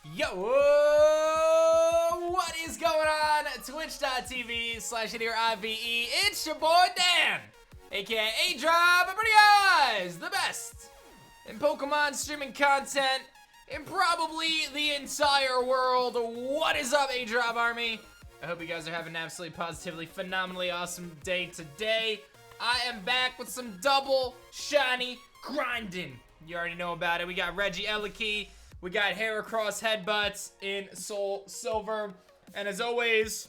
Yo, what is going on? Twitch.tv/IVE. It's your boy Dan, aka A-Drop, and pretty guys, the best in Pokemon streaming content in probably the entire world. What is up, A-Drop Army? I hope you guys are having an absolutely positively phenomenally awesome day today. I am back with some double shiny grinding. You already know about it. We got Regieleki. We got Heracross headbutts in Soul Silver. And as always,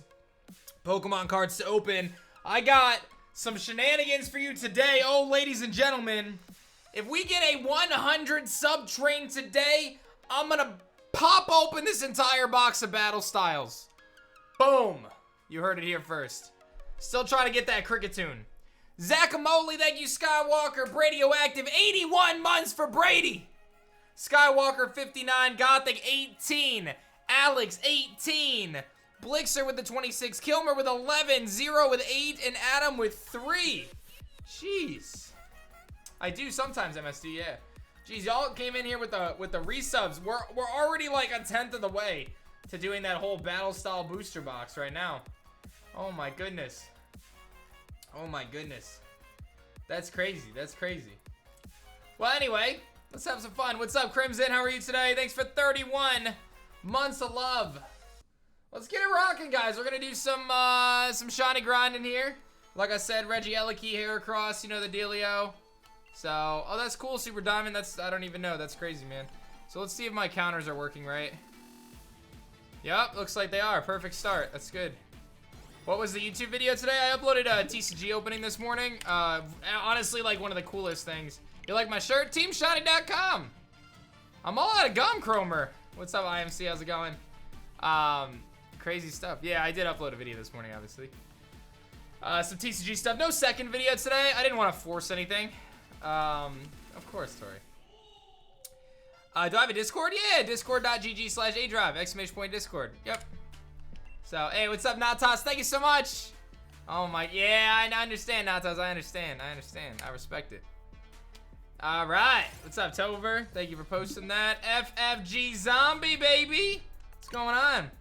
Pokemon cards to open. I got some shenanigans for you today. Oh, ladies and gentlemen, if we get a 100 sub train today, I'm gonna pop open this entire box of Battle Styles. Boom. You heard it here first. Still trying to get that Cricketune. Zackamole, thank you, Skywalker. Radioactive, 81 months for Brady. Skywalker 59, Gothic 18, Alex 18, Blixer with the 26, Kilmer with 11, Zero with 8, and Adam with 3. Jeez. I do sometimes, MSD, yeah. Jeez, y'all came in here with the resubs. We're already like a tenth of the way to doing that whole battle style booster box right now. Oh my goodness. Oh my goodness. That's crazy. That's crazy. Well, anyway, let's have some fun. What's up, Crimson? How are you today? Thanks for 31 months of love. Let's get it rocking, guys. We're gonna do some shiny grinding here. Like I said, Regieleki, Heracross, you know the dealio. So, oh, that's cool, Super Diamond. I don't even know. That's crazy, man. So let's see if my counters are working right. Yep, looks like they are. Perfect start. That's good. What was the YouTube video today? I uploaded a TCG opening this morning. Honestly, like one of the coolest things. You like my shirt? TeamShiny.com. I'm all out of gum, Cromer. What's up, IMC? How's it going? Crazy stuff. Yeah, I did upload a video this morning, obviously. Some TCG stuff. No second video today. I didn't want to force anything. Of course, Tori. Do I have a Discord? Yeah, discord.gg/adrive, !Discord. Yep. So, hey, what's up, Natas? Thank you so much. Oh my, yeah, I understand, Natas. I understand. I respect it. All right. What's up, Tover? Thank you for posting that. FFG Zombie, baby. What's going on?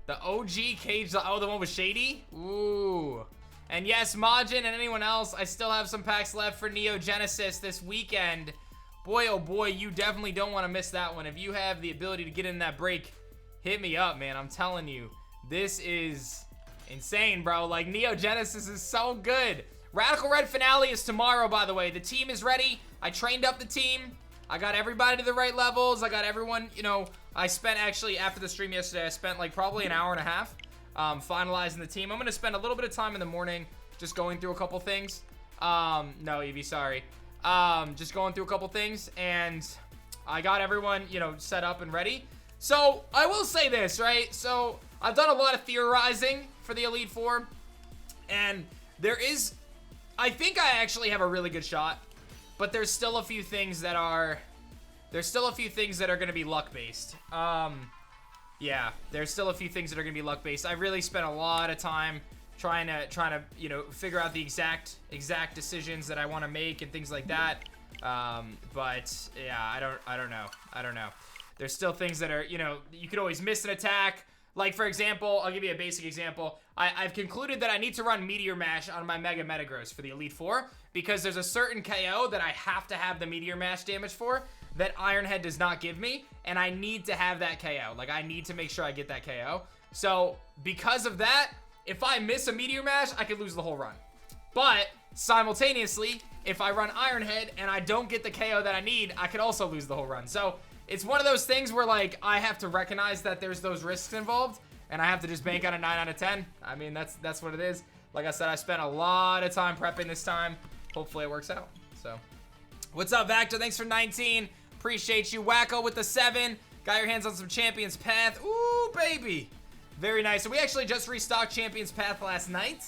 The OG Cage. Oh, the one with Shady? Ooh. And yes, Majin and anyone else, I still have some packs left for Neo Genesis this weekend. Boy, oh boy, you definitely don't want to miss that one. If you have the ability to get in that break, hit me up, man. I'm telling you. This is insane, bro. Like, Neo Genesis is so good. Radical Red Finale is tomorrow, by the way. The team is ready. I trained up the team. I got everybody to the right levels. I got everyone, you know, I spent actually, after the stream yesterday, I spent like probably an hour and a half finalizing the team. I'm going to spend a little bit of time in the morning just going through a couple things. No, Evie, sorry. Just going through a couple things, and I got everyone, you know, set up and ready. So, I will say this, right? So, I've done a lot of theorizing for the Elite Four, and I think I actually have a really good shot, but there's still a few things that are going to be luck-based. Yeah, there's still a few things that are going to be luck-based. I really spent a lot of time trying to, you know, figure out the exact decisions that I want to make and things like that. But yeah, I don't know. There's still things that are, you know, you could always miss an attack. Like, for example, I'll give you a basic example. I've concluded that I need to run Meteor Mash on my Mega Metagross for the Elite Four because there's a certain KO that I have to have the Meteor Mash damage for that Ironhead does not give me, and I need to have that KO. Like, I need to make sure I get that KO. So, because of that, if I miss a Meteor Mash, I could lose the whole run. But, simultaneously, if I run Ironhead and I don't get the KO that I need, I could also lose the whole run. So, it's one of those things where, like, I have to recognize that there's those risks involved, and I have to just bank on a 9 out of 10. I mean, that's what it is. Like I said, I spent a lot of time prepping this time. Hopefully it works out. So, what's up, Vactor? Thanks for 19. Appreciate you. Wacko with the 7. Got your hands on some Champions Path. Ooh, baby. Very nice. So we actually just restocked Champions Path last night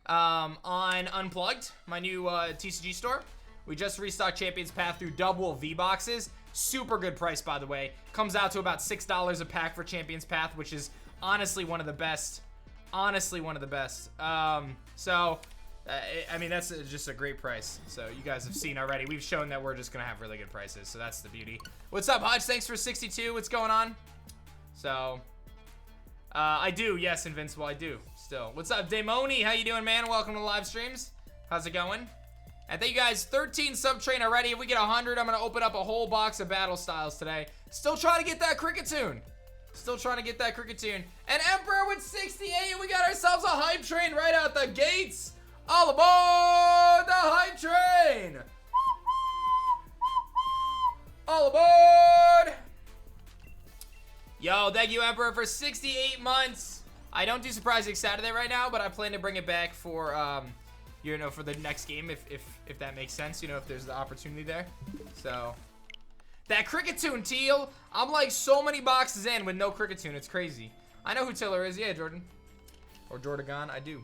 on Unplugged, my new TCG store. We just restocked Champions Path through double V-Boxes. Super good price, by the way. Comes out to about $6 a pack for Champions Path, which is honestly one of the best. Honestly, one of the best. I mean, that's just a great price. So you guys have seen already. We've shown that we're just going to have really good prices. So that's the beauty. What's up, Hodge? Thanks for 62. What's going on? So, I do. Yes, Invincible, I do. Still. What's up, Damoni? How you doing, man? Welcome to the live streams. How's it going? And thank you guys. 13 sub-train already. If we get 100, I'm going to open up a whole box of battle styles today. Still trying to get that cricket tune. Still trying to get that cricket tune. And Emperor with 68. We got ourselves a hype train right out the gates. All aboard the hype train. All aboard. Yo, thank you, Emperor, for 68 months. I don't do Surprise Saturday right now, but I plan to bring it back for, you know, for the next game, if that makes sense, you know, if there's the opportunity there. So, that cricket tune, Teal. I'm like so many boxes in with no cricket tune. It's crazy. I know who Tiller is. Yeah, Jordan. Or Jordagon. I do.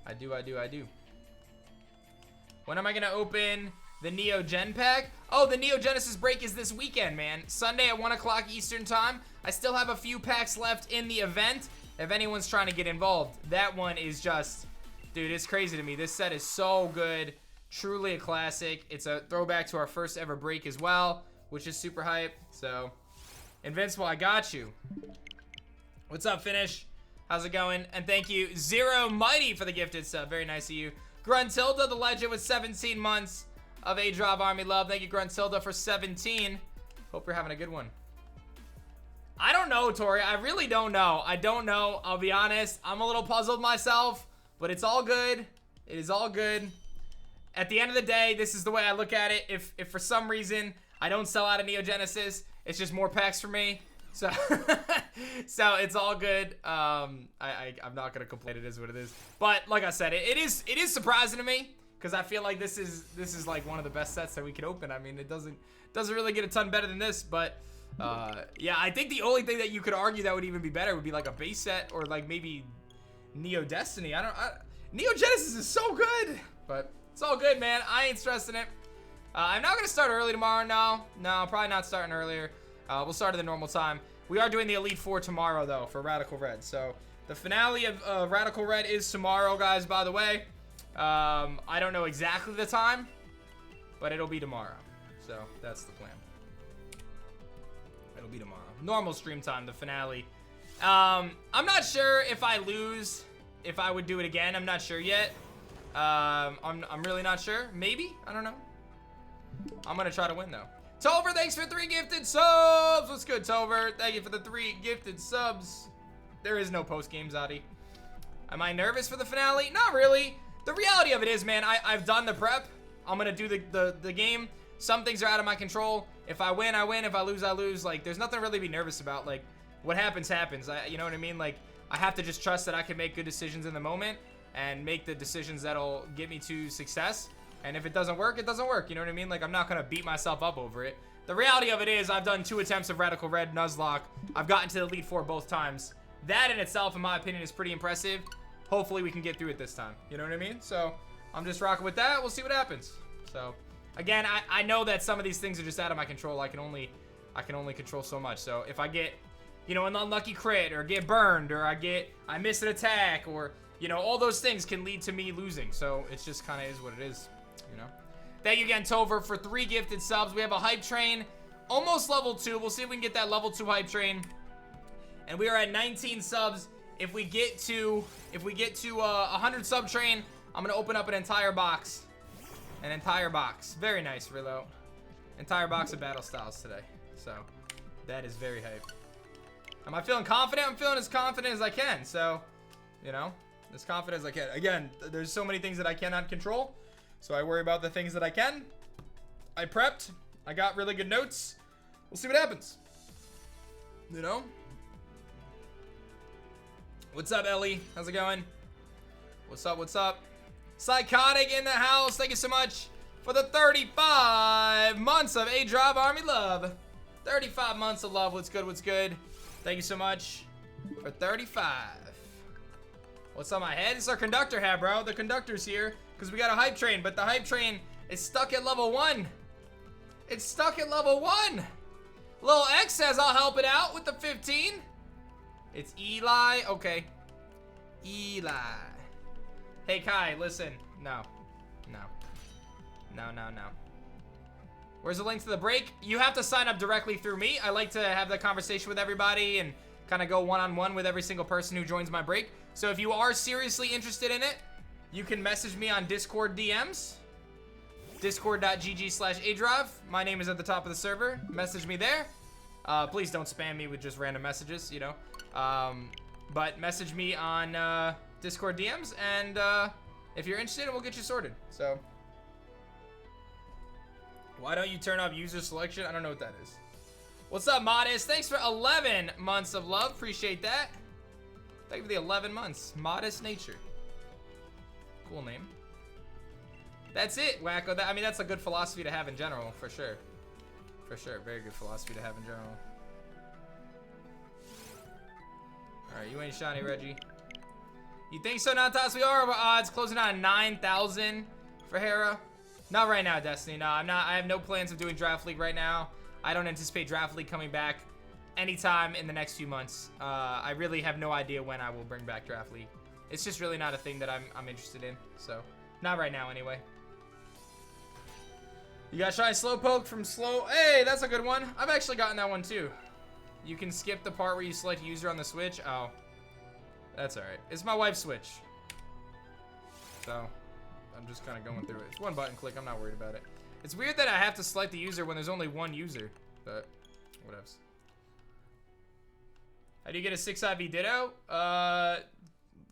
I do. When am I going to open the Neo Gen pack? Oh, the Neo Genesis break is this weekend, man. Sunday at 1 o'clock Eastern time. I still have a few packs left in the event. If anyone's trying to get involved, that one is just, dude, it's crazy to me. This set is so good. Truly a classic. It's a throwback to our first ever break as well, which is super hype. So, Invincible, I got you. What's up, Finish? How's it going? And thank you, Zero Mighty, for the gifted sub. Very nice of you. Gruntilda, the legend, with 17 months of A-Drop Army Love. Thank you, Gruntilda, for 17. Hope you're having a good one. I don't know, Tori. I really don't know. I don't know. I'll be honest. I'm a little puzzled myself, but it's all good. It is all good. At the end of the day, this is the way I look at it. If for some reason I don't sell out of Neo Genesis, it's just more packs for me. So, so it's all good. I'm not gonna complain. It is what it is. But like I said, it is surprising to me because I feel like this is like one of the best sets that we could open. I mean, it doesn't really get a ton better than this, but yeah, I think the only thing that you could argue that would even be better would be like a base set or like maybe Neo Destiny. Neo Genesis is so good, but it's all good, man. I ain't stressing it. I'm not gonna start early tomorrow. No, probably not starting earlier. We'll start at the normal time. We are doing the Elite Four tomorrow, though, for Radical Red. So, the finale of Radical Red is tomorrow, guys, by the way. I don't know exactly the time, but it'll be tomorrow. So, that's the plan. It'll be tomorrow. Normal stream time, the finale. I'm not sure if I lose, if I would do it again. I'm not sure yet. I'm really not sure. Maybe? I don't know. I'm going to try to win, though. Tover, thanks for 3 gifted subs. What's good, Tover? Thank you for the 3 gifted subs. There is no post-game, Zadi. Am I nervous for the finale? Not really. The reality of it is, man, I've done the prep. I'm going to do the game. Some things are out of my control. If I win, I win. If I lose, I lose. Like, there's nothing really to be nervous about. Like, what happens, happens. You know what I mean? Like, I have to just trust that I can make good decisions in the moment and make the decisions that'll get me to success. And if it doesn't work, it doesn't work. You know what I mean? Like, I'm not going to beat myself up over it. The reality of it is I've done 2 attempts of Radical Red Nuzlocke. I've gotten to the Elite Four both times. That in itself, in my opinion, is pretty impressive. Hopefully, we can get through it this time. You know what I mean? So, I'm just rocking with that. We'll see what happens. So, again, I know that some of these things are just out of my control. I can only control so much. So, if I get, you know, an unlucky crit or get burned or I miss an attack or, you know, all those things can lead to me losing. So, it's just kind of is what it is. You know, thank you again, Tover, for 3 gifted subs. We have a hype train, almost level 2. We'll see if we can get that level 2 hype train. And we are at 19 subs. If we get to 100 sub train, I'm gonna open up an entire box. An entire box. Very nice, Rillo. Entire box of battle styles today. So that is very hype. Am I feeling confident? I'm feeling as confident as I can. So, you know, as confident as I can. Again, there's so many things that I cannot control. So I worry about the things that I can. I prepped. I got really good notes. We'll see what happens. You know? What's up, Ellie? How's it going? What's up? What's up? Psychotic in the house. Thank you so much for the 35 months of A-Drop Army Love. 35 months of love. What's good? What's good? Thank you so much for 35. What's on my head? It's our conductor hat, bro. The conductor's here. Because we got a hype train, but the hype train is stuck at level 1. It's stuck at level 1. Lil X says I'll help it out with the 15. It's Eli. Okay. Eli. Hey, Kai, listen. No. Where's the link to the break? You have to sign up directly through me. I like to have that conversation with everybody and kind of go one-on-one with every single person who joins my break. So if you are seriously interested in it, you can message me on Discord DMs. Discord.gg/adrov. My name is at the top of the server. Message me there. Please don't spam me with just random messages, you know. But message me on Discord DMs, and if you're interested, we'll get you sorted. So, why don't you turn off user selection? I don't know what that is. What's up, Modest? Thanks for 11 months of love. Appreciate that. Thank you for the 11 months. Modest Nature. Cool name. That's it, Wacko. I mean, that's a good philosophy to have in general, for sure. For sure. Very good philosophy to have in general. Alright, you ain't shiny, Reggie. You think so, Natas? We are over odds. Closing on 9,000 for Hera. Not right now, Destiny. No, I'm not. I have no plans of doing Draft League right now. I don't anticipate Draft League coming back anytime in the next few months. I really have no idea when I will bring back Draft League. It's just really not a thing that I'm interested in. So, not right now anyway. You got Shiny Slowpoke from Slow. Hey, that's a good one. I've actually gotten that one too. You can skip the part where you select user on the Switch. Oh, that's all right. It's my wife's Switch. So, I'm just kind of going through it. It's one button click. I'm not worried about it. It's weird that I have to select the user when there's only one user, but whatevs. How do you get a 6 IV Ditto? How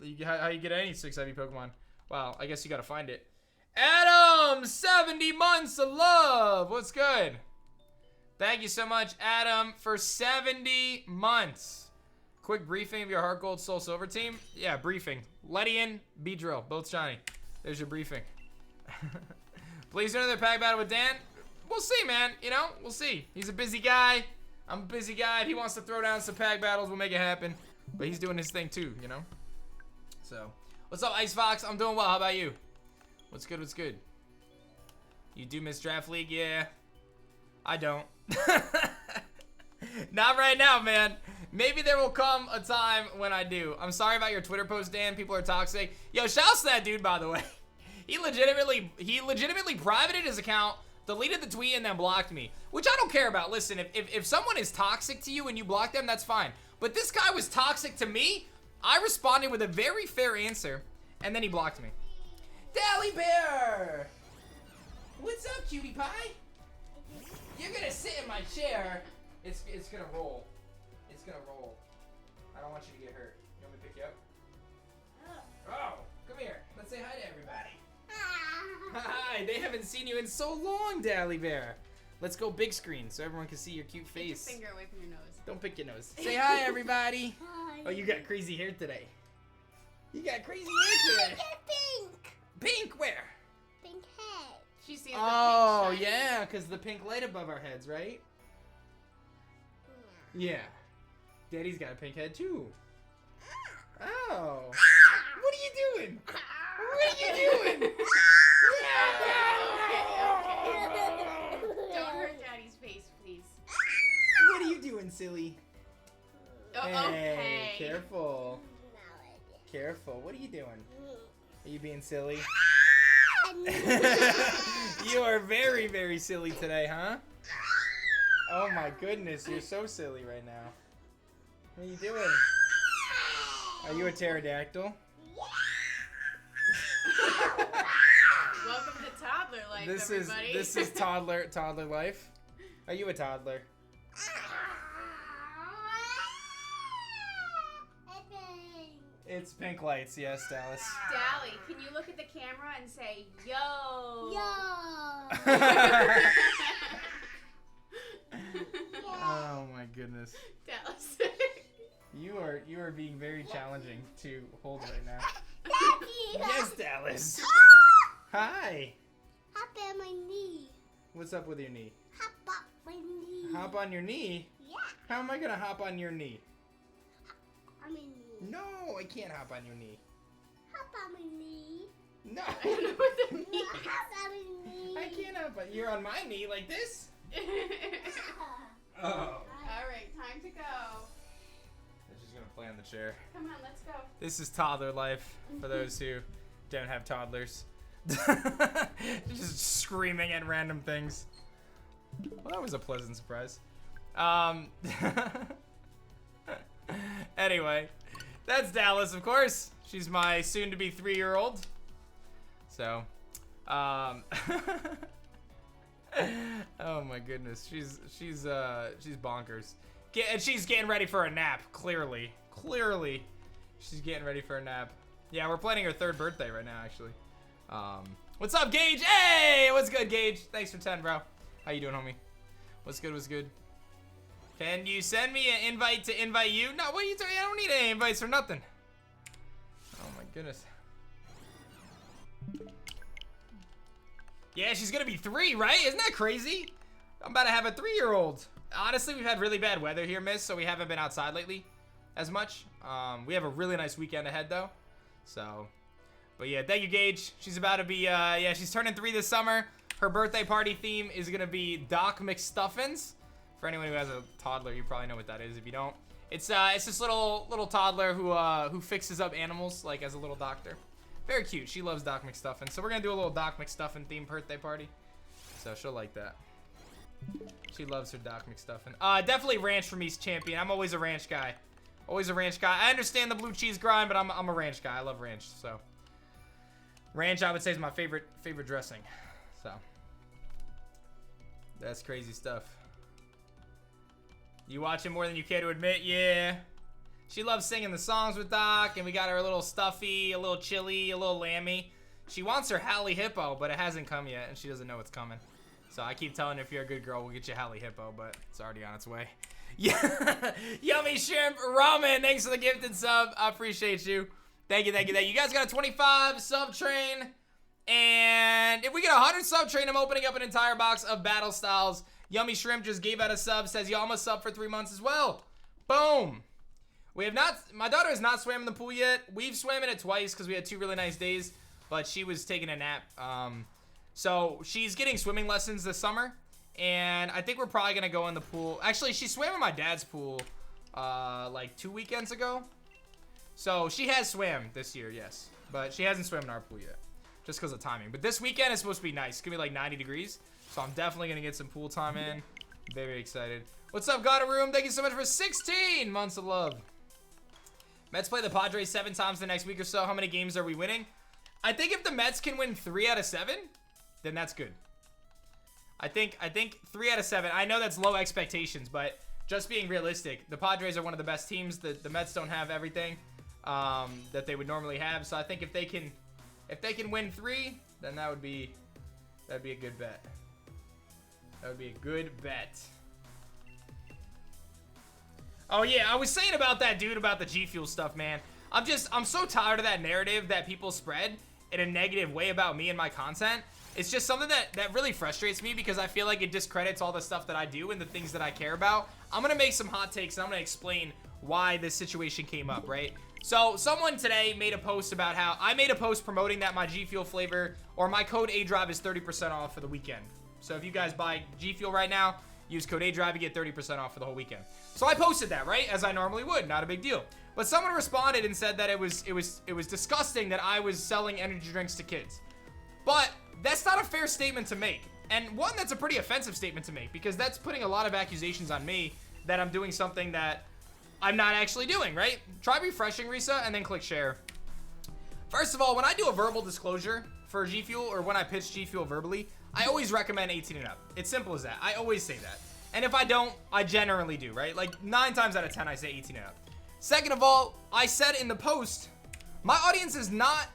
you get any 6 IV Pokemon? Wow, I guess you gotta find it. Adam, 70 months of love. What's good? Thank you so much, Adam, for 70 months. Quick briefing of your Heart Gold Soul Silver team. Yeah, briefing. Ledian, Beedrill, both shiny. There's your briefing. Please do another pack battle with Dan. We'll see, man. You know, we'll see. He's a busy guy. I'm a busy guy. If he wants to throw down some pack battles, we'll make it happen. But he's doing his thing too, you know? So, what's up, Ice Fox? I'm doing well. How about you? What's good? What's good? You do miss Draft League? Yeah. I don't. Not right now, man. Maybe there will come a time when I do. I'm sorry about your Twitter post, Dan. People are toxic. Yo, shouts to that dude, by the way. He legitimately privated his account, deleted the tweet, and then blocked me. Which I don't care about. Listen, if someone is toxic to you and you block them, that's fine. But this guy was toxic to me. I responded with a very fair answer, and then he blocked me. Dally Bear! What's up, cutie pie? You're gonna sit in my chair. It's gonna roll. It's gonna roll. I don't want you to get hurt. You want me to pick you up? Oh, come here. Let's say hi to everybody. Hi, they haven't seen you in so long, Dally Bear. Let's go big screen so everyone can see your cute face. Take your finger away from your nose. Don't pick your nose. Say hi, everybody. Hi. Oh, you got crazy hair today. You got crazy hair today. Pink. Pink where? Pink head. She sees Oh, the pink shiny. yeah, because the pink light above our heads, right? Yeah. Daddy's got a pink head, too. Oh. What are you doing? What are you doing? Don't hurt Daddy's face, please. What are you doing, silly? Oh, Hey, okay. careful. Careful. What are you doing? Are you being silly? You are very, very silly today, huh? Oh my goodness, you're so silly right now. What are you doing? Are you a pterodactyl? Welcome to toddler life, everybody. This is toddler life. Are you a toddler? It's pink lights, yes, Dallas. Dally, can you look at the camera and say, yo? Oh my goodness. Dallas. You are being very challenging to hold right now. Daddy. Yes, Dallas. Hi. Hop on my knee. What's up with your knee? Hop up my knee. Hop on your knee? Yeah. How am I gonna hop on your knee? On my knee. No, I can't hop on your knee. Hop on my knee. No. I don't know what that means. Hop on my knee. I can't hop on. You're on my knee like this? Oh. Alright, time to go. She's gonna play on the chair. Come on, let's go. This is toddler life for those who don't have toddlers. Just screaming at random things. Well, that was a pleasant surprise. Anyway, that's Dallas, of course. She's my soon-to-be 3-year-old. So, oh my goodness, she's bonkers. And she's getting ready for a nap. Clearly, she's getting ready for a nap. Yeah, we're planning her 3rd birthday right now, actually. What's up, Gage? Hey, what's good, Gage? Thanks for 10, bro. How you doing, homie? What's good? What's good? Can you send me an invite to invite you? No, what are you doing? I don't need any invites or nothing. Oh my goodness. Yeah, she's gonna be 3, right? Isn't that crazy? I'm about to have a 3-year-old. Honestly, we've had really bad weather here, miss, so we haven't been outside lately as much. We have a really nice weekend ahead, though. So, but yeah, thank you, Gage. She's about to be, yeah, she's turning 3 this summer. Her birthday party theme is gonna be Doc McStuffins. For anyone who has a toddler, you probably know what that is. If you don't, it's this little toddler who fixes up animals like as a little doctor. Very cute. She loves Doc McStuffin. So we're gonna do a little Doc McStuffin themed birthday party. So she'll like that. She loves her Doc McStuffin. Definitely ranch for me, champion. I'm always a ranch guy. Always a ranch guy. I understand the blue cheese grind, but I'm a ranch guy. I love ranch. So ranch, I would say, is my favorite dressing. So that's crazy stuff. You watch it more than you care to admit? Yeah. She loves singing the songs with Doc, and we got her a little stuffy, a little chili, a little lammy. She wants her Hallie Hippo, but it hasn't come yet, and she doesn't know it's coming. So I keep telling her, if you're a good girl, we'll get you Hallie Hippo, but it's already on its way. Yeah. Yummy Shrimp Ramen, thanks for the gifted sub. I appreciate you. Thank you. You guys got a 25 sub train, and if we get a 100 sub train, I'm opening up an entire box of Battle Styles. Yummy Shrimp just gave out a sub, says y'all must sub for 3 months as well. Boom. We have not, my daughter has not swam in the pool yet. We've swam in it twice because we had 2 really nice days, but she was taking a nap. So she's getting swimming lessons this summer, and I think we're probably gonna go in the pool. Actually, she swam in my dad's pool like 2 weekends ago. So she has swam this year, yes, but she hasn't swam in our pool yet, just because of timing. But this weekend is supposed to be nice. It's gonna be like 90 degrees. So I'm definitely going to get some pool time in. Very excited. What's up, God of Room? Thank you so much for 16 months of love. Mets play the Padres 7 times the next week or so. How many games are we winning? I think if the Mets can win 3 out of 7, then that's good. I think 3 out of 7. I know that's low expectations, but just being realistic, the Padres are one of the best teams. The Mets don't have everything that they would normally have. So I think if they can win 3, then that'd be a good bet. That would be a good bet. Oh yeah, I was saying about that dude about the G Fuel stuff, man. I'm so tired of that narrative that people spread in a negative way about me and my content. It's just something that really frustrates me because I feel like it discredits all the stuff that I do and the things that I care about. I'm gonna make some hot takes and I'm gonna explain why this situation came up, right? So someone today made a post about how I made a post promoting that my G Fuel flavor or my code ADRIVE is 30% off for the weekend. So if you guys buy G Fuel right now, use code ADRIVE, you get 30% off for the whole weekend. So I posted that, right? As I normally would, not a big deal. But someone responded and said that it was disgusting that I was selling energy drinks to kids. But that's not a fair statement to make. And one, that's a pretty offensive statement to make because that's putting a lot of accusations on me that I'm doing something that I'm not actually doing, right? Try refreshing, Risa, and then click share. First of all, when I do a verbal disclosure for G Fuel or when I pitch G Fuel verbally, I always recommend 18 and up. It's simple as that. I always say that. And if I don't, I generally do, right? Like 9 times out of 10, I say 18 and up. Second of all, I said in the post, my audience is not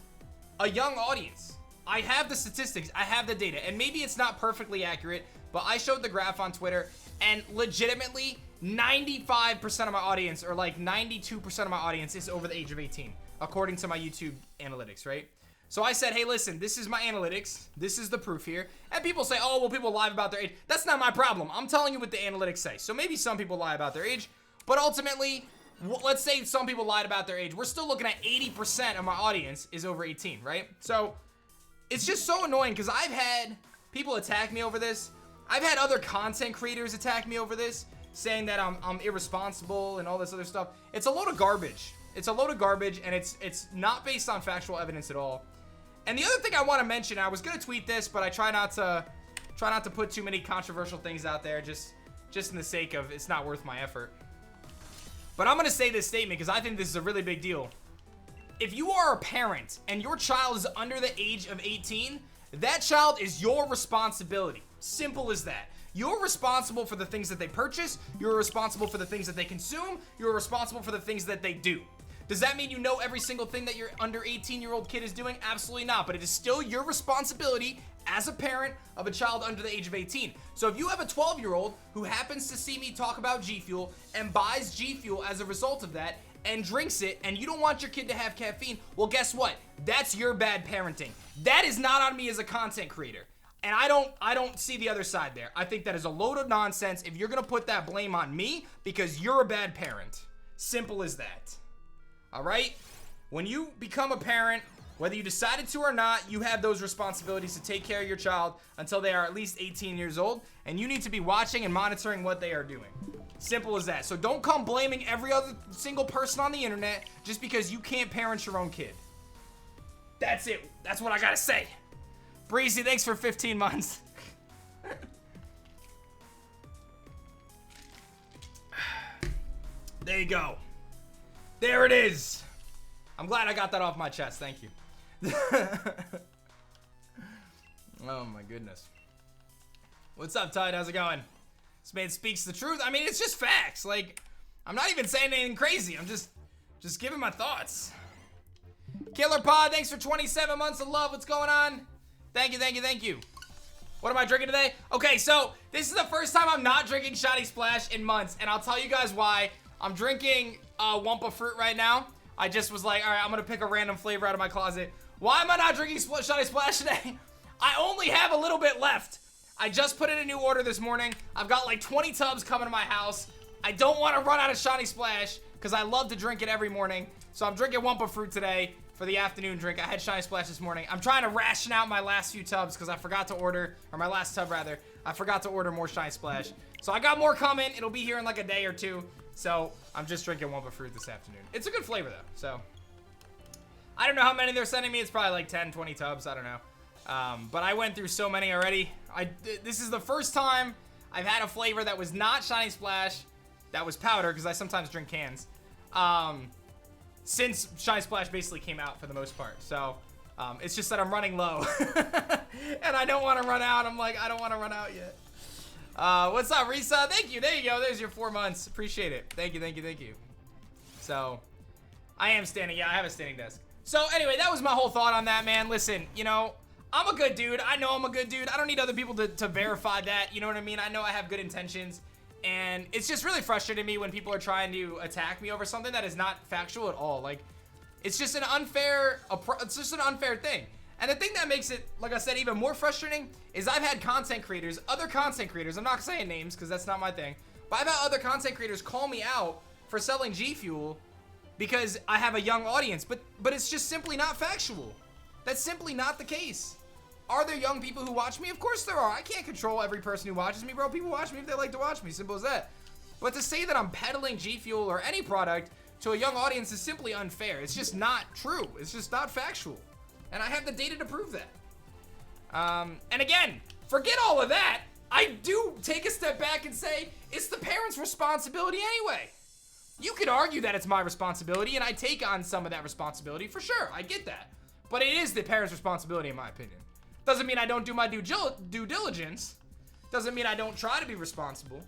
a young audience. I have the statistics, I have the data, and maybe it's not perfectly accurate, but I showed the graph on Twitter, and legitimately, 95% of my audience, or like 92% of my audience is over the age of 18, according to my YouTube analytics, right? So I said, hey, listen, this is my analytics. This is the proof here. And people say, oh, well, people lie about their age. That's not my problem. I'm telling you what the analytics say. So maybe some people lie about their age, but ultimately, let's say some people lied about their age. We're still looking at 80% of my audience is over 18, right? So it's just so annoying because I've had people attack me over this. I've had other content creators attack me over this, saying that I'm irresponsible and all this other stuff. It's a load of garbage. It's a load of garbage, and it's not based on factual evidence at all. And the other thing I want to mention, I was going to tweet this, but I try not to Try not to put too many controversial things out there, just in the sake of it's not worth my effort. But I'm going to say this statement because I think this is a really big deal. If you are a parent and your child is under the age of 18, that child is your responsibility. Simple as that. You're responsible for the things that they purchase. You're responsible for the things that they consume. You're responsible for the things that they do. Does that mean you know every single thing that your under 18-year-old kid is doing? Absolutely not, but it is still your responsibility as a parent of a child under the age of 18. So if you have a 12-year-old who happens to see me talk about G Fuel and buys G Fuel as a result of that and drinks it, and you don't want your kid to have caffeine, well, guess what? That's your bad parenting. That is not on me as a content creator. And I don't see the other side there. I think that is a load of nonsense if you're gonna put that blame on me because you're a bad parent. Simple as that. All right? When you become a parent, whether you decided to or not, you have those responsibilities to take care of your child until they are at least 18 years old, and you need to be watching and monitoring what they are doing. Simple as that. So don't come blaming every other single person on the internet just because you can't parent your own kid. That's it. That's what I gotta say. Breezy, thanks for 15 months. There you go. There it is. I'm glad I got that off my chest. Thank you. Oh my goodness. What's up, Tide? How's it going? This man speaks the truth. I mean, it's just facts. Like, I'm not even saying anything crazy. I'm just giving my thoughts. Killer Pod, thanks for 27 months of love. What's going on? Thank you, thank you, thank you. What am I drinking today? Okay, so this is the first time I'm not drinking Shiny Splash in months, and I'll tell you guys why. I'm drinking Wumpa Fruit right now. I just was like, all right, I'm gonna pick a random flavor out of my closet. Why am I not drinking Shiny Splash today? I only have a little bit left. I just put in a new order this morning. I've got like 20 tubs coming to my house. I don't want to run out of Shiny Splash because I love to drink it every morning. So I'm drinking Wumpa Fruit today for the afternoon drink. I had Shiny Splash this morning. I'm trying to ration out my last few tubs because I forgot to order, or my last tub rather. I forgot to order more Shiny Splash. So I got more coming. It'll be here in like a day or two. So I'm just drinking Wumpa Fruit this afternoon. It's a good flavor though. So I don't know how many they're sending me. It's probably like 10, 20 tubs. I don't know. But I went through so many already. This is the first time I've had a flavor that was not Shiny Splash, that was powder, because I sometimes drink cans, since Shiny Splash basically came out for the most part. So it's just that I'm running low. And I don't want to run out. I'm like, I don't want to run out yet. What's up, Risa? Thank you. There you go. There's your 4 months. Appreciate it. Thank you, thank you, thank you. So I am standing. Yeah, I have a standing desk. So anyway, that was my whole thought on that, man. Listen, you know, I'm a good dude. I know I'm a good dude. I don't need other people to verify that. You know what I mean? I know I have good intentions. And it's just really frustrating me when people are trying to attack me over something that is not factual at all. Like, it's just an unfair thing. And the thing that makes it, like I said, even more frustrating is I've had content creators, other content creators, I'm not saying names because that's not my thing, but I've had other content creators call me out for selling G Fuel because I have a young audience, but it's just simply not factual. That's simply not the case. Are there young people who watch me? Of course there are. I can't control every person who watches me, bro. People watch me if they like to watch me. Simple as that. But to say that I'm peddling G Fuel or any product to a young audience is simply unfair. It's just not true. It's just not factual. And I have the data to prove that. And again, forget all of that. I do take a step back and say, it's the parents' responsibility anyway. You could argue that it's my responsibility, and I take on some of that responsibility for sure. I get that. But it is the parents' responsibility, in my opinion. Doesn't mean I don't do my due diligence. Doesn't mean I don't try to be responsible.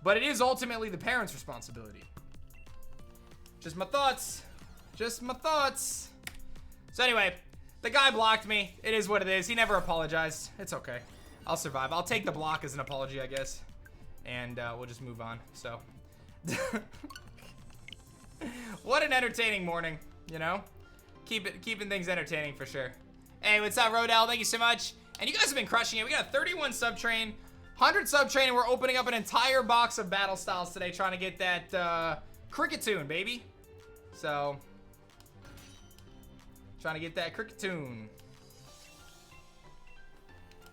But it is ultimately the parents' responsibility. Just my thoughts. Just my thoughts. So anyway, the guy blocked me. It is what it is. He never apologized. It's okay. I'll survive. I'll take the block as an apology, I guess. And we'll just move on. So. What an entertaining morning, you know? Keeping things entertaining for sure. Hey, what's up, Rodell? Thank you so much. And you guys have been crushing it. We got a 31 sub train, 100 sub train, and we're opening up an entire box of battle styles today, trying to get that cricket tune, baby. So, trying to get that cricket tune.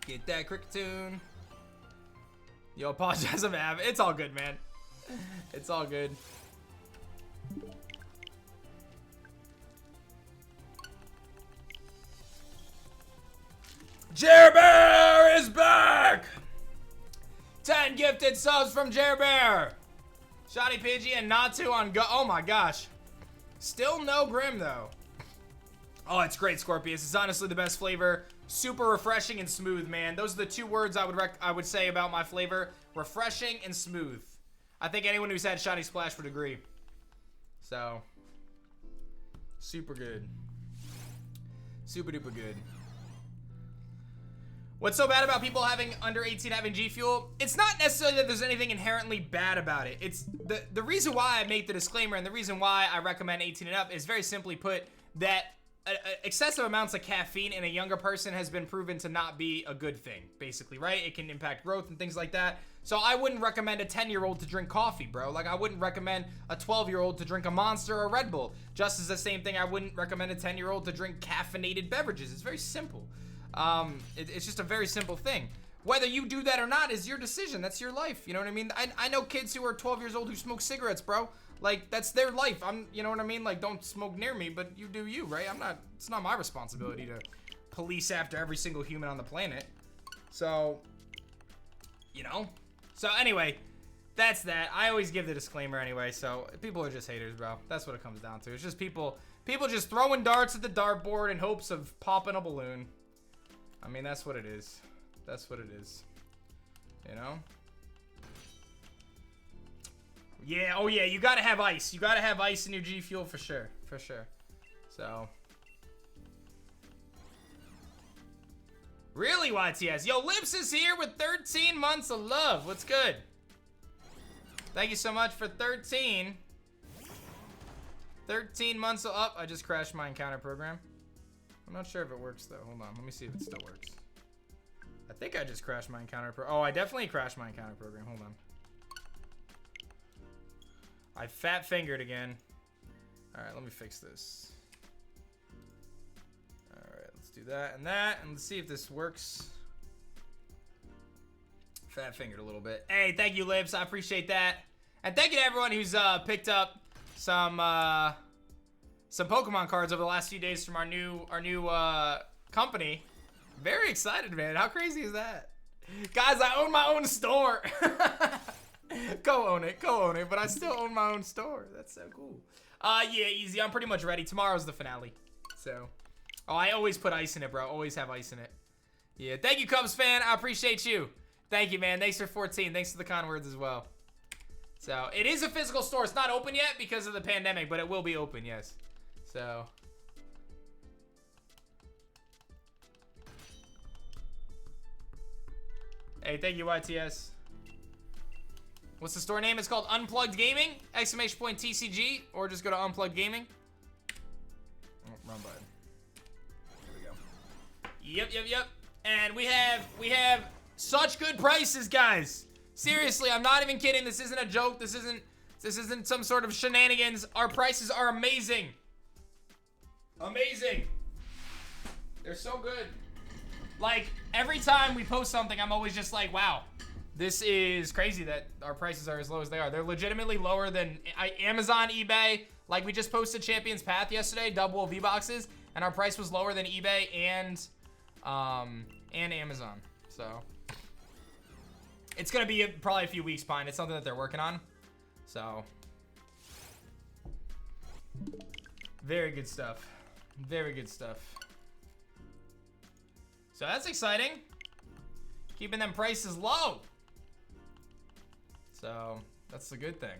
Get that cricket tune. Yo, apologize, I'm having. It's all good, man. It's all good. Jer Bear is back! 10 gifted subs from Jer Bear. Shoddy Pidgey and Natu on go. Oh my gosh. Still no Grim though. Oh, it's great, Scorpius. It's honestly the best flavor. Super refreshing and smooth, man. Those are the two words I would say about my flavor. Refreshing and smooth. I think anyone who's had Shiny Splash would agree. So, super good. Super duper good. What's so bad about people having under 18 having G Fuel? It's not necessarily that there's anything inherently bad about it. It's the reason why I make the disclaimer and the reason why I recommend 18 and up is very simply put that excessive amounts of caffeine in a younger person has been proven to not be a good thing, basically, right? It can impact growth and things like that. So I wouldn't recommend a 10-year-old to drink coffee, bro. Like, I wouldn't recommend a 12-year-old to drink a Monster or a Red Bull. Just as the same thing, I wouldn't recommend a 10-year-old to drink caffeinated beverages. It's very simple. It's just a very simple thing. Whether you do that or not is your decision. That's your life. You know what I mean? I know kids who are 12 years old who smoke cigarettes, bro. Like, that's their life. You know what I mean? Like, don't smoke near me, but you do you, right? It's not my responsibility to police after every single human on the planet. So, you know? So, anyway, that's that. I always give the disclaimer anyway, so people are just haters, bro. That's what it comes down to. It's just people just throwing darts at the dartboard in hopes of popping a balloon. I mean, that's what it is. That's what it is. You know? Yeah, oh yeah, you gotta have ice. You gotta have ice in your G Fuel for sure. For sure. So. Really, YTS? Yo, Lips is here with 13 months of love. What's good? Thank you so much for 13. 13 months of up. I just crashed my encounter program. I'm not sure if it works though. Hold on, let me see if it still works. I think I just crashed my encounter oh, I definitely crashed my encounter program. Hold on. I fat fingered again. Alright, let me fix this. Alright, let's do that, and let's see if this works. Fat fingered a little bit. Hey, thank you, Lips. I appreciate that. And thank you to everyone who's picked up some Pokemon cards over the last few days from our new company. Very excited, man. How crazy is that? Guys, I own my own store. Go own it, but I still own my own store. That's so cool. Yeah, easy. I'm pretty much ready. Tomorrow's the finale. So, oh, I always put ice in it, bro. Always have ice in it. Yeah, thank you, Cubs fan. I appreciate you. Thank you, man. Thanks for 14. Thanks for the kind words as well. So, it is a physical store. It's not open yet because of the pandemic, but it will be open, yes. So. Hey, thank you, YTS. What's the store name? It's called Unplugged Gaming! Exclamation point TCG, or just go to Unplugged Gaming. Oh, wrong button. There we go. Yep. And we have such good prices, guys. Seriously, I'm not even kidding. This isn't a joke. This isn't some sort of shenanigans. Our prices are amazing. Amazing. They're so good. Like, every time we post something, I'm always just like, wow. This is crazy that our prices are as low as they are. They're legitimately lower than Amazon, eBay. Like, we just posted Champions Path yesterday, double V-Boxes, and our price was lower than eBay and Amazon. So, it's gonna be probably a few weeks behind. It's something that they're working on. So, very good stuff. Very good stuff. So that's exciting. Keeping them prices low. So that's a good thing.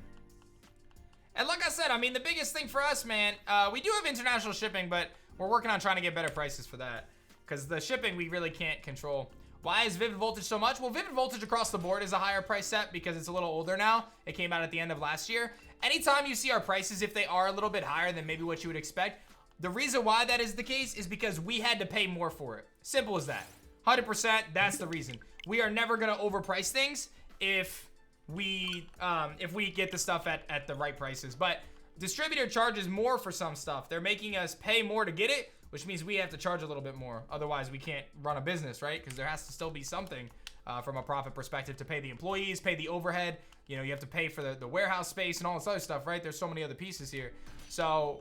And like I said, I mean, the biggest thing for us, man, we do have international shipping, but we're working on trying to get better prices for that. Because the shipping, we really can't control. Why is Vivid Voltage so much? Well, Vivid Voltage across the board is a higher price set because it's a little older now. It came out at the end of last year. Anytime you see our prices, if they are a little bit higher than maybe what you would expect, the reason why that is the case is because we had to pay more for it. Simple as that. 100%, that's the reason. We are never gonna overprice things if we get the stuff at the right prices. But distributor charges more for some stuff. They're making us pay more to get it, which means we have to charge a little bit more. Otherwise, we can't run a business, right? Because there has to still be something from a profit perspective to pay the employees, pay the overhead. You know, you have to pay for the warehouse space and all this other stuff, right? There's so many other pieces here. So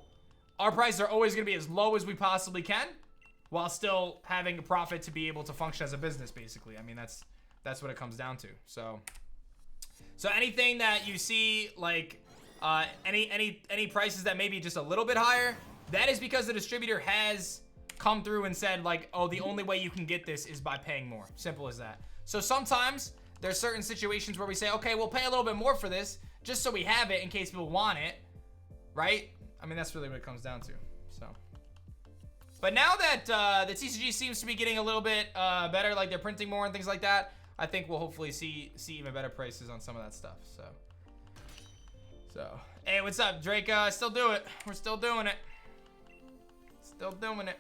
our prices are always going to be as low as we possibly can while still having a profit to be able to function as a business, basically. I mean, that's That's what it comes down to. So anything that you see, like any prices that may be just a little bit higher, that is because the distributor has come through and said, like, oh, the only way you can get this is by paying more. Simple as that. So sometimes there's certain situations where we say, okay, we'll pay a little bit more for this just so we have it in case people want it, right? I mean, that's really what it comes down to. So, but now that the TCG seems to be getting a little bit better, like they're printing more and things like that, I think we'll hopefully see even better prices on some of that stuff. So hey, what's up, Drake? Still do it. We're still doing it. Still doing it.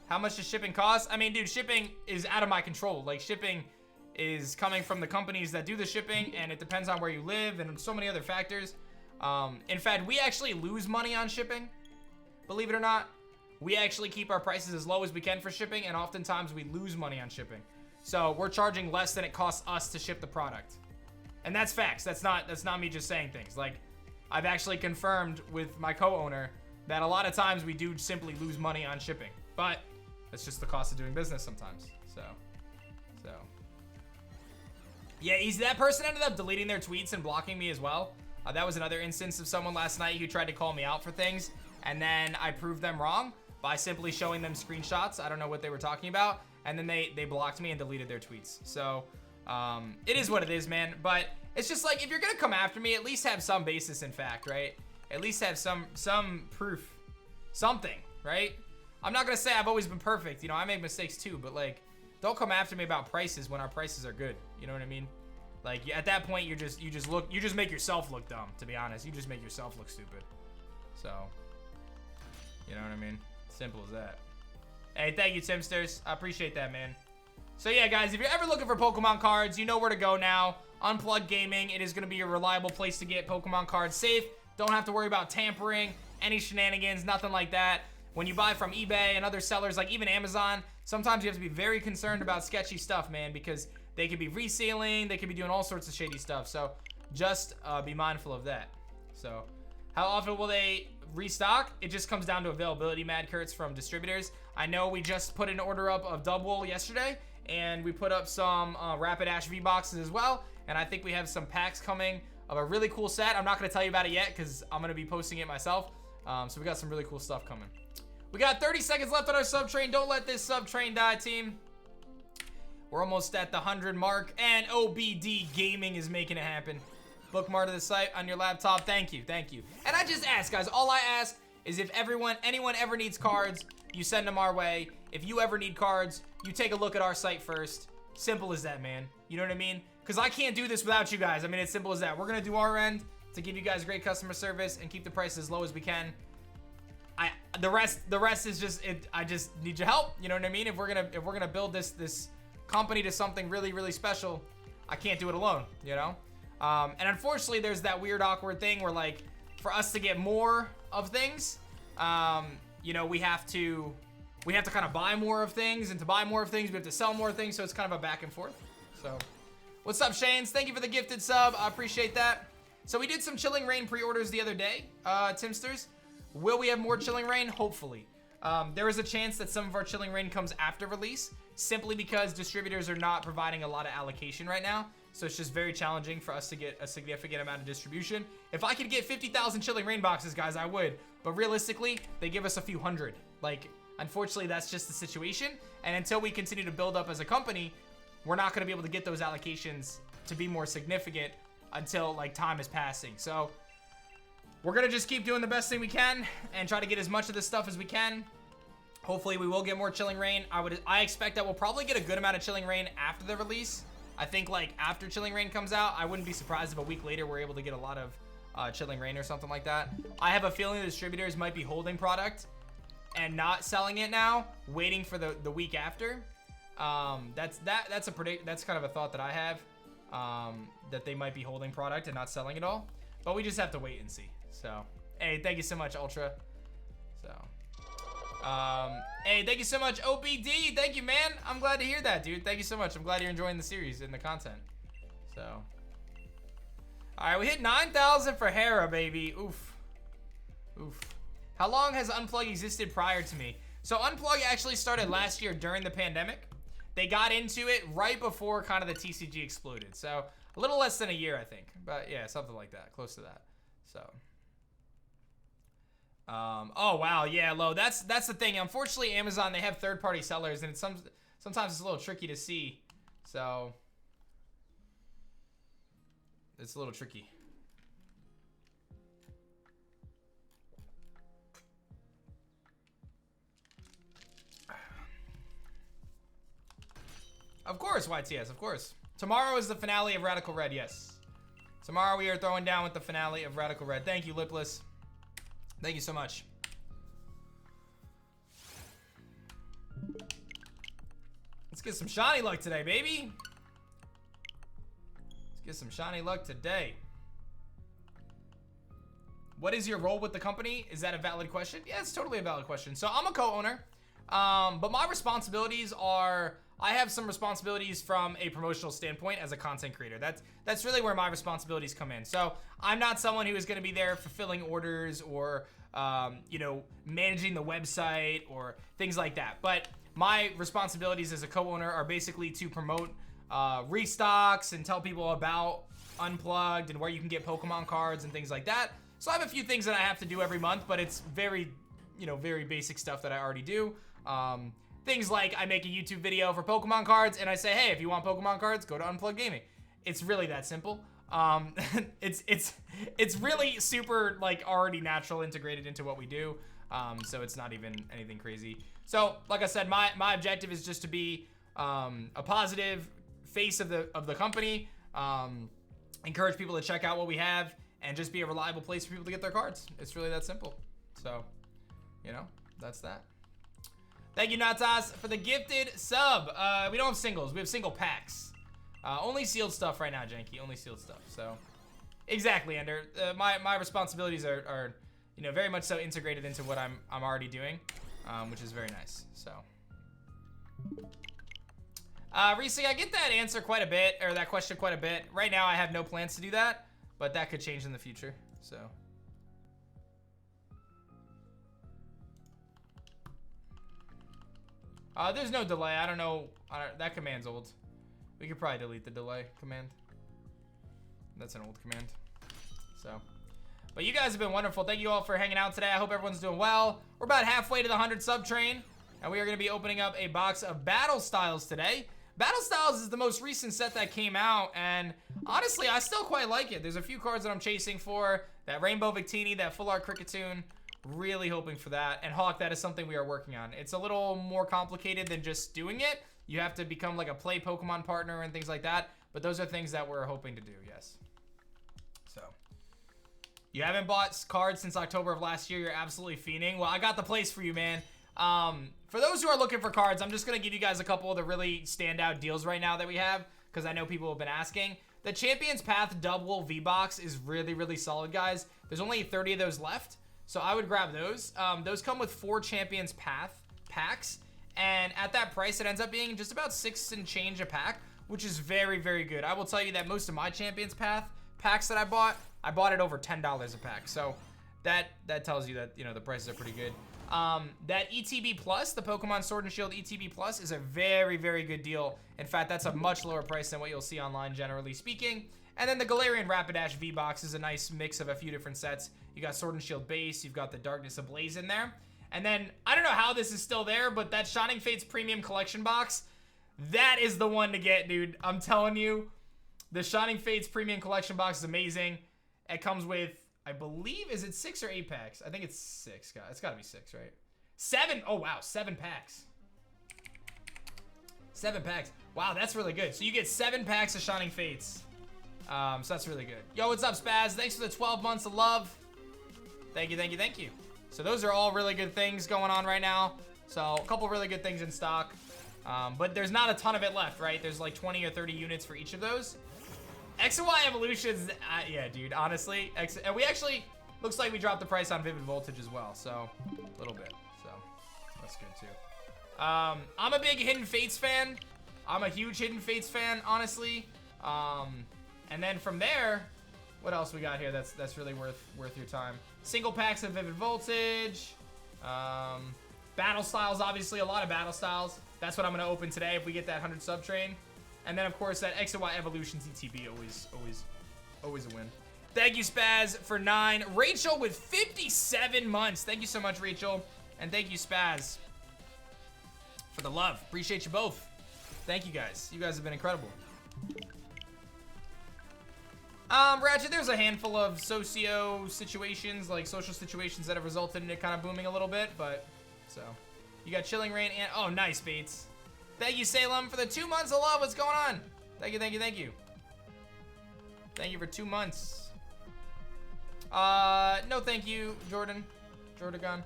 How much does shipping cost? I mean, dude, shipping is out of my control. Like, shipping is coming from the companies that do the shipping, and it depends on where you live and so many other factors. In fact, we actually lose money on shipping. Believe it or not, we actually keep our prices as low as we can for shipping, and oftentimes we lose money on shipping. So we're charging less than it costs us to ship the product. And that's facts. That's not me just saying things. Like, I've actually confirmed with my co-owner that a lot of times we do simply lose money on shipping. But that's just the cost of doing business sometimes. So yeah, that person ended up deleting their tweets and blocking me as well. That was another instance of someone last night who tried to call me out for things, and then I proved them wrong by simply showing them screenshots. I don't know what they were talking about, and then they blocked me and deleted their tweets. So it is what it is, man. But it's just like, if you're gonna come after me, at least have some basis in fact, right? At least have some proof, something, right? I'm not gonna say I've always been perfect. You know, I make mistakes too, but like, don't come after me about prices when our prices are good. You know what I mean? Like, at that point, you just make yourself look dumb. To be honest, you just make yourself look stupid. So, you know what I mean? Simple as that. Hey, thank you, Timsters. I appreciate that, man. So yeah, guys, if you're ever looking for Pokemon cards, you know where to go now. Unplugged Gaming. It is gonna be a reliable place to get Pokemon cards safe. Don't have to worry about tampering, any shenanigans, nothing like that. When you buy from eBay and other sellers, like even Amazon, sometimes you have to be very concerned about sketchy stuff, man, because they could be reselling, they could be doing all sorts of shady stuff. So just be mindful of that. So how often will they restock? It just comes down to availability, Mad Kurtz, from distributors. I know we just put an order up of Double yesterday, and we put up some Rapid Ash V boxes as well. And I think we have some packs coming of a really cool set. I'm not gonna tell you about it yet because I'm gonna be posting it myself. So we got some really cool stuff coming. We got 30 seconds left on our sub train. Don't let this sub train die, team. We're almost at the 100 mark, and OBD Gaming is making it happen. Bookmark to the site on your laptop. Thank you, thank you. And I just ask, guys, all I ask is if anyone ever needs cards, you send them our way. If you ever need cards, you take a look at our site first. Simple as that, man. You know what I mean? Because I can't do this without you guys. I mean, it's simple as that. We're gonna do our end to give you guys great customer service and keep the prices as low as we can. The rest is just it. I just need your help. You know what I mean? If we're gonna build this company to something really, really special, I can't do it alone. You know? And unfortunately, there's that weird, awkward thing where, like, for us to get more of things, you know, we have to kind of buy more of things, and to buy more of things, we have to sell more things. So it's kind of a back and forth. So, what's up, Shanes? Thank you for the gifted sub. I appreciate that. So we did some Chilling Reign pre-orders the other day, Timsters. Will we have more Chilling Reign? Hopefully. There is a chance that some of our Chilling Reign comes after release, simply because distributors are not providing a lot of allocation right now. So it's just very challenging for us to get a significant amount of distribution. If I could get 50,000 Chilling Reign boxes, guys, I would. But realistically, they give us a few hundred. Like, unfortunately, that's just the situation. And until we continue to build up as a company, we're not going to be able to get those allocations to be more significant until, like, time is passing. So we're going to just keep doing the best thing we can and try to get as much of this stuff as we can. Hopefully, we will get more Chilling Reign. I expect that we'll probably get a good amount of Chilling Reign after the release. I think, like, after Chilling Reign comes out, I wouldn't be surprised if a week later we're able to get a lot of Chilling Reign or something like that. I have a feeling the distributors might be holding product and not selling it now, waiting for the week after. That's kind of a thought that I have, that they might be holding product and not selling it all. But we just have to wait and see. So, hey, thank you so much, Ultra. So, hey, thank you so much, OBD. Thank you, man. I'm glad to hear that, dude. Thank you so much. I'm glad you're enjoying the series and the content. So, all right, we hit 9,000 for Hera, baby. Oof. Oof. How long has Unplug existed prior to me? So Unplug actually started last year during the pandemic. they got into it right before kind of the TCG exploded. So a little less than a year, I think. But yeah, something like that, close to that. So. Oh wow, yeah, Lo. That's the thing. Unfortunately, Amazon, they have third-party sellers, and sometimes it's a little tricky to see. So it's a little tricky. Of course, YTS, of course. Tomorrow is the finale of Radical Red, yes. Tomorrow we are throwing down with the finale of Radical Red. Thank you, Lipless. Thank you so much. Let's get some shiny luck today, baby. Let's get some shiny luck today. What is your role with the company? Is that a valid question? Yeah, it's totally a valid question. So I'm a co-owner, but my responsibilities are, I have some responsibilities from a promotional standpoint as a content creator. That's really where my responsibilities come in. So I'm not someone who is going to be there fulfilling orders or, you know, managing the website or things like that. But my responsibilities as a co-owner are basically to promote restocks and tell people about Unplugged and where you can get Pokemon cards and things like that. So I have a few things that I have to do every month, but it's very, you know, very basic stuff that I already do. Things like I make a YouTube video for Pokemon cards and I say, hey, if you want Pokemon cards, go to Unplugged Gaming. It's really that simple. It's really super like already natural integrated into what we do. So it's not even anything crazy. So like I said, my objective is just to be a positive face of the company, encourage people to check out what we have, and just be a reliable place for people to get their cards. It's really that simple. So, you know, that's that. Thank you, Natas, for the gifted sub. We don't have singles. We have single packs. Only sealed stuff right now, Janky. Only sealed stuff. So, exactly, Ender. My responsibilities are, you know, very much so integrated into what I'm already doing, which is very nice. So, Reese, I get that answer quite a bit, or that question quite a bit. Right now, I have no plans to do that, but that could change in the future. So. There's no delay. I don't know. That command's old. We could probably delete the delay command. That's an old command. So, but you guys have been wonderful. Thank you all for hanging out today. I hope everyone's doing well. We're about halfway to the 100 sub train, and we are going to be opening up a box of Battle Styles today. Battle Styles is the most recent set that came out, and honestly, I still quite like it. There's a few cards that I'm chasing for. That Rainbow Victini, that Full Art Cricketune. Really hoping for that. And Hawk, that is something we are working on. It's a little more complicated than just doing it. You have to become like a play Pokemon partner and things like that. But those are things that we're hoping to do, yes. So, you haven't bought cards since October of last year. You're absolutely fiending. Well, I got the place for you, man. For those who are looking for cards, I'm just going to give you guys a couple of the really standout deals right now that we have, because I know people have been asking. The Champions Path Double V-Box is really, really solid, guys. There's only 30 of those left. So I would grab those. Those come with 4 Champions Path packs. And at that price, it ends up being just about 6 and change a pack, which is very, very good. I will tell you that most of my Champions Path packs that I bought it over $10 a pack. So that tells you that, you know, the prices are pretty good. That ETB Plus, the Pokemon Sword and Shield ETB Plus, is a very, very good deal. In fact, that's a much lower price than what you'll see online, generally speaking. And then the Galarian Rapidash V-Box is a nice mix of a few different sets. You got Sword and Shield base, you've got the Darkness Ablaze in there. And then, I don't know how this is still there, but that Shining Fates Premium Collection box, that is the one to get, dude. I'm telling you, the Shining Fates Premium Collection box is amazing. It comes with, I believe, is it 6 or 8 packs? I think it's 6, guys. It's gotta be 6, right? 7, oh wow, 7 packs. 7 packs. Wow, that's really good. So you get 7 packs of Shining Fates. So that's really good. Yo, what's up, Spaz? Thanks for the 12 months of love. Thank you, thank you, thank you. So those are all really good things going on right now. So a couple really good things in stock. But there's not a ton of it left, right? There's like 20 or 30 units for each of those. X and Y Evolutions, yeah, dude, honestly. And we actually, looks like we dropped the price on Vivid Voltage as well. So, a little bit. So, that's good too. I'm a big Hidden Fates fan. I'm a huge Hidden Fates fan, honestly. And then from there, what else we got here that's really worth your time? Single packs of Vivid Voltage. Battle Styles, obviously, a lot of Battle Styles. That's what I'm gonna open today if we get that 100 sub train. And then of course that X and Y Evolutions ETB, always a win. Thank you Spaz for 9. Rachel with 57 months. Thank you so much, Rachel. And thank you Spaz for the love. Appreciate you both. Thank you guys. You guys have been incredible. Ratchet, there's a handful of social situations that have resulted in it kind of booming a little bit, but so you got Chilling Rain and oh, nice Bates. Thank you Salem for the 2 months of love. What's going on? Thank you. Thank you for 2 months. No, thank you, Jordan. Jordagon.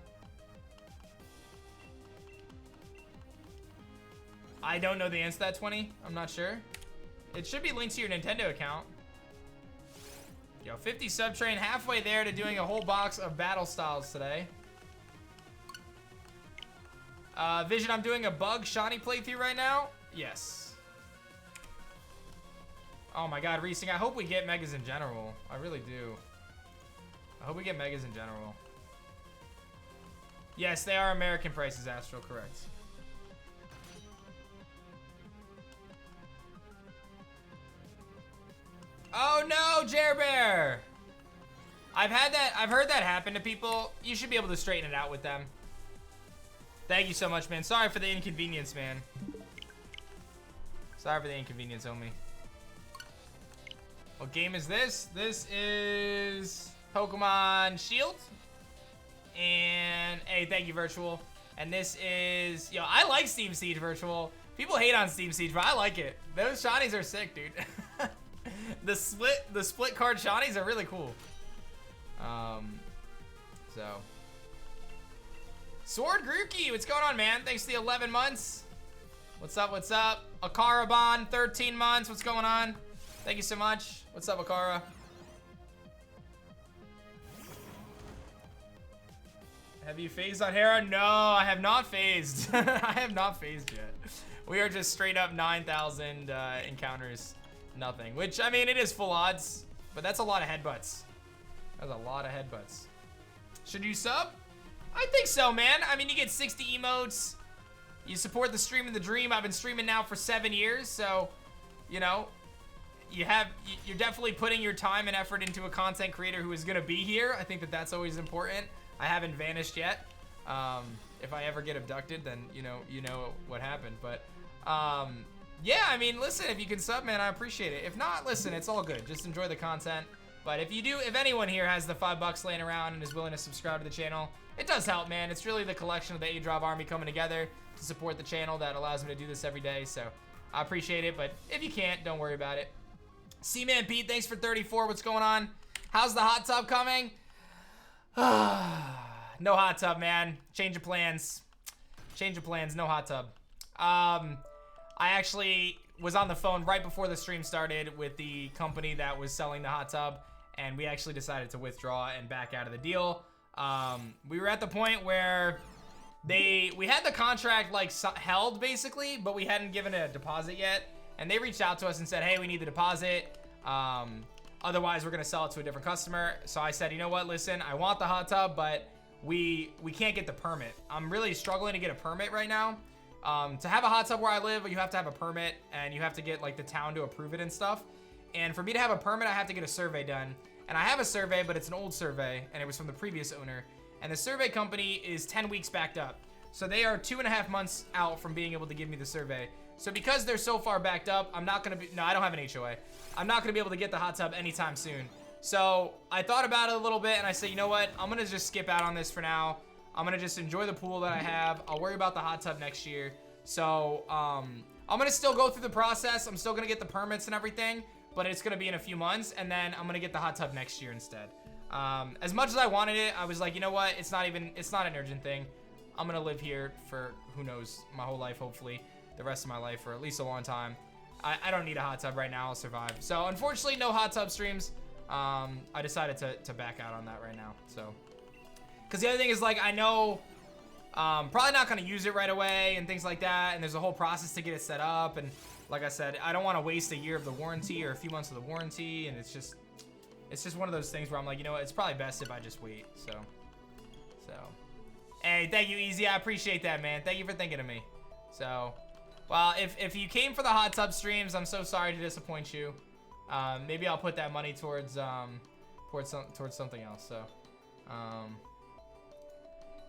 I don't know the answer to that 20. I'm not sure. It should be linked to your Nintendo account. Yo, 50 sub train, halfway there to doing a whole box of battle styles today. Vision, I'm doing a bug Shawnee playthrough right now. Yes. Oh my god, Reesing, I hope we get Megas in general. I really do. I hope we get Megas in general. Yes, they are American prices, Astral, correct. Oh no, Jer Bear! I've heard that happen to people. You should be able to straighten it out with them. Thank you so much, man. Sorry for the inconvenience, man. Sorry for the inconvenience, homie. What game is this? This is Pokemon Shield. And hey, thank you, Virtual. And this is, yo, I like Steam Siege, Virtual. People hate on Steam Siege, but I like it. Those shinies are sick, dude. The split card shinies are really cool. So Sword Grookey, what's going on, man? Thanks to the 11 months. What's up? Akaraban, 13 months. What's going on? Thank you so much. What's up, Akara? Have you phased on Hera? No, I have not phased. I have not phased yet. We are just straight up 9,000 encounters. Nothing. Which, I mean, it is full odds, but that's a lot of headbutts. That's a lot of headbutts. Should you sub? I think so, man. I mean, you get 60 emotes. You support the stream and the dream. I've been streaming now for 7 years, so, you know, you're definitely putting your time and effort into a content creator who is gonna be here. I think that that's always important. I haven't vanished yet. If I ever get abducted, then you know what happened. But yeah, I mean, listen, if you can sub, man, I appreciate it. If not, listen, it's all good. Just enjoy the content. But if anyone here has the $5 laying around and is willing to subscribe to the channel, it does help, man. It's really the collection of the A-Drop army coming together to support the channel that allows me to do this every day. So I appreciate it. But if you can't, don't worry about it. C-Man Pete, thanks for 34. What's going on? How's the hot tub coming? No hot tub, man. Change of plans. No hot tub. I actually was on the phone right before the stream started with the company that was selling the hot tub, and we actually decided to withdraw and back out of the deal. We were at the point where we had the contract like held basically, but we hadn't given a deposit yet, and they reached out to us and said, hey, we need the deposit. Otherwise, we're gonna sell it to a different customer. So I said, you know what, listen, I want the hot tub, but we can't get the permit. I'm really struggling to get a permit right now. To have a hot tub where I live, you have to have a permit, and you have to get like the town to approve it and stuff. And for me to have a permit, I have to get a survey done. And I have a survey, but it's an old survey, and it was from the previous owner. And the survey company is 10 weeks backed up. So they are 2.5 months out from being able to give me the survey. So because they're so far backed up, I'm not gonna be, no, I don't have an HOA. I'm not gonna be able to get the hot tub anytime soon. So I thought about it a little bit, and I said, you know what? I'm gonna just skip out on this for now. I'm gonna just enjoy the pool that I have. I'll worry about the hot tub next year. So I'm gonna still go through the process. I'm still gonna get the permits and everything, but it's gonna be in a few months, and then I'm gonna get the hot tub next year instead. As much as I wanted it, I was like, you know what? It's not an urgent thing. I'm gonna live here for, who knows, my whole life, hopefully. The rest of my life, for at least a long time. I don't need a hot tub right now. I'll survive. So unfortunately, no hot tub streams. I decided to back out on that right now. So, because the other thing is, like, I know probably not gonna use it right away and things like that, and there's a whole process to get it set up, and like I said, I don't want to waste a year of the warranty or a few months of the warranty, and it's just one of those things where I'm like, you know what, it's probably best if I just wait. So hey, thank you, Easy. I appreciate that, man. Thank you for thinking of me. So, well, if you came for the hot tub streams, I'm so sorry to disappoint you. Maybe I'll put that money towards something else. So,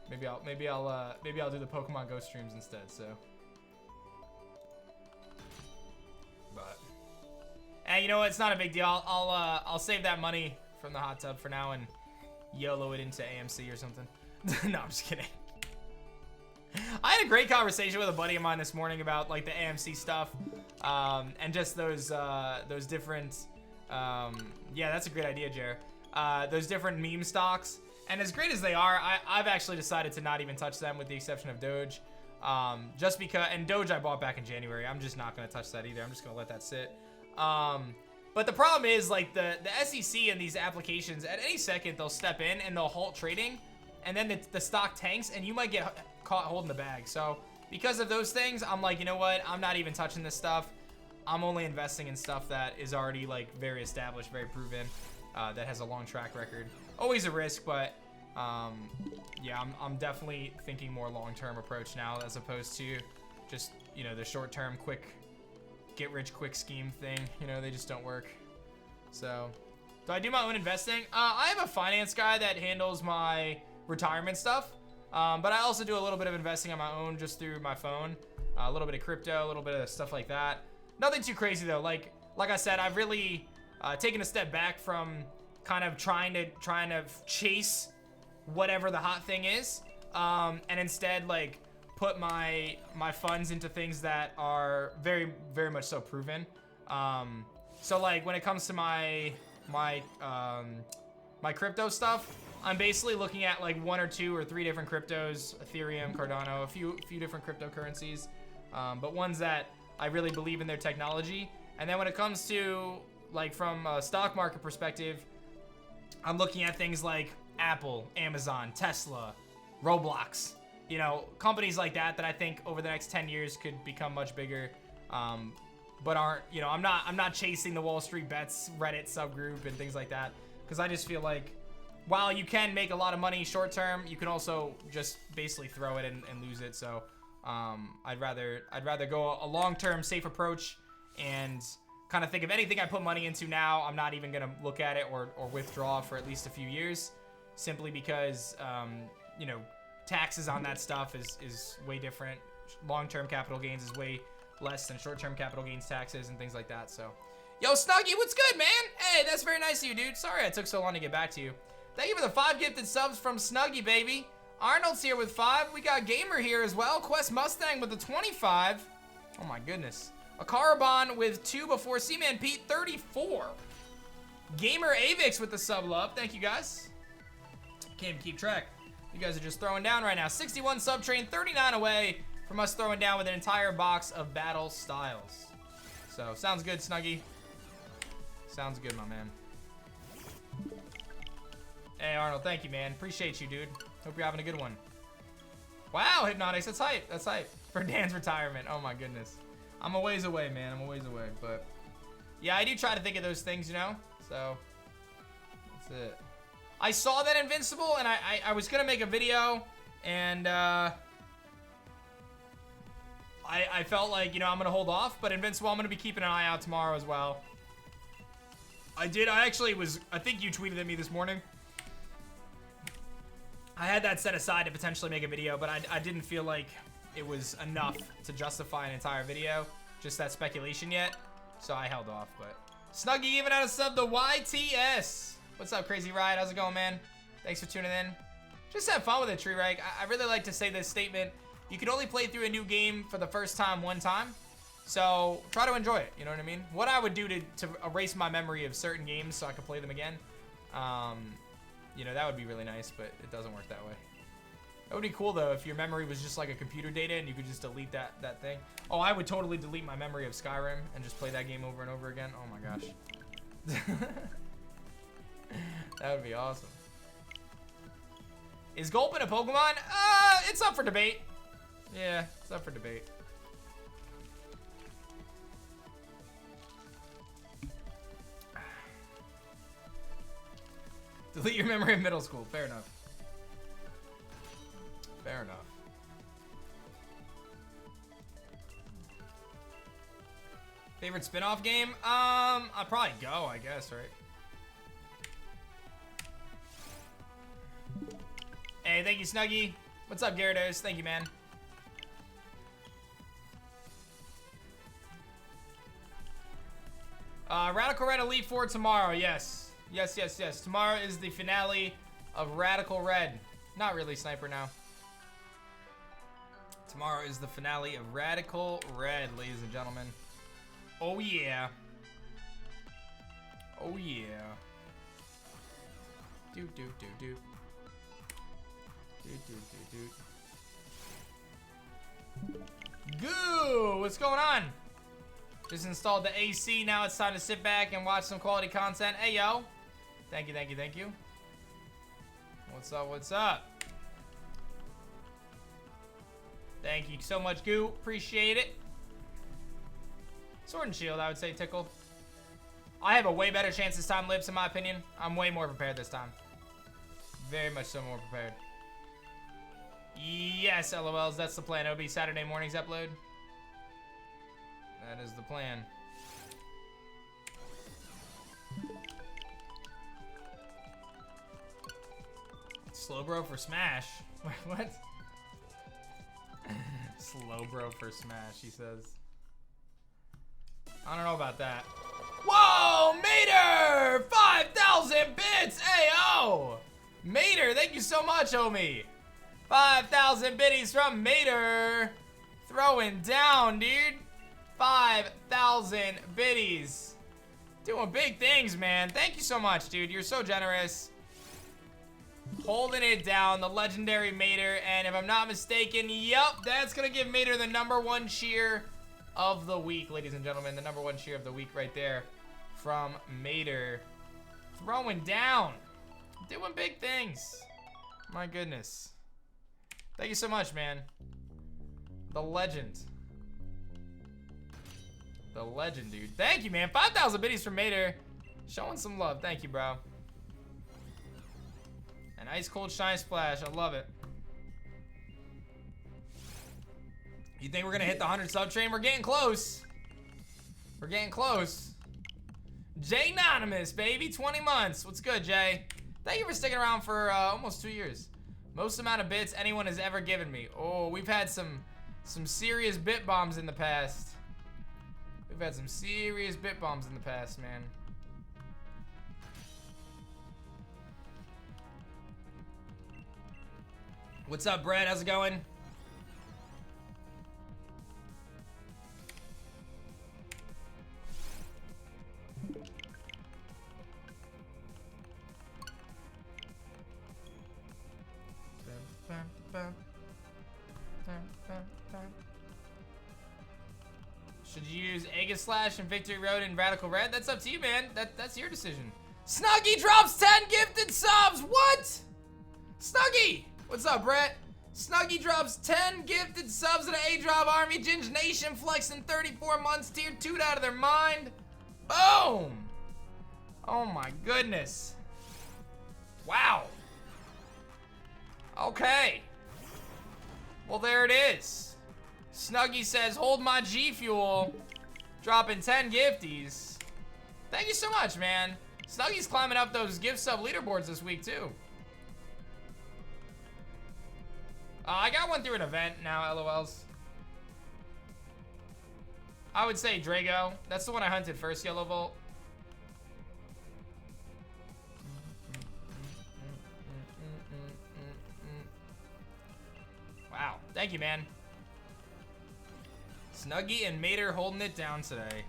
maybe I'll do the Pokemon Go streams instead. So, but, and you know what? It's not a big deal. I'll save that money from the hot tub for now and YOLO it into AMC or something. No, I'm just kidding. I had a great conversation with a buddy of mine this morning about like the AMC stuff, and just those different, yeah, that's a great idea, Jer. Those different meme stocks, and as great as they are, I've actually decided to not even touch them with the exception of Doge, just because, and Doge I bought back in January. I'm just not gonna touch that either. I'm just gonna let that sit. But the problem is like the SEC and these applications, at any second they'll step in and they'll halt trading, and then the stock tanks, and you might get caught holding the bag. So because of those things, I'm like, you know what? I'm not even touching this stuff. I'm only investing in stuff that is already like very established, very proven, that has a long track record. Always a risk, but yeah, I'm definitely thinking more long-term approach now as opposed to just, you know, the short-term quick get rich quick scheme thing. You know, they just don't work. So do I do my own investing? I have a finance guy that handles my retirement stuff. But I also do a little bit of investing on my own just through my phone. A little bit of crypto, a little bit of stuff like that. Nothing too crazy though. Like I said, I've really taken a step back from kind of trying to chase whatever the hot thing is, and instead like put my funds into things that are very, very much so proven. So like when it comes to my crypto stuff, I'm basically looking at like 1 or 2 or 3 different cryptos, Ethereum, Cardano, a few different cryptocurrencies, but ones that I really believe in their technology. And then when it comes to like from a stock market perspective, I'm looking at things like Apple, Amazon, Tesla, Roblox, you know, companies like that I think over the next 10 years could become much bigger, but aren't, you know, I'm not chasing the Wall Street Bets Reddit subgroup and things like that, because I just feel like while you can make a lot of money short term, you can also just basically throw it and lose it. So I'd rather go a long-term safe approach and kind of think of anything I put money into now, I'm not even gonna look at it or withdraw for at least a few years, simply because you know, taxes on that stuff is way different. Long-term capital gains is way less than short-term capital gains taxes and things like that. So, yo, Snuggy, what's good, man? Hey, that's very nice of you, dude. Sorry I took so long to get back to you. Thank you for the 5 gifted subs from Snuggy, baby. Arnold's here with 5. We got Gamer here as well. Quest Mustang with the 25. Oh my goodness. A Carbon with 2 before Seaman Pete, 34. Gamer Avix with the sub love. Thank you guys. Can't even keep track. You guys are just throwing down right now. 61 sub train, 39 away from us throwing down with an entire box of battle styles. So, sounds good, Snuggy. Sounds good, my man. Hey, Arnold, thank you, man. Appreciate you, dude. Hope you're having a good one. Wow, Hypnotics, that's hype. That's hype. For Dan's retirement. Oh, my goodness. I'm a ways away, man. I'm a ways away. But, yeah, I do try to think of those things, you know? So, that's it. I saw that Invincible, and I was going to make a video, and I felt like, you know, I'm going to hold off. But Invincible, I'm going to be keeping an eye out tomorrow as well. I think you tweeted at me this morning. I had that set aside to potentially make a video, but I didn't feel like it was enough to justify an entire video, just that speculation yet, so I held off. But Snuggy even out a sub to YTS. What's up, Crazy Ride? How's it going, man? Thanks for tuning in. Just have fun with it, Tree Rag. I really like to say this statement. You can only play through a new game for the first time one time, so try to enjoy it, you know what I mean? What I would do to erase my memory of certain games so I could play them again, you know, that would be really nice, but it doesn't work that way. That would be cool, though, if your memory was just like a computer data and you could just delete that thing. Oh, I would totally delete my memory of Skyrim and just play that game over and over again. Oh, my gosh. That would be awesome. Is Gulpin a Pokemon? It's up for debate. Yeah, it's up for debate. Delete your memory of middle school. Fair enough. Fair enough. Favorite spin-off game? I'd probably Go, I guess, right? Hey, thank you, Snuggie. What's up, Gyarados? Thank you, man. Radical Red Elite Four tomorrow, yes. Yes, yes, yes. Tomorrow is the finale of Radical Red. Not really Sniper now. Tomorrow is the finale of Radical Red, ladies and gentlemen. Oh, yeah. Oh, yeah. Do, do, do, do. Do, do, do, do. Goo! What's going on? Just installed the AC. Now it's time to sit back and watch some quality content. Hey, yo. Thank you, thank you, thank you. What's up, what's up? Thank you so much, Goo. Appreciate it. Sword and Shield, I would say, Tickle. I have a way better chance this time, Lips, in my opinion. I'm way more prepared this time. Very much so more prepared. Yes, LOLs, that's the plan. It'll be Saturday morning's upload. That is the plan. Slowbro for Smash? What? Slowbro for Smash, he says. I don't know about that. Whoa, Mater! 5,000 bits! Ayo! Mater, thank you so much, homie. 5,000 biddies from Mater. Throwing down, dude. 5,000 biddies. Doing big things, man. Thank you so much, dude. You're so generous. Holding it down, the legendary Mater. And if I'm not mistaken, yep, that's going to give Mater the #1 cheer of the week, ladies and gentlemen. The #1 cheer of the week right there from Mater. Throwing down. Doing big things. My goodness. Thank you so much, man. The legend. The legend, dude. Thank you, man. 5,000 biddies from Mater. Showing some love. Thank you, bro. An ice cold shine splash. I love it. You think we're gonna hit the 100 sub train? We're getting close. We're getting close. Jay Anonymous, baby. 20 months. What's good, Jay? Thank you for sticking around for almost 2 years. Most amount of bits anyone has ever given me. Oh, we've had some serious bit bombs in the past. We've had some serious bit bombs in the past, man. What's up, Brad? How's it going? Should you use Aegislash and Victory Road in Radical Red? That's up to you, man. That's your decision. Snuggie drops 10 gifted subs. What? Snuggie! What's up, Brett? Snuggie drops 10 gifted subs to the A-Drop Army. Ginge Nation flexing 34 months. Tier 2'd out of their mind. Boom! Oh my goodness. Wow. Okay. Well, there it is. Snuggie says, hold my G Fuel. Dropping 10 gifties. Thank you so much, man. Snuggie's climbing up those gift sub leaderboards this week, too. I got one through an event now, LOLs. I would say Drago. That's the one I hunted first, Yellow Volt. Wow. Thank you, man. Snuggie and Mater holding it down today.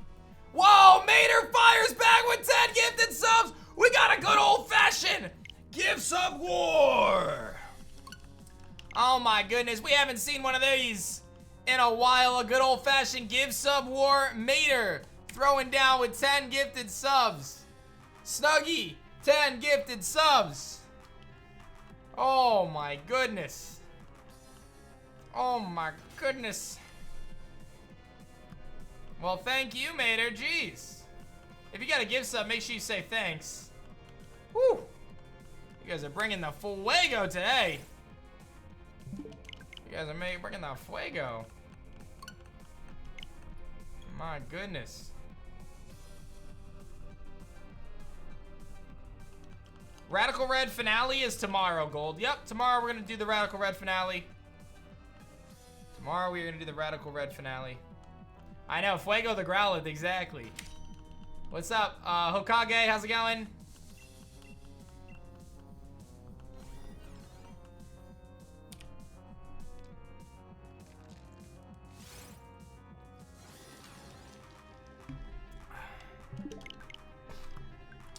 Whoa! Mater fires back with 10 gifted subs! We got a good old-fashioned gift sub war! Oh my goodness, we haven't seen one of these in a while. A good old-fashioned gift sub war. Mater throwing down with 10 gifted subs. Snuggie, 10 gifted subs. Oh my goodness. Oh my goodness. Well, thank you, Mater. Jeez. If you got a gift sub, make sure you say thanks. Woo. You guys are bringing the fuego today. You guys are bringing the fuego. My goodness. Radical Red finale is tomorrow, Gold. Yep, tomorrow we're gonna do the Radical Red finale. Tomorrow we're gonna do the Radical Red finale. I know, Fuego the Growlithe, exactly. What's up, Hokage? How's it going?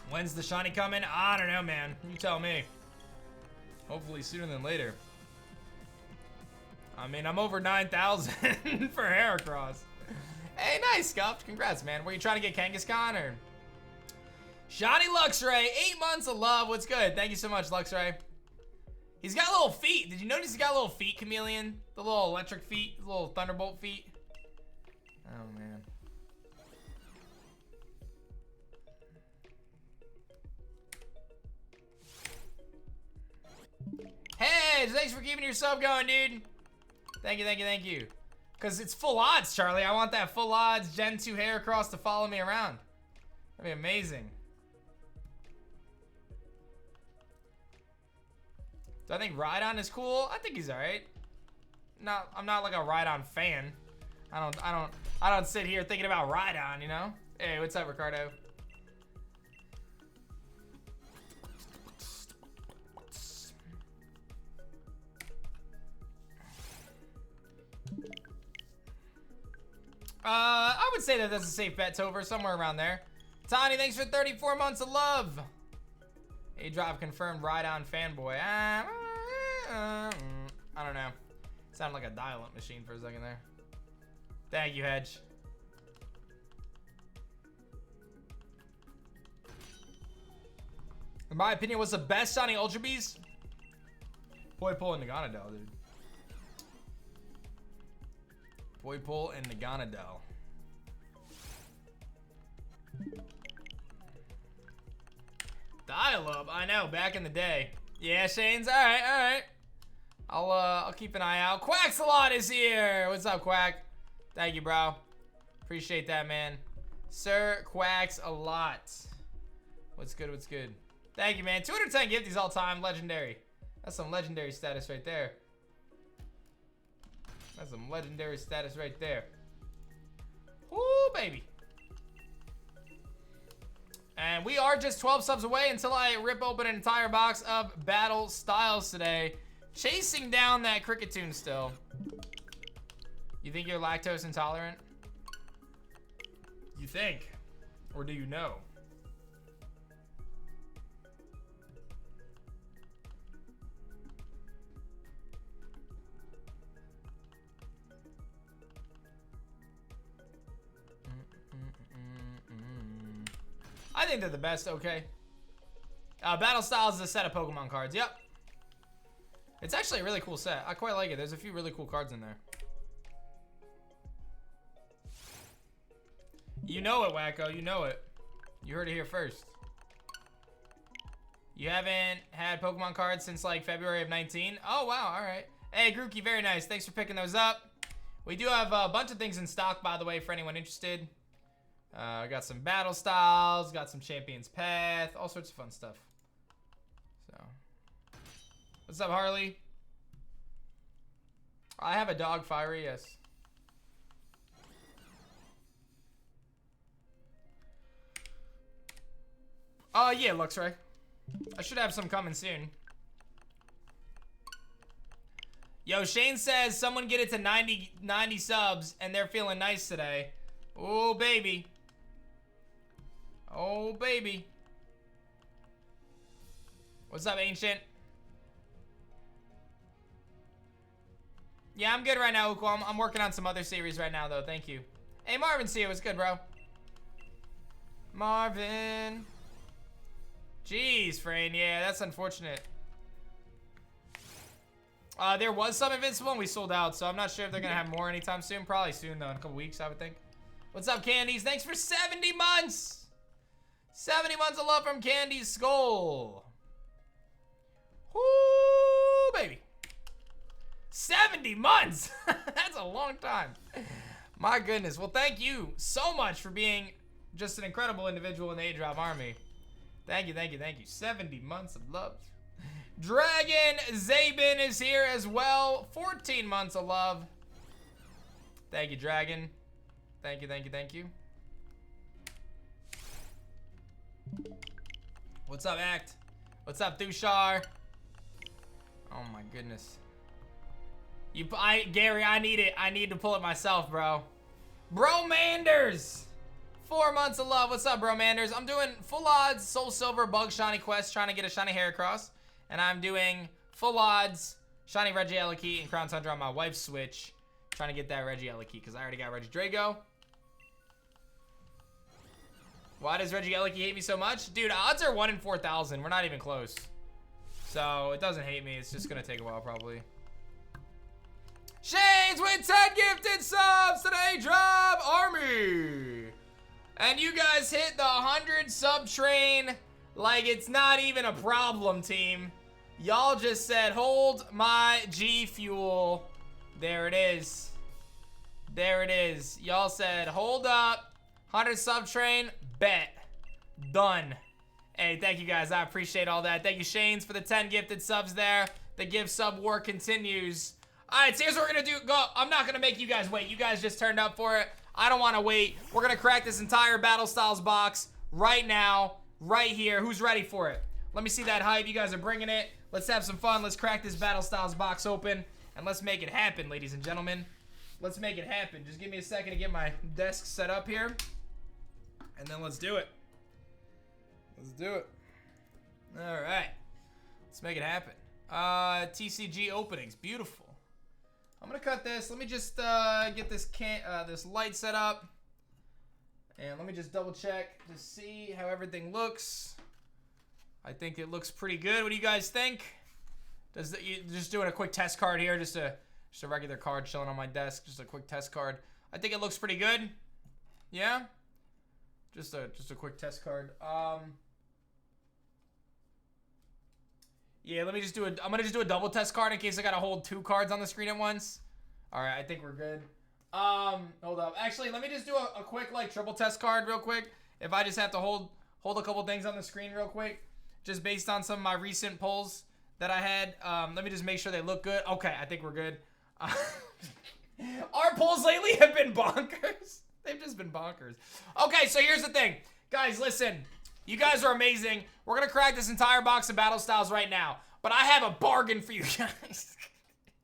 When's the shiny coming? I don't know, man. You tell me. Hopefully sooner than later. I mean, I'm over 9,000 for Heracross. Hey, nice, Scuffed. Congrats, man. Were you trying to get Kangaskhan or? Shiny Luxray, 8 months of love. What's good? Thank you so much, Luxray. He's got little feet. Did you notice he's got little feet, Chameleon? The little electric feet, the little Thunderbolt feet. Oh, man. Hey, thanks for keeping your sub going, dude. Thank you, thank you, thank you. Because it's full odds, Charlie. I want that full odds Gen 2 Heracross to follow me around. That'd be amazing. Do I think Rhydon is cool? I think he's alright. I'm not like a Rhydon fan. I don't sit here thinking about Rhydon, you know? Hey, what's up, Ricardo? I would say that that's a safe bet, Tover, somewhere around there. Tani, thanks for 34 months of love. A-Drop confirmed Rhydon fanboy. I don't know. Sounded like a dial-up machine for a second there. Thank you, Hedge. In my opinion, what's the best shiny Ultra Beast? Poipole and Naganadel, dude. Poipole and Naganadel. Dial-up, I know, back in the day. Yeah, Shane's alright. I'll keep an eye out. Quaxalot is here! What's up, Quack? Thank you, bro. Appreciate that, man. Sir Quacks a lot. What's good, what's good? Thank you, man. 210 gifties all time, legendary. That's some legendary status right there. That's some legendary status right there. Woo, baby. And we are just 12 subs away until I rip open an entire box of Battle Styles today. Chasing down that Cricketune still. You think you're lactose intolerant? You think? Or do you know? I think they're the best, okay. Battle Styles is a set of Pokemon cards, yep. It's actually a really cool set. I quite like it. There's a few really cool cards in there. You know it, Wacko, you know it. You heard it here first. You haven't had Pokemon cards since like February of 19? Oh, wow, all right. Hey, Grookey, very nice. Thanks for picking those up. We do have a bunch of things in stock, by the way, for anyone interested. Got some Battle Styles, got some Champions Path, all sorts of fun stuff. So, what's up, Harley? I have a dog, Fiery, yes. Yeah, Luxray. I should have some coming soon. Yo, Shane says someone get it to 90 subs and they're feeling nice today. Oh, baby. Oh, baby. What's up, Ancient? Yeah, I'm good right now, Uko. I'm working on some other series right now, though. Thank you. Hey, Marvin's here. What's good, bro? Marvin. Jeez, Frayne. Yeah, that's unfortunate. There was some Invincible and we sold out, so I'm not sure if they're going to have more anytime soon. Probably soon, though, in a couple weeks, I would think. What's up, Candies? Thanks for 70 months! 70 months of love from Candy's Skull. Woo, baby. 70 months! That's a long time. My goodness. Well, thank you so much for being just an incredible individual in the A-Drop Army. Thank you, thank you, thank you. 70 months of love. Dragon Zabin is here as well. 14 months of love. Thank you, Dragon. Thank you, thank you, thank you. What's up, Act? What's up, Dushar? Oh my goodness. Gary, I need it. I need to pull it myself, bro. Bro Manders. 4 months of love. What's up, Bro Manders? I'm doing full odds, Soul Silver, Bug Shiny Quest, trying to get a Shiny Heracross. And I'm doing full odds, Shiny Regieleki, and Crown Tundra on my wife's Switch. Trying to get that Regieleki, because I already got Regidrago. Why does Regieleki hate me so much? Dude, odds are 1 in 4,000. We're not even close. So, it doesn't hate me. It's just going to take a while, probably. Shades with 10 gifted subs today, Drop Army. And you guys hit the 100 sub train like it's not even a problem, team. Y'all just said, hold my G Fuel. There it is. There it is. Y'all said, hold up. 100 sub train, bet. Done. Hey, thank you guys. I appreciate all that. Thank you, Shanes, for the 10 gifted subs there. The gift sub war continues. All right, so here's what we're going to do. Go. I'm not going to make you guys wait. You guys just turned up for it. I don't want to wait. We're going to crack this entire Battle Styles box right now, right here. Who's ready for it? Let me see that hype. You guys are bringing it. Let's have some fun. Let's crack this Battle Styles box open, and let's make it happen, ladies and gentlemen. Let's make it happen. Just give me a second to get my desk set up here, and then let's do it. Let's do it. All right. Let's make it happen. TCG openings. Beautiful. I'm gonna cut this. Let me just get this this light set up, and let me just double check to see how everything looks. I think it looks pretty good. What do you guys think? Just doing a quick test card here, just a regular card chilling on my desk, just a quick test card. I think it looks pretty good. Yeah, just a quick test card. Yeah, let me just do I'm gonna just do a double test card in case I gotta hold 2 cards on the screen at once. All right, I think we're good. Hold up. Actually, let me just do a quick like triple test card real quick. If I just have to hold a couple things on the screen real quick, just based on some of my recent pulls that I had. Let me just make sure they look good. Okay, I think we're good. Our pulls lately have been bonkers. They've just been bonkers. Okay, so here's the thing. Guys, listen. You guys are amazing. We're going to crack this entire box of Battle Styles right now. But I have a bargain for you guys.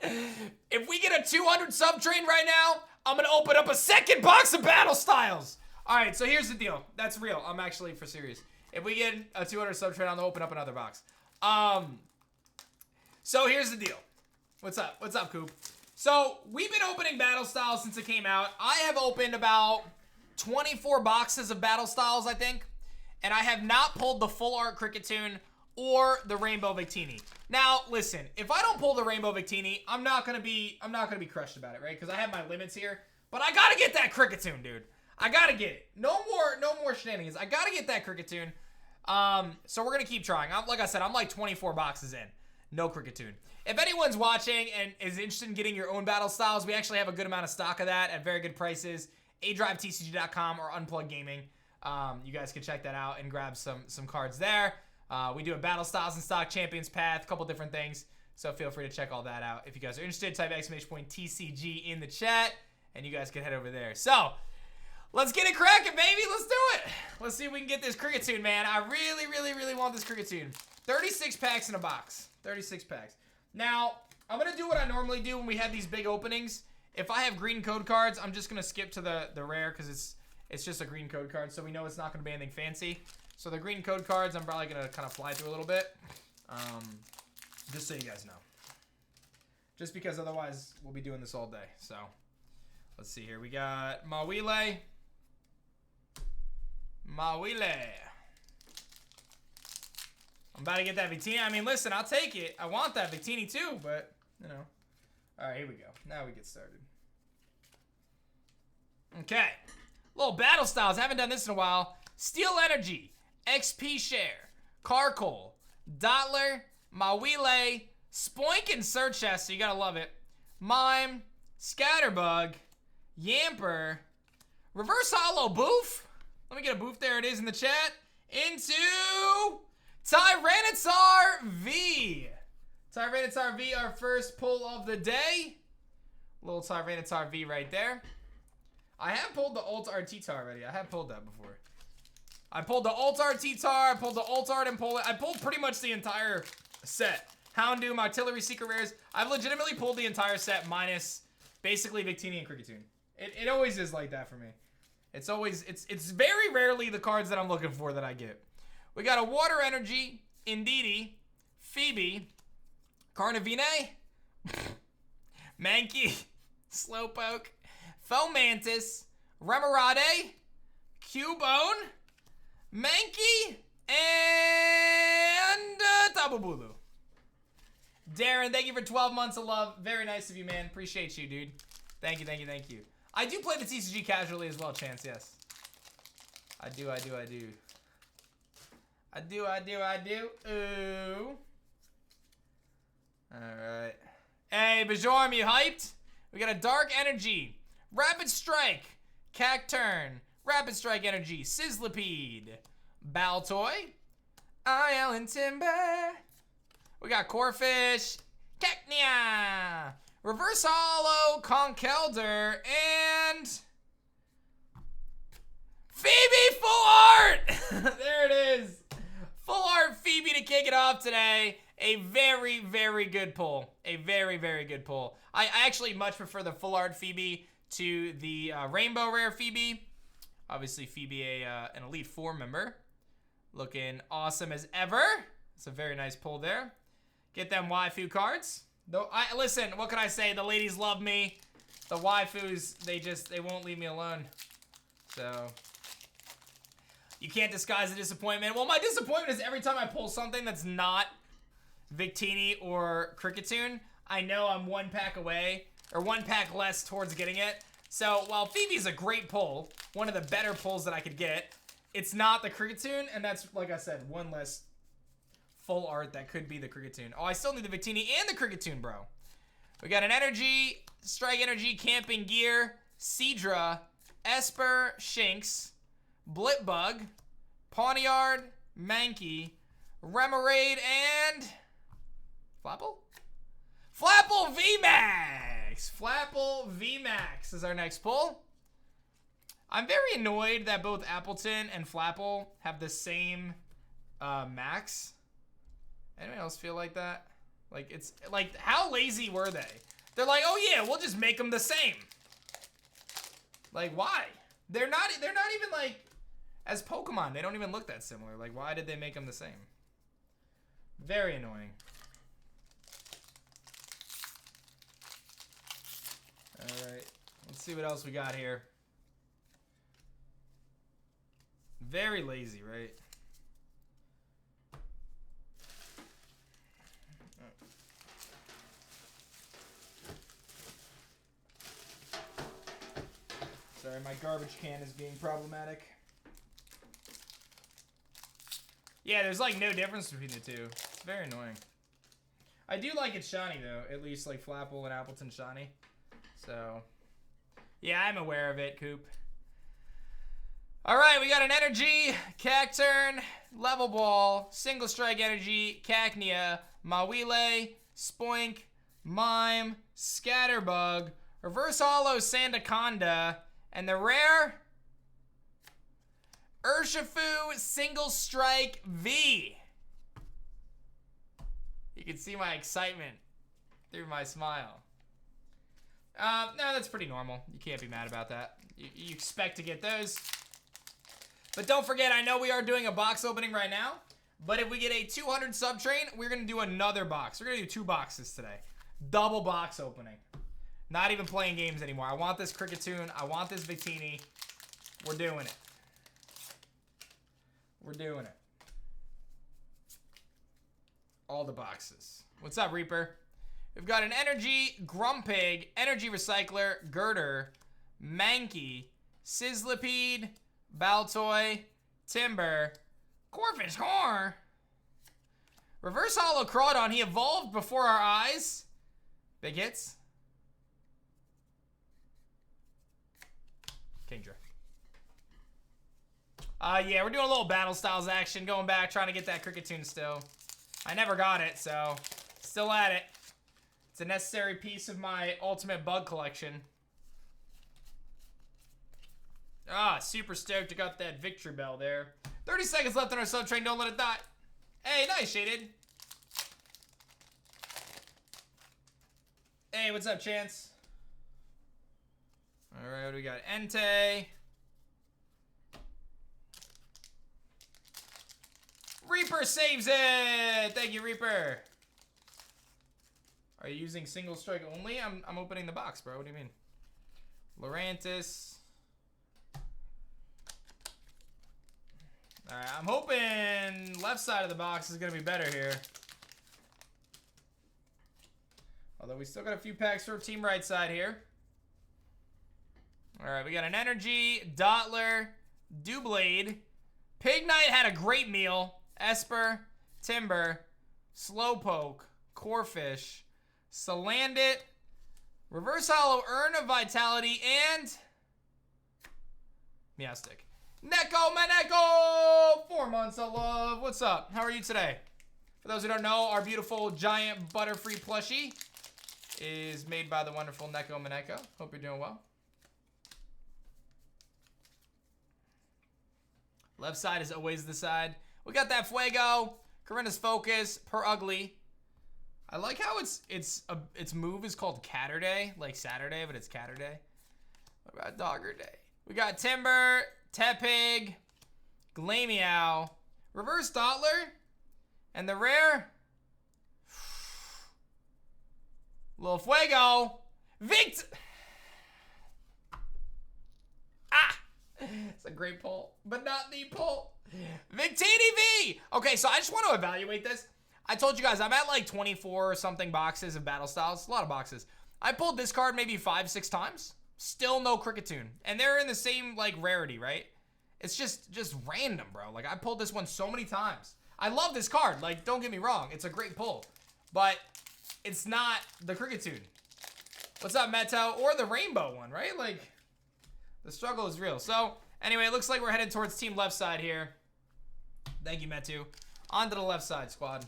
If we get a 200 sub train right now, I'm going to open up a second box of Battle Styles. All right, so here's the deal. That's real. I'm actually for serious. If we get a 200 sub train, I'm going to open up another box. So here's the deal. What's up? What's up, Coop? So we've been opening Battle Styles since it came out. I have opened about 24 boxes of Battle Styles, I think. And I have not pulled the full art Cricketune or the Rainbow Victini. Now, listen, if I don't pull the Rainbow Victini, I'm not gonna be crushed about it, right? Because I have my limits here. But I gotta get that Cricketune, dude. I gotta get it. No more shenanigans. I gotta get that Cricketune. So we're gonna keep trying. Like I said, I'm like 24 boxes in. No Cricketune. If anyone's watching and is interested in getting your own Battle Styles, we actually have a good amount of stock of that at very good prices. adrivetcg.com or Unplugged Gaming. You guys can check that out and grab some cards there. We do a Battle Styles in stock, Champions Path, a couple different things. So feel free to check all that out. If you guys are interested, type !TCG in the chat, and you guys can head over there. So, let's get it cracking, baby. Let's do it. Let's see if we can get this Cricketune, man. I really, really, really want this Cricketune. 36 packs in a box. 36 packs. Now, I'm going to do what I normally do when we have these big openings. If I have green code cards, I'm just going to skip to the rare because it's just a green code card, so we know it's not going to be anything fancy. So the green code cards, I'm probably going to kind of fly through a little bit. Just so you guys know. Just because otherwise we'll be doing this all day. So, let's see here. We got Mawile. I'm about to get that Victini. I mean, listen, I'll take it. I want that Victini too, but, you know. All right, here we go. Now we get started. Okay. Little Battle Styles. Haven't done this in a while. Steel Energy, XP Share, Carkol, Dottler, Mawile, Spoink and Surchest, so you gotta love it. Mime, Scatterbug, Yamper, Reverse Hollow Boof. Let me get a Boof. There it is in the chat. into Tyranitar V. Tyranitar V, our first pull of the day. Little Tyranitar V right there. I have pulled the Alt Artita already. I have pulled that before. I pulled the Alt Artita, I pulled the Alt Art and pulled it. I pulled pretty much the entire set. Houndoom, Artillery, Secret Rares. I've legitimately pulled the entire set minus basically Victini and Kricketune. It always is like that for me. It's always, it's very rarely the cards that I'm looking for that I get. We got a Water Energy, Indeedee, Phoebe, Carnivine, Mankey, Slowpoke, Fomantis, Remoraid, Cubone, Mankey, and Tabubulu. Darren, thank you for 12 months of love. Very nice of you, man. Appreciate you, dude. Thank you, thank you, thank you. I do play the TCG casually as well, Chance, yes. I do. Ooh. Alright. Hey, Bajorm, you hyped? We got a Dark Energy, Rapid Strike, Cacturn, Rapid Strike Energy, Sizzlipede, Baltoy, IL and Timber. We got Corphish, Cacnea, Reverse Hollow, Conkeldurr, and Phoebe Full Art! There it is. Full Art Phoebe to kick it off today. A very, very good pull. A very, very good pull. I actually much prefer the Full Art Phoebe to the Rainbow Rare Phoebe. Obviously, Phoebe, an Elite Four member. Looking awesome as ever. It's a very nice pull there. Get them waifu cards. Though, listen, what can I say? The ladies love me. The waifus, they won't leave me alone. So, you can't disguise the disappointment. Well, my disappointment is every time I pull something that's not Victini or Kricketune, I know I'm one pack away, or one pack less towards getting it. So, while Phoebe's a great pull, one of the better pulls that I could get, it's not the Kricketune, and that's, like I said, one less Full Art that could be the Kricketune. Oh, I still need the Victini and the Kricketune, bro. We got an Energy, Strike Energy, Camping Gear, Seadra, Esper, Shinx, Blipbug, Pawniard, Mankey, Remoraid, and Flapple? Flapple VMAX! Flapple VMAX is our next pull. I'm very annoyed that both Appleton and Flapple have the same max. Anyone else feel like that? Like, it's like, how lazy were they? They're like, oh yeah, we'll just make them the same. Like, why? They're not even like, as Pokemon, they don't even look that similar. Like, why did they make them the same? Very annoying. Alright, let's see what else we got here. Very lazy, right? Sorry, my garbage can is being problematic. Yeah, there's like no difference between the two. It's very annoying. I do like it shiny though, at least like Flapple and Appleton shiny. So, yeah, I'm aware of it, Coop. Alright, we got an Energy, Cacturn, Level Ball, Single Strike Energy, Cacnea, Mawile, Spoink, Mime, Scatterbug, Reverse Hollow Sandaconda, and the rare Urshifu Single Strike V. You can see my excitement through my smile. No, that's pretty normal. You can't be mad about that. You expect to get those. But don't forget, I know we are doing a box opening right now, but if we get a 200 sub train, we're going to do another box. We're going to do 2 boxes today. Double box opening. Not even playing games anymore. I want this Kricketune. I want this Victini. We're doing it. We're doing it. All the boxes. What's up, Reaper? We've got an Energy, Grumpig, Energy Recycler, Girder, Mankey, Sizzlipede, Baltoy, Timber, Corphish Core, Reverse Hollow Crawdon. He evolved before our eyes. Big hits. Kingdra. Yeah, we're doing a little Battle Styles action, going back, trying to get that Cricketune still. I never got it, so still at it. It's a necessary piece of my ultimate bug collection. Ah, super stoked I got that victory bell there. 30 seconds left on our sub train, don't let it die. Hey, nice, Shaded. Hey, what's up, Chance? Alright, what do we got? Entei. Reaper saves it! Thank you, Reaper. Are you using single strike only? I'm opening the box, bro. What do you mean? Lurantis. Alright, I'm hoping left side of the box is going to be better here. Although we still got a few packs for team right side here. Alright, we got an Energy, Dottler, Doublade. Pig Knight had a great meal. Esper, Timber, Slowpoke, Corphish, Salandit, Reverse Hollow, Urn of Vitality, and Meowstic. Neko Maneko! 4 months of love. What's up? How are you today? For those who don't know, our beautiful giant Butterfree plushie is made by the wonderful Neko Maneko. Hope you're doing well. Left side is always the side. We got that Fuego, Corinna's Focus, Per Ugly. I like how its move is called Catterday, like Saturday, but it's Catterday. What about Dogger Day? We got Timber, Tepig, Glameow, Reverse Dottler, and the rare Lil Fuego, It's a great pull, but not the pull. Victini V! Okay, so I just want to evaluate this. I told you guys, I'm at like 24 or something boxes of Battle Styles. A lot of boxes. I pulled this card maybe 5-6 times. Still no Cricketune. And they're in the same, like, rarity, right? It's just random, bro. Like, I pulled this one so many times. I love this card. Like, don't get me wrong. It's a great pull. But it's not the Cricketune. What's up, Meto? Or the rainbow one, right? Like, the struggle is real. So, anyway, it looks like we're headed towards team left side here. Thank you, Metu. On to the left side, squad.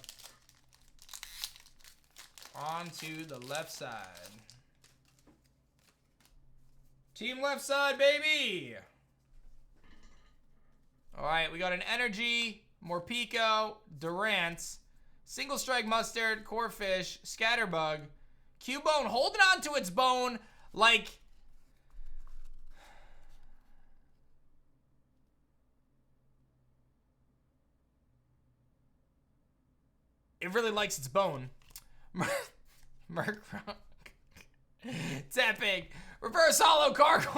On to the left side. Team left side, baby! Alright, we got an Energy, Morpeko, Durant, Single Strike Mustard, Corphish, Scatterbug, Cubone holding on to its bone like... it really likes its bone. Murkrow. Tepig. Reverse Hollow Cargo.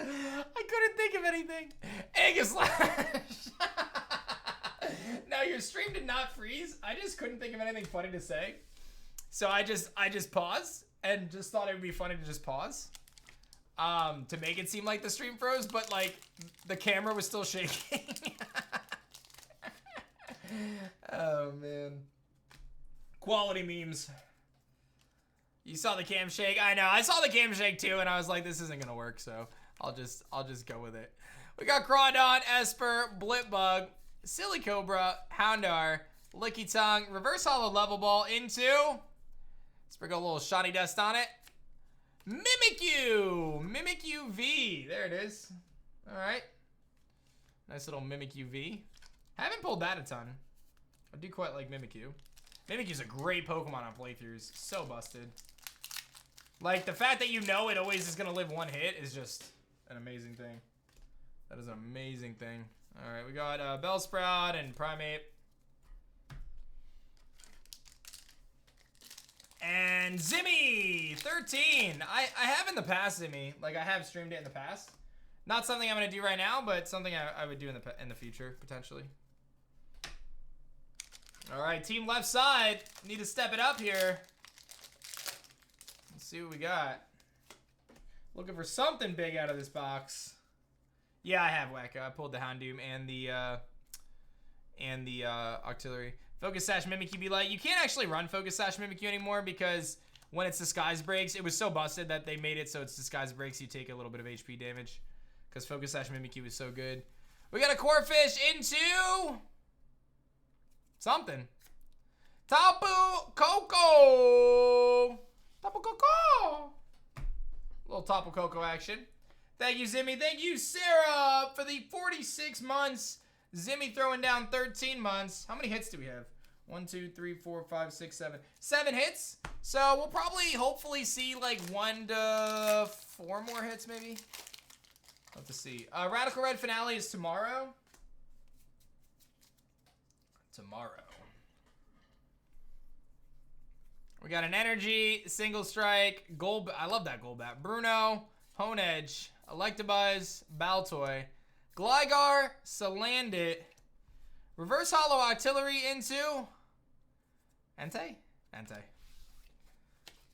I couldn't think of anything. Aegislash. Now your stream did not freeze. I just couldn't think of anything funny to say. So I just paused and just thought it would be funny to just pause. To make it seem like the stream froze, but like the camera was still shaking. Oh man. Quality memes. You saw the cam shake? I know. I saw the cam shake too, and I was like, this isn't gonna work, so I'll just go with it. We got Crawdon, Esper, Blipbug, Silly Cobra, Houndour, Licky Tongue, Reverse Hollow Level Ball into. Sprinkle a little shiny dust on it. Mimikyu! Mimikyu V. There it is. Alright. Nice little Mimikyu V. Haven't pulled that a ton. I do quite like Mimikyu. Mimikyu's a great Pokemon on playthroughs. So busted. Like, the fact that you know it always is going to live one hit is just an amazing thing. That is an amazing thing. Alright, we got Bellsprout and Primate. And Zimmy! 13! I have in the past, Zimmy. Like, I have streamed it in the past. Not something I'm going to do right now, but something I would do in the future, potentially. Alright, team left side. Need to step it up here. Let's see what we got. Looking for something big out of this box. Yeah, I have Wacko. I pulled the Houndoom and the Octillery. Focus Sash Mimikyu be like, you can't actually run Focus Sash Mimikyu anymore because when it's Disguise Breaks, it was so busted that they made it so it's Disguise Breaks, you take a little bit of HP damage. because Focus Sash Mimikyu was so good. We got a Corphish into something. Tapu Koko. Tapu Koko. Little Tapu Koko action. Thank you, Zimmy. Thank you, Sarah, for the 46 months. Zimmy throwing down 13 months. How many hits do we have? 1, 2, 3, 4, 5, 6, 7. 7 hits. So we'll probably, hopefully, see like 1 to 4 more hits, maybe. Let's have to see. Radical Red finale is tomorrow. We got an Energy, Single Strike, Gold. I love that Golbat. Bruno, Honedge, Electabuzz, Baltoy, Gligar, Salandit, Reverse Hollow Artillery into Entei? Entei.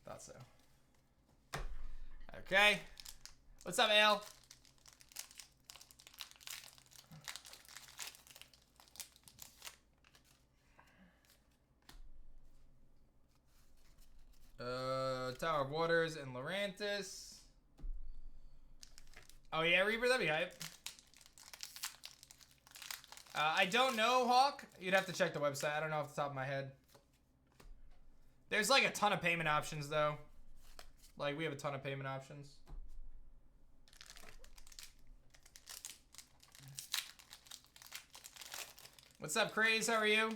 Thought so. Okay. What's up, Ale? Tower of Waters and Lurantis. Oh yeah, Reaper, that'd be hype. I don't know, Hawk. You'd have to check the website. I don't know off the top of my head. There's like a ton of payment options though. Like we have a ton of payment options. What's up, Craze? How are you?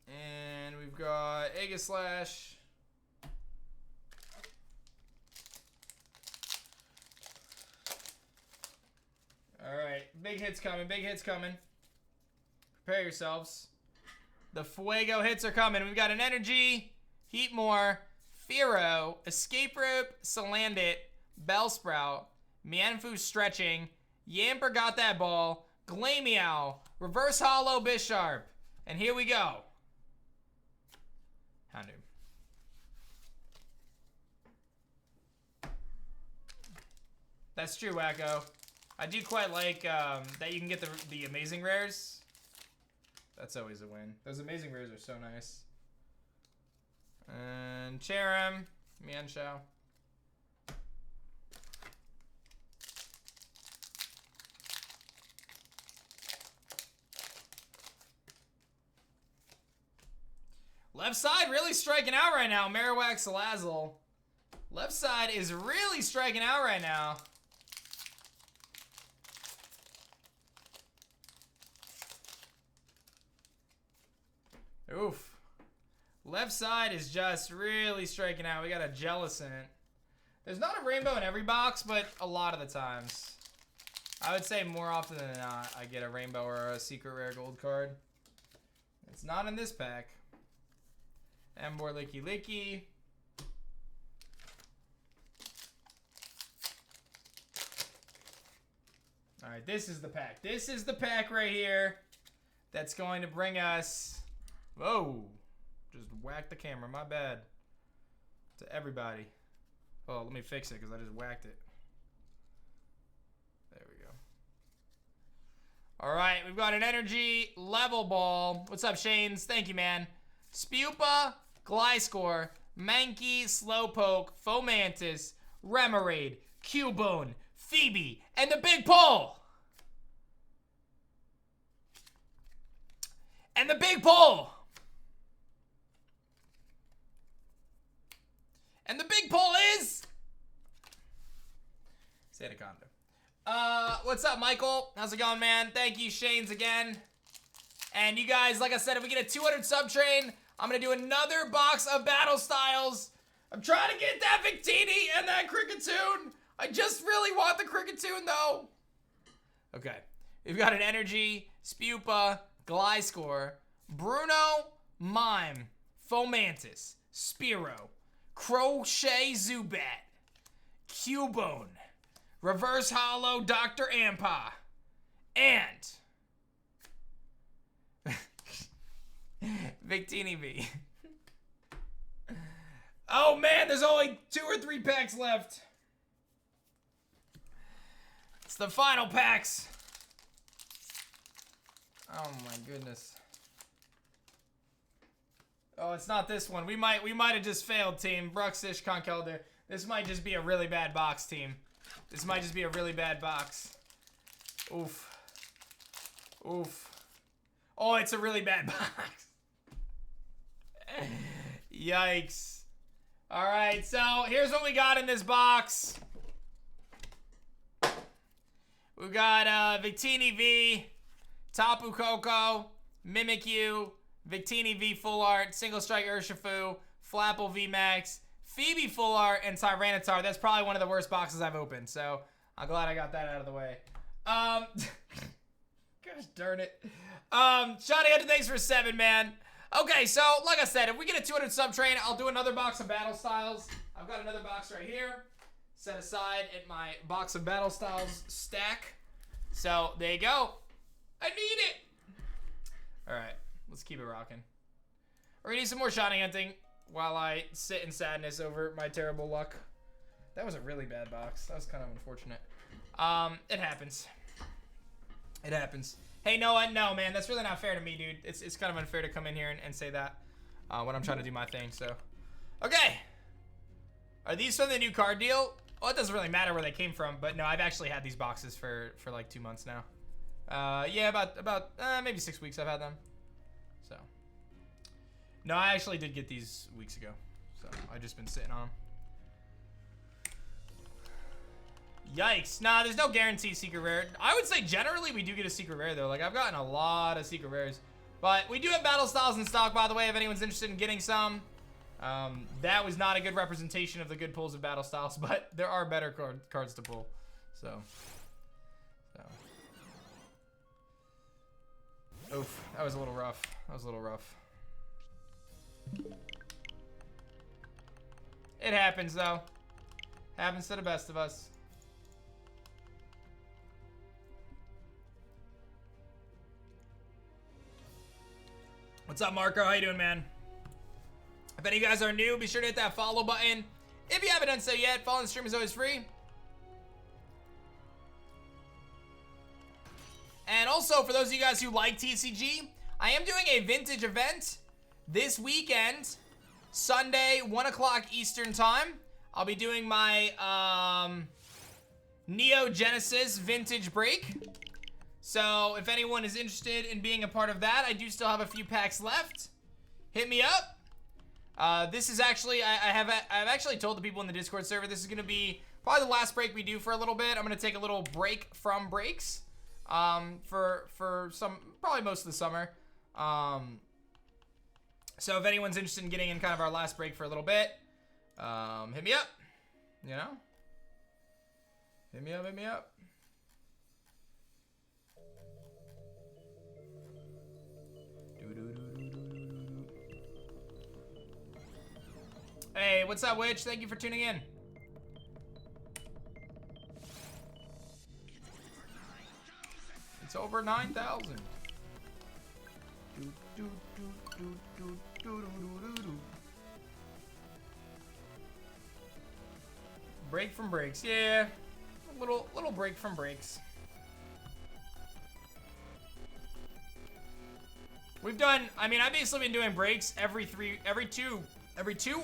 And we've got Aegislash. Alright, big hits coming, big hits coming. Prepare yourselves. The Fuego hits are coming. We've got an Energy, Heatmore, Fearow, Escape Rope, Salandit, Bellsprout, Mienfoo Stretching, Yamper got that ball, Glameow, Reverse Hollow Bisharp. And here we go. Houndoom. That's true, Wacko. I do quite like that you can get the amazing rares. That's always a win. Those amazing rares are so nice. And Cherim, Mienshao. Left side really striking out right now. Marowak, Salazzle. Left side is really striking out right now. Oof. Left side is just really striking out. We got a Jellicent. There's not a rainbow in every box, but a lot of the times. I would say more often than not, I get a rainbow or a secret rare gold card. It's not in this pack. Embor Regieleki. Alright, this is the pack. This is the pack right here that's going to bring us... Whoa. Just whacked the camera. My bad. To everybody. Oh, let me fix it because I just whacked it. There we go. Alright, we've got an Energy Level Ball. What's up, Shanes? Thank you, man. Spupa, Gliscor, Mankey, Slowpoke, Fomantis, Remoraid, Cubone, Phoebe, and the Big Pull! And the Big Pull! And the big pull is... Sandaconda. What's up, Michael? How's it going, man? Thank you, Shanes, again. And you guys, like I said, if we get a 200 sub train, I'm going to do another box of Battle Styles. I'm trying to get that Victini and that Kricketune. I just really want the Kricketune, though. Okay. We've got an Energy, Spupa, Gliscor, Bruno, Mime, Fomantis, Spearow, Crochet Zubat, Cubone, Reverse Hollow Dr. Ampa, and Victini V. Oh man, there's only 2 or 3 packs left. It's the final packs. Oh my goodness. Oh, it's not this one. We might have just failed, team. Bruxish, Conkeldurr. This might just be a really bad box, team. This might just be a really bad box. Oof. Oof. Oh, it's a really bad box. Yikes. Alright, so here's what we got in this box. We got Victini V, Tapu Koko, Mimikyu, Victini V Full Art, Single Strike Urshifu, Flapple V Max, Phoebe Full Art, and Tyranitar. That's probably one of the worst boxes I've opened, so I'm glad I got that out of the way. Gosh darn it. Shotty Hunter, thanks for 7, man. Okay, so like I said, if we get a 200 sub train, I'll do another box of Battle Styles. I've got another box right here, set aside in my box of Battle Styles stack. So there you go. I need it. All right, let's keep it rocking. We're gonna do some more shotty hunting while I sit in sadness over my terrible luck. That was a really bad box. That was kind of unfortunate. It happens. It happens. Hey, Noah, no, man, that's really not fair to me, dude. It's kind of unfair to come in here and say that when I'm trying to do my thing, so. Okay. Are these from the new card deal? Well, it doesn't really matter where they came from, but no, I've actually had these boxes for like 2 months now. Yeah, about maybe 6 weeks I've had them. So. No, I actually did get these weeks ago, so I've just been sitting on them. Yikes. Nah, there's no guaranteed secret rare. I would say generally we do get a secret rare, though. Like, I've gotten a lot of secret rares. But we do have Battle Styles in stock, by the way, if anyone's interested in getting some. That was not a good representation of the good pulls of Battle Styles, but there are better cards to pull. So. Oof, that was a little rough. That was a little rough. It happens, though. Happens to the best of us. What's up, Marco? How you doing, man? If any of you guys are new, be sure to hit that follow button. If you haven't done so yet, following the stream is always free. And also, for those of you guys who like TCG, I am doing a vintage event this weekend, Sunday, 1 o'clock Eastern time. I'll be doing my Neo Genesis vintage break. So if anyone is interested in being a part of that, I do still have a few packs left. Hit me up. This is actually, I've actually told the people in the Discord server this is going to be probably the last break we do for a little bit. I'm going to take a little break from breaks for some, probably most of the summer. So if anyone's interested in getting in kind of our last break for a little bit, hit me up, you know? Hit me up, hit me up. Hey, what's up, Witch? Thank you for tuning in. It's over 9,000. Break from breaks, yeah. A little break from breaks. We've done, I mean, I've basically been doing breaks every two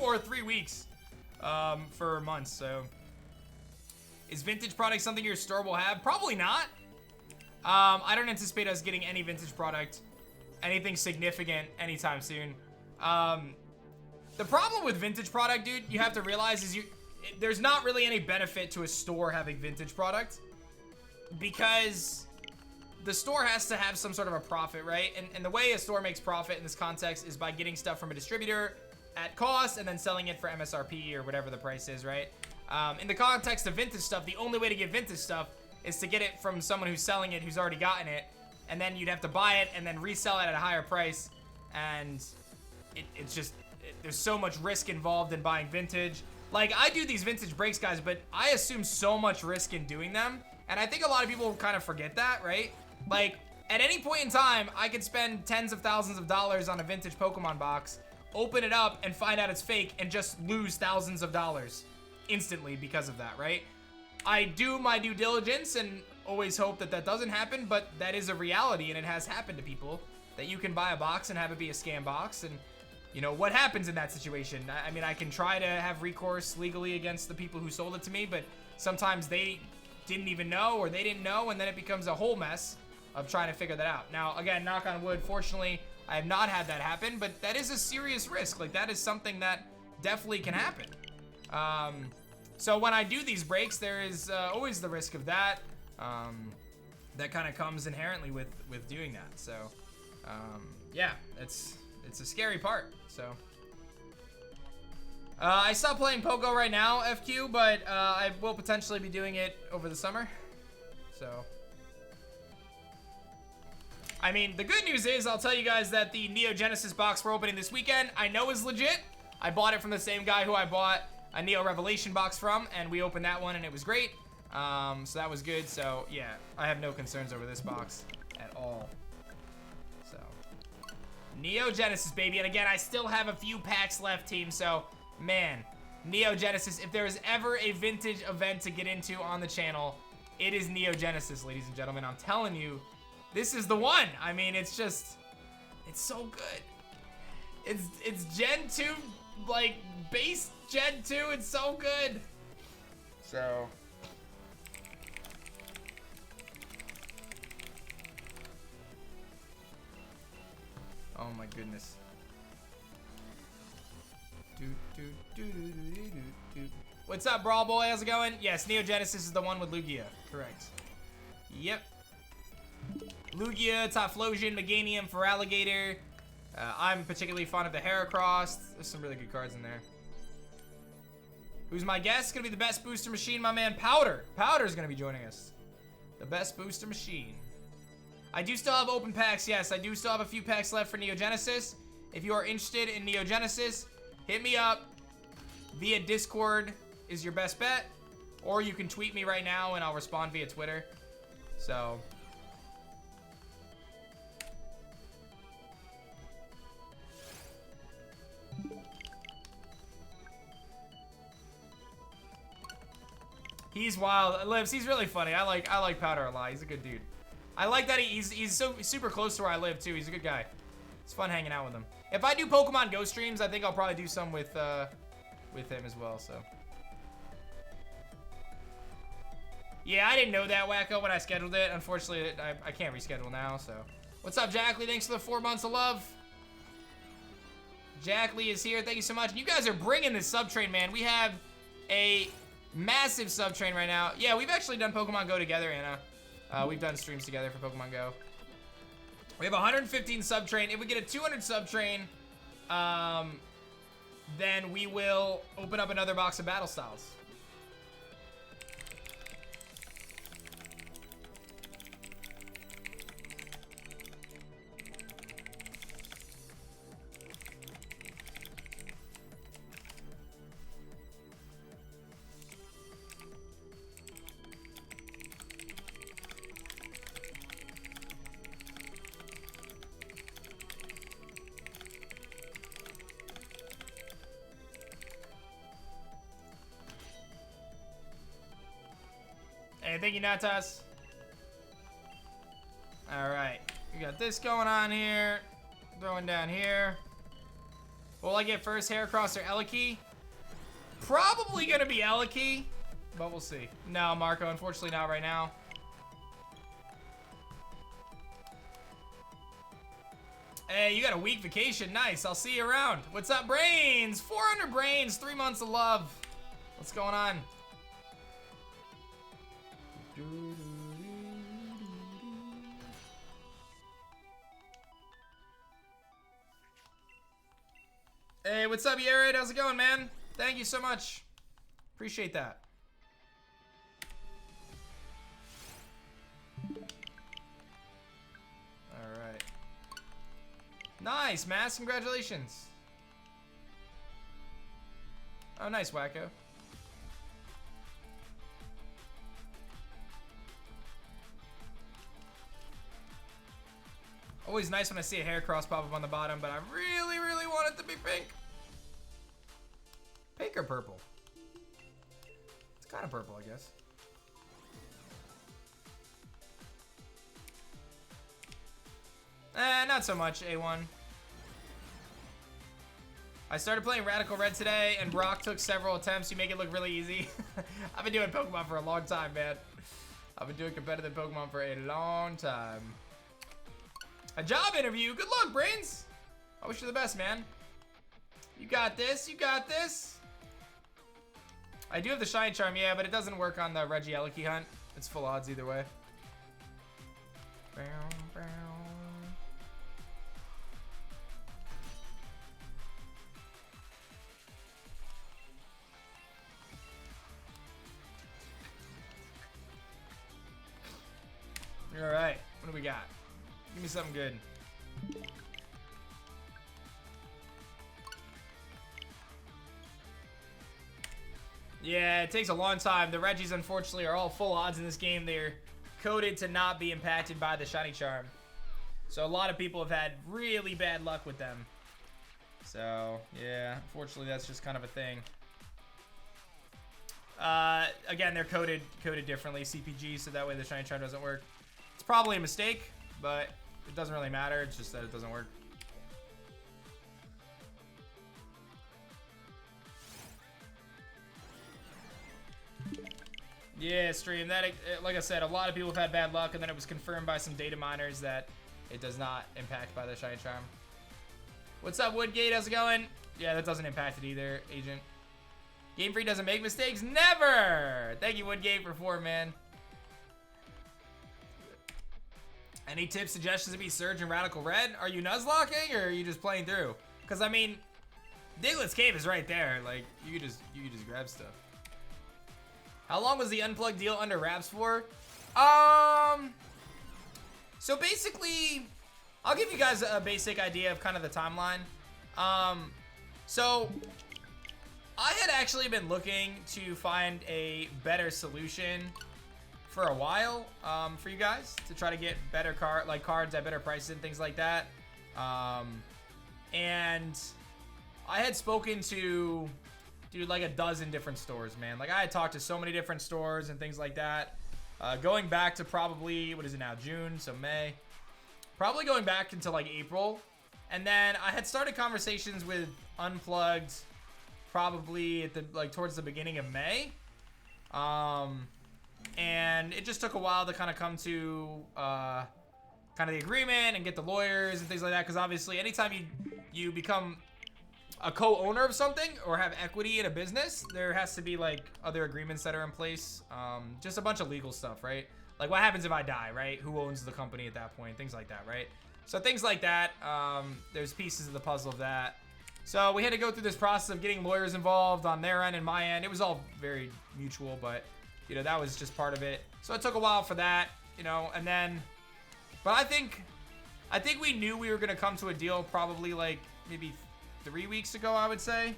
or 3 weeks for months. So is vintage product something your store will have? Probably not. I don't anticipate us getting any vintage product, anything significant anytime soon. The problem with vintage product, dude, you have to realize is there's not really any benefit to a store having vintage product because the store has to have some sort of a profit, right? And the way a store makes profit in this context is by getting stuff from a distributor at cost and then selling it for MSRP or whatever the price is, right? In the context of vintage stuff, the only way to get vintage stuff is to get it from someone who's selling it, who's already gotten it, and then you'd have to buy it and then resell it at a higher price, and it's just, there's so much risk involved in buying vintage. Like, I do these vintage breaks, guys, but I assume so much risk in doing them, and I think a lot of people kind of forget that, right? Like, at any point in time, I could spend tens of thousands of dollars on a vintage Pokemon box, open it up and find out it's fake and just lose thousands of dollars instantly because of that, right? I do my due diligence and always hope that that doesn't happen, but that is a reality and it has happened to people that you can buy a box and have it be a scam box. And you know, what happens in that situation? I mean, I can try to have recourse legally against the people who sold it to me, but sometimes they didn't even know or they didn't know, and then it becomes a whole mess of trying to figure that out. Now, again, knock on wood, fortunately, I have not had that happen, but that is a serious risk. Like, that is something that definitely can happen. So when I do these breaks, there is always the risk of that. That kind of comes inherently with doing that. So, yeah, it's a scary part. So, I stopped playing Pogo right now, FQ, but I will potentially be doing it over the summer. So, I mean, the good news is I'll tell you guys that the Neo Genesis box we're opening this weekend, I know is legit. I bought it from the same guy who I bought a Neo Revelation box from, and we opened that one and it was great. So that was good. So yeah, I have no concerns over this box at all. So Neo Genesis, baby. And again, I still have a few packs left, team. So man, Neo Genesis, if there is ever a vintage event to get into on the channel, it is Neo Genesis, ladies and gentlemen. I'm telling you, this is the one. I mean, it's just, it's so good. It's Gen 2, like base Gen 2. It's so good. So oh my goodness. What's up, Brawl Boy? How's it going? Yes, Neo Genesis is the one with Lugia. Correct. Yep. Lugia, Typhlosion, Meganium, Feraligatr. I'm particularly fond of the Heracross. There's some really good cards in there. Who's my guest? Gonna be the best booster machine, my man Powder. Powder's gonna be joining us. The best booster machine. I do still have open packs, yes. I do still have a few packs left for Neo Genesis. If you are interested in Neo Genesis, hit me up via Discord is your best bet. Or you can tweet me right now and I'll respond via Twitter. So he's wild. Lives, he's really funny. I like Powder a lot. He's a good dude. I like that he's so super close to where I live too. He's a good guy. It's fun hanging out with him. If I do Pokemon Go streams, I think I'll probably do some with him as well. So yeah, I didn't know that, Wacko, when I scheduled it. Unfortunately, I can't reschedule now. So what's up, Jack Lee? Thanks for the 4 months of love. Jack Lee is here. Thank you so much. You guys are bringing this sub train, man. We have a massive sub train right now. Yeah, we've actually done Pokemon Go together, Anna. We've done streams together for Pokemon Go. We have 115 sub train. If we get a 200 sub train, then we will open up another box of Battle Styles. Hey, thank you, Natas. Alright. We got this going on here. Throwing down here. Will I get first, Heracross or Regieleki? Probably gonna be Regieleki, but we'll see. No, Marco, unfortunately not right now. Hey, you got a week vacation. Nice. I'll see you around. What's up, Brains? 400 Brains. 3 months of love. What's going on? Hey, what's up, Yared? How's it going, man? Thank you so much. Appreciate that. Alright. Nice, Mass. Congratulations. Oh, nice, Wacko. Always nice when I see a Heracross pop up on the bottom, but I really, really want it to be pink. Pink or purple? It's kind of purple, I guess. Not so much, A1. I started playing Radical Red today, and Brock took several attempts. You make it look really easy. I've been doing Pokemon for a long time, man. I've been doing competitive Pokemon for a long time. A job interview? Good luck, Brains. I wish you the best, man. You got this. You got this. I do have the Shiny Charm, yeah, but it doesn't work on the Regieleki hunt. It's full odds either way. Bow, bow. All right, what do we got? Give me something good. Yeah, it takes a long time. The Regis, unfortunately, are all full odds in this game. They're coded to not be impacted by the Shiny Charm. So a lot of people have had really bad luck with them. So, yeah, unfortunately, that's just kind of a thing. Again, they're coded differently, CPG, so that way the Shiny Charm doesn't work. It's probably a mistake, but it doesn't really matter. It's just that it doesn't work. Yeah, stream. That, like I said, a lot of people have had bad luck, and then it was confirmed by some data miners that it does not impact by the Shiny Charm. What's up, Woodgate? How's it going? Yeah, that doesn't impact it either, Agent. Game Freak doesn't make mistakes. Never! Thank you, Woodgate, for 4, man. Any tips, suggestions to be Surge and Radical Red? Are you nuzlocking, or are you just playing through? Because, I mean, Diglett's Cave is right there. Like, you could just grab stuff. How long was the Unplugged deal under wraps for? So basically, I'll give you guys a basic idea of kind of the timeline. So I had actually been looking to find a better solution for a while, for you guys to try to get better cards at better prices and things like that. And I had spoken to, dude, like a dozen different stores, man. Like, I had talked to so many different stores and things like that. Going back to probably, what is it now, June, so May. Probably going back into, like, April. And then I had started conversations with Unplugged probably at the, like, towards the beginning of May. And it just took a while to kind of come to, kind of the agreement and get the lawyers and things like that. Because obviously, anytime you become a co-owner of something or have equity in a business, there has to be like other agreements that are in place. Just a bunch of legal stuff, right? Like, what happens if I die, right? Who owns the company at that point? Things like that, right? So things like that, there's pieces of the puzzle of that. So we had to go through this process of getting lawyers involved on their end and my end. It was all very mutual, but you know, that was just part of it. So it took a while for that, you know, and then, but I think we knew we were going to come to a deal probably like maybe 3 weeks ago, I would say.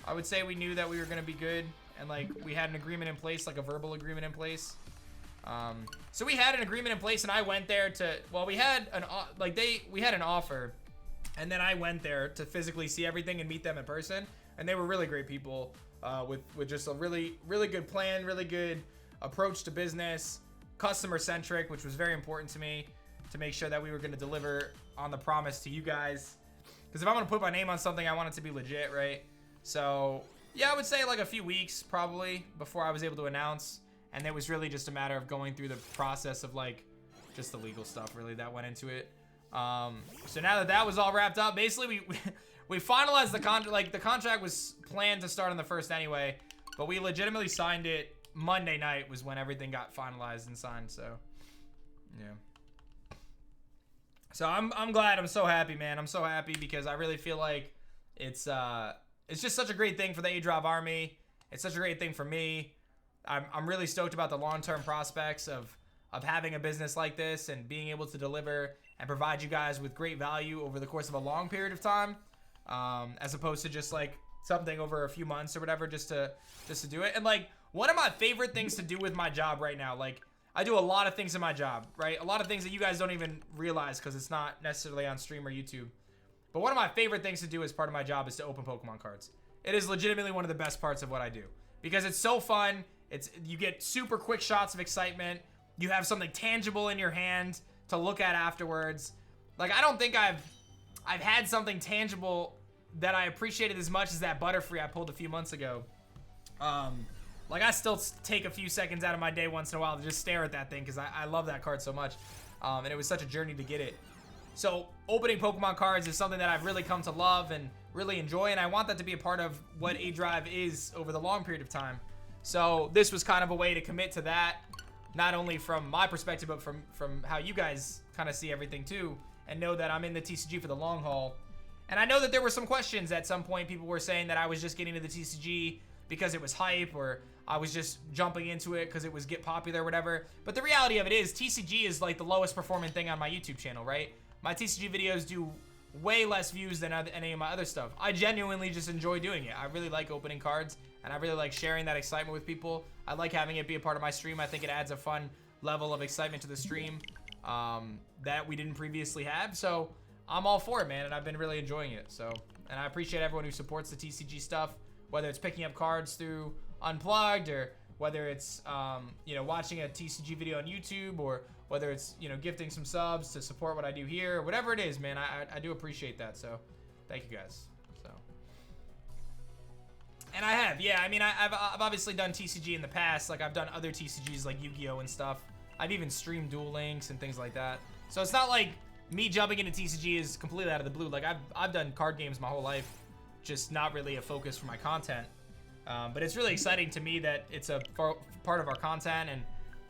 I would say we knew that we were going to be good, and like we had an agreement in place, like a verbal agreement in place. So we had an agreement in place, and I went there to, well, we had an offer, and then I went there to physically see everything and meet them in person, and they were really great people, with just a really good plan, really good approach to business, customer centric, which was very important to me, to make sure that we were going to deliver on the promise to you guys. Because if I'm going to put my name on something, I want it to be legit, right? So, yeah, I would say like a few weeks probably before I was able to announce. And it was really just a matter of going through the process of like just the legal stuff really that went into it. So now that was all wrapped up, basically we finalized the contract. Like, the contract was planned to start on the 1st anyway, but we legitimately signed it Monday night was when everything got finalized and signed. So, yeah. So I'm glad. I'm so happy, man. I'm so happy because I really feel like it's just such a great thing for the A-Drop Army. It's such a great thing for me. I'm really stoked about the long-term prospects of having a business like this and being able to deliver and provide you guys with great value over the course of a long period of time, as opposed to just like something over a few months or whatever, just to do it. And like, one of my favorite things to do with my job right now, like, I do a lot of things in my job, right? A lot of things that you guys don't even realize because it's not necessarily on stream or YouTube. But one of my favorite things to do as part of my job is to open Pokemon cards. It is legitimately one of the best parts of what I do because it's so fun. You get super quick shots of excitement. You have something tangible in your hand to look at afterwards. Like, I don't think I've had something tangible that I appreciated as much as that Butterfree I pulled a few months ago. Like, I still take a few seconds out of my day once in a while to just stare at that thing because I love that card so much. And it was such a journey to get it. So, opening Pokemon cards is something that I've really come to love and really enjoy, and I want that to be a part of what A Drive is over the long period of time. So, this was kind of a way to commit to that, not only from my perspective, but from how you guys kind of see everything too, and know that I'm in the TCG for the long haul. And I know that there were some questions at some point. People were saying that I was just getting to the TCG because it was hype, or I was just jumping into it because it was get popular or whatever. But the reality of it is, TCG is like the lowest performing thing on my YouTube channel, right? My TCG videos do way less views than any of my other stuff. I genuinely just enjoy doing it. I really like opening cards, and I really like sharing that excitement with people. I like having it be a part of my stream. I think it adds a fun level of excitement to the stream that we didn't previously have. So I'm all for it, man, and I've been really enjoying it. So, and I appreciate everyone who supports the TCG stuff, whether it's picking up cards through Unplugged, or whether it's you know, watching a TCG video on YouTube, or whether it's, you know, gifting some subs to support what I do here, whatever it is, man. I do appreciate that. So thank you guys. So, and I have, yeah, I mean, I've obviously done TCG in the past. Like, I've done other TCGs like Yu-Gi-Oh and stuff. I've even streamed Duel Links and things like that. So it's not like me jumping into TCG is completely out of the blue. Like, I've done card games my whole life, just not really a focus for my content. But it's really exciting to me that it's a part of our content. And,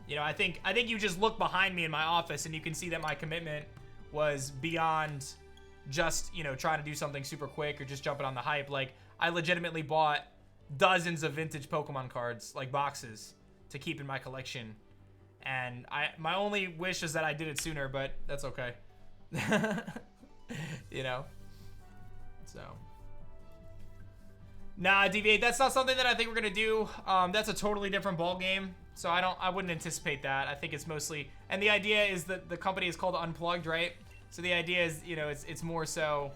you know, I think you just look behind me in my office and you can see that my commitment was beyond just, you know, trying to do something super quick or just jumping on the hype. Like, I legitimately bought dozens of vintage Pokemon cards, like boxes, to keep in my collection. And my only wish is that I did it sooner, but that's okay. You know? So. Nah, Deviate, that's not something that I think we're gonna do. That's a totally different ball game, so I wouldn't anticipate that. I think it's mostly, and the idea is that the company is called Unplugged, right? So the idea is, you know, it's more so,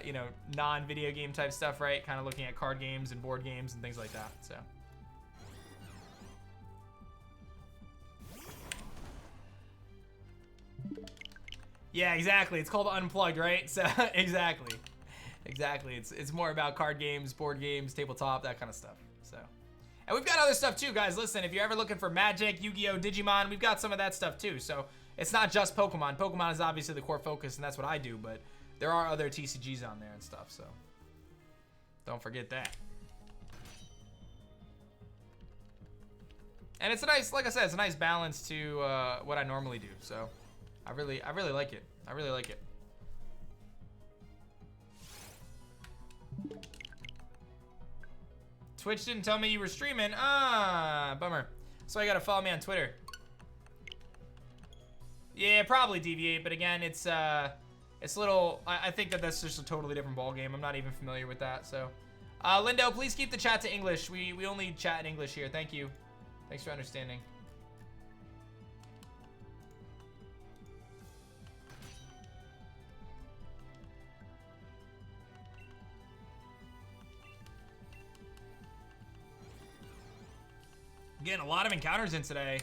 you know, non-video game type stuff, right? Kind of looking at card games and board games and things like that. So. Yeah, exactly. It's called Unplugged, right? So exactly. Exactly. It's more about card games, board games, tabletop, that kind of stuff. So, and we've got other stuff too, guys. Listen, if you're ever looking for Magic, Yu-Gi-Oh, Digimon, we've got some of that stuff too. So it's not just Pokemon. Pokemon is obviously the core focus, and that's what I do. But there are other TCGs on there and stuff. So don't forget that. And it's a nice, like I said, it's a nice balance to what I normally do. So I really like it. I really like it. Twitch didn't tell me you were streaming. Ah, bummer. So you gotta follow me on Twitter. Yeah, probably Deviate, but again, it's a little. I think that's just a totally different ball game. I'm not even familiar with that. So, Lindo, please keep the chat to English. We only chat in English here. Thank you. Thanks for understanding. Getting a lot of encounters in today.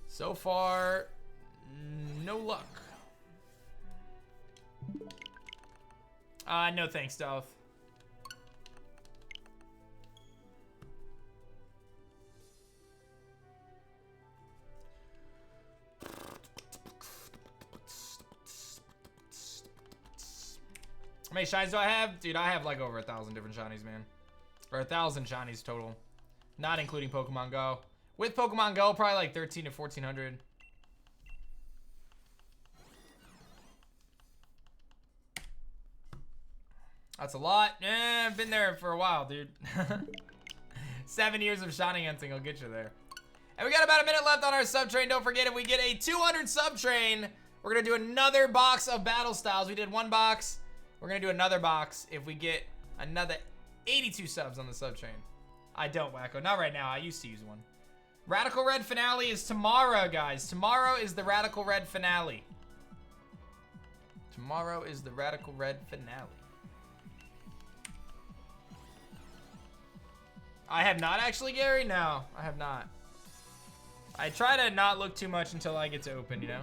So far, no luck. No thanks, Stealth. How many shinies do I have? Dude, I have like over 1,000 different shinies, man. Or 1,000 shinies total. Not including Pokemon Go. With Pokemon Go, probably like 13 to 1,400. That's a lot. I've been there for a while, dude. 7 years of shiny hunting will get you there. And we got about a minute left on our sub train. Don't forget, if we get a 200 sub train, we're gonna do another box of battle styles. We did one box. We're gonna do another box if we get another 82 subs on the sub train. I don't, Wacko. Not right now. I used to use one. Radical Red finale is tomorrow, guys. Tomorrow is the Radical Red finale. Tomorrow is the Radical Red finale. I have not actually, Gary? No, I have not. I try to not look too much until I get to open, you know?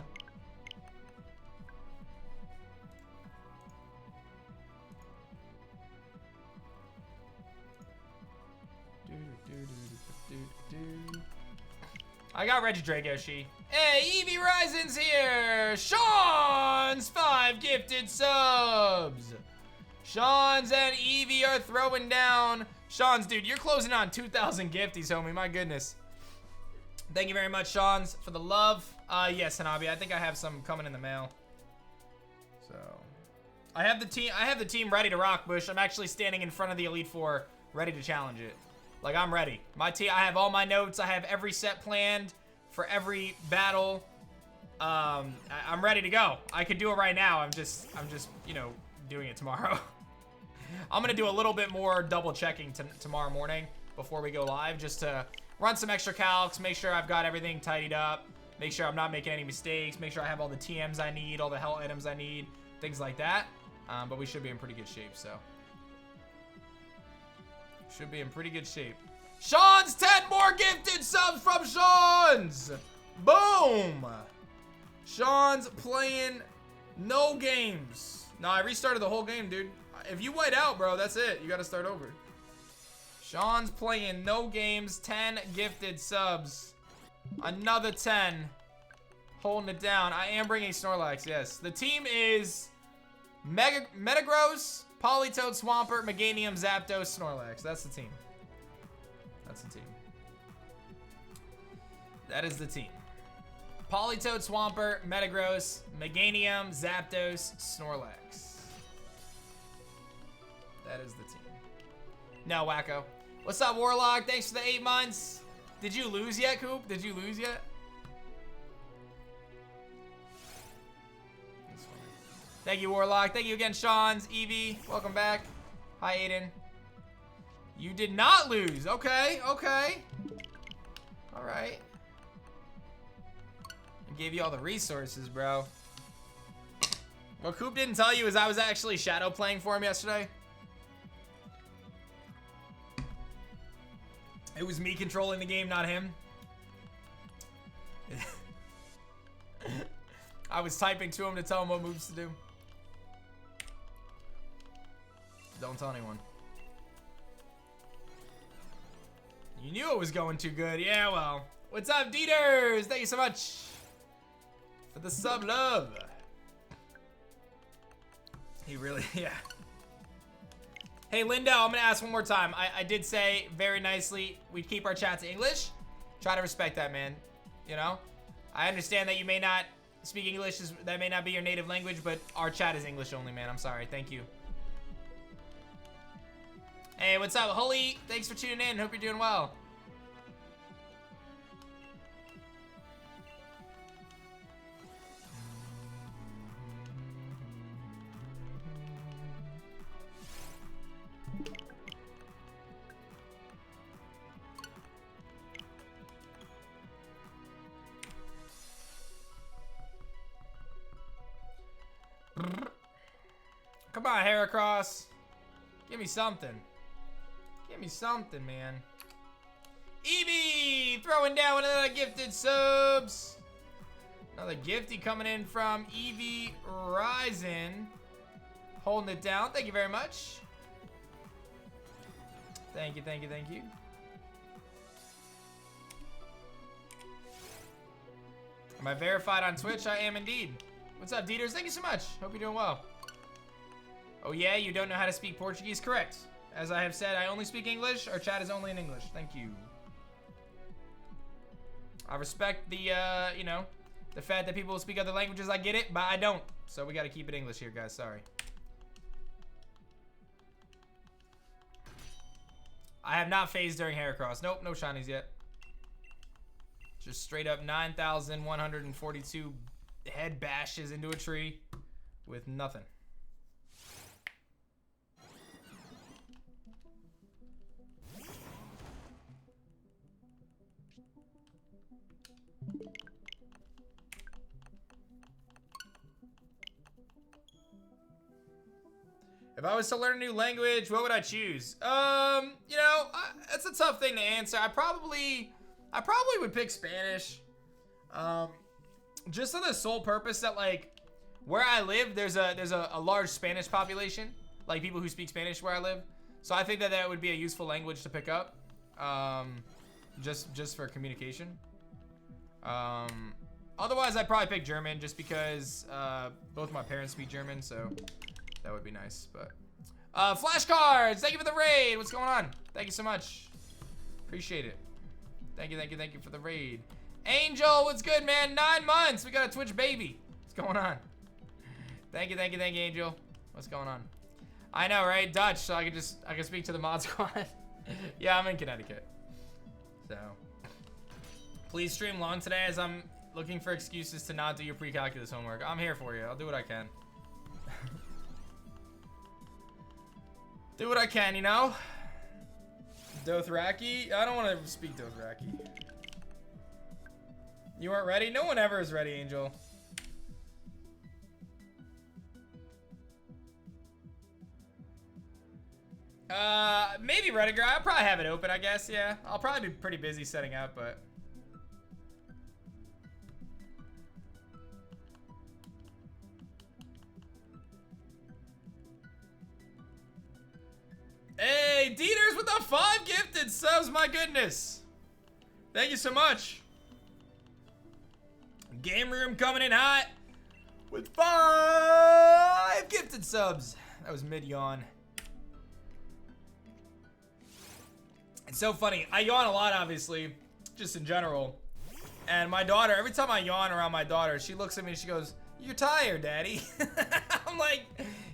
I got Regieleki. Hey, Evie Risen's here. Sean's 5 gifted subs. Sean's and Evie are throwing down. Sean's, dude, you're closing on 2,000 gifties, homie. My goodness. Thank you very much, Sean's, for the love. Yes, Hanabi, I think I have some coming in the mail. So, I have the team ready to rock, Bush. I'm actually standing in front of the Elite Four, ready to challenge it. Like, I'm ready. My team, I have all my notes. I have every set planned for every battle. I'm ready to go. I could do it right now. I'm just, you know, doing it tomorrow. I'm gonna do a little bit more double checking tomorrow morning before we go live, just to run some extra calcs, make sure I've got everything tidied up, make sure I'm not making any mistakes, make sure I have all the TMs I need, all the hell items I need, things like that. But we should be in pretty good shape, so. Should be in pretty good shape. Sean's 10 more gifted subs from Sean's! Boom! Sean's playing no games. No, I restarted the whole game, dude. If you white out, bro, that's it. You gotta start over. Sean's playing no games, 10 gifted subs. Another 10. Holding it down. I am bringing Snorlax, yes. The team is Metagross, Politoed, Swampert, Meganium, Zapdos, Snorlax. That's the team. That's the team. That is the team. Politoed, Swampert, Metagross, Meganium, Zapdos, Snorlax. That is the team. No, Wacko. What's up, Warlock? Thanks for the 8 months. Did you lose yet, Coop? Did you lose yet? Thank you, Warlock. Thank you again, Sean's. Evie, welcome back. Hi, Aiden. You did not lose. Okay, okay. All right. I gave you all the resources, bro. What Coop didn't tell you is I was actually shadow playing for him yesterday. It was me controlling the game, not him. I was typing to him to tell him what moves to do. Don't tell anyone. You knew it was going too good. Yeah, well. What's up, Dieters? Thank you so much for the sub love. He really, yeah. Hey, Lindo, I'm gonna ask one more time. I did say very nicely we'd keep our chat to English. Try to respect that, man. You know? I understand that you may not speak English, that may not be your native language, but our chat is English only, man. I'm sorry. Thank you. Hey, what's up, Holy? Thanks for tuning in. Hope you're doing well. Come on, Heracross. Give me something. Give me something, man. Evie throwing down another gifted subs. Another gifty coming in from Evie Risen. Holding it down. Thank you very much. Thank you, thank you, thank you. Am I verified on Twitch? I am indeed. What's up, Dieters? Thank you so much. Hope you're doing well. Oh yeah, you don't know how to speak Portuguese? Correct. As I have said, I only speak English. Our chat is only in English. Thank you. I respect the, you know, the fact that people speak other languages. I get it, but I don't. So we got to keep it English here, guys. Sorry. I have not phased during Heracross. Nope, no shinies yet. Just straight up 9,142 head bashes into a tree with nothing. If I was to learn a new language, what would I choose? You know, that's a tough thing to answer. I probably would pick Spanish. Just for the sole purpose that, like, where I live, there's a large Spanish population, like people who speak Spanish where I live. So I think that that would be a useful language to pick up, just for communication. Otherwise, I'd probably pick German just because both my parents speak German, so that would be nice. But flashcards, thank you for the raid. What's going on? Thank you so much. Appreciate it. Thank you for the raid. Angel, what's good, man? 9 months. We got a Twitch baby. What's going on? Thank you, Angel. What's going on? I know, right? Dutch, so I can speak to the mod squad. Yeah, I'm in Connecticut. So, please stream long today as I'm looking for excuses to not do your pre-calculus homework. I'm here for you. I'll do what I can. Do what I can, you know? Dothraki? I don't want to speak Dothraki. You weren't ready? No one ever is ready, Angel. Maybe Rediger. I'll probably have it open, I guess, yeah. I'll probably be pretty busy setting up, but... Hey, Dieters with the 5 gifted subs, my goodness. Thank you so much. Game room coming in hot with 5 gifted subs. That was mid-yawn. It's so funny. I yawn a lot, obviously, just in general. And my daughter, every time I yawn around my daughter, she looks at me and she goes, "You're tired, Daddy." I'm like,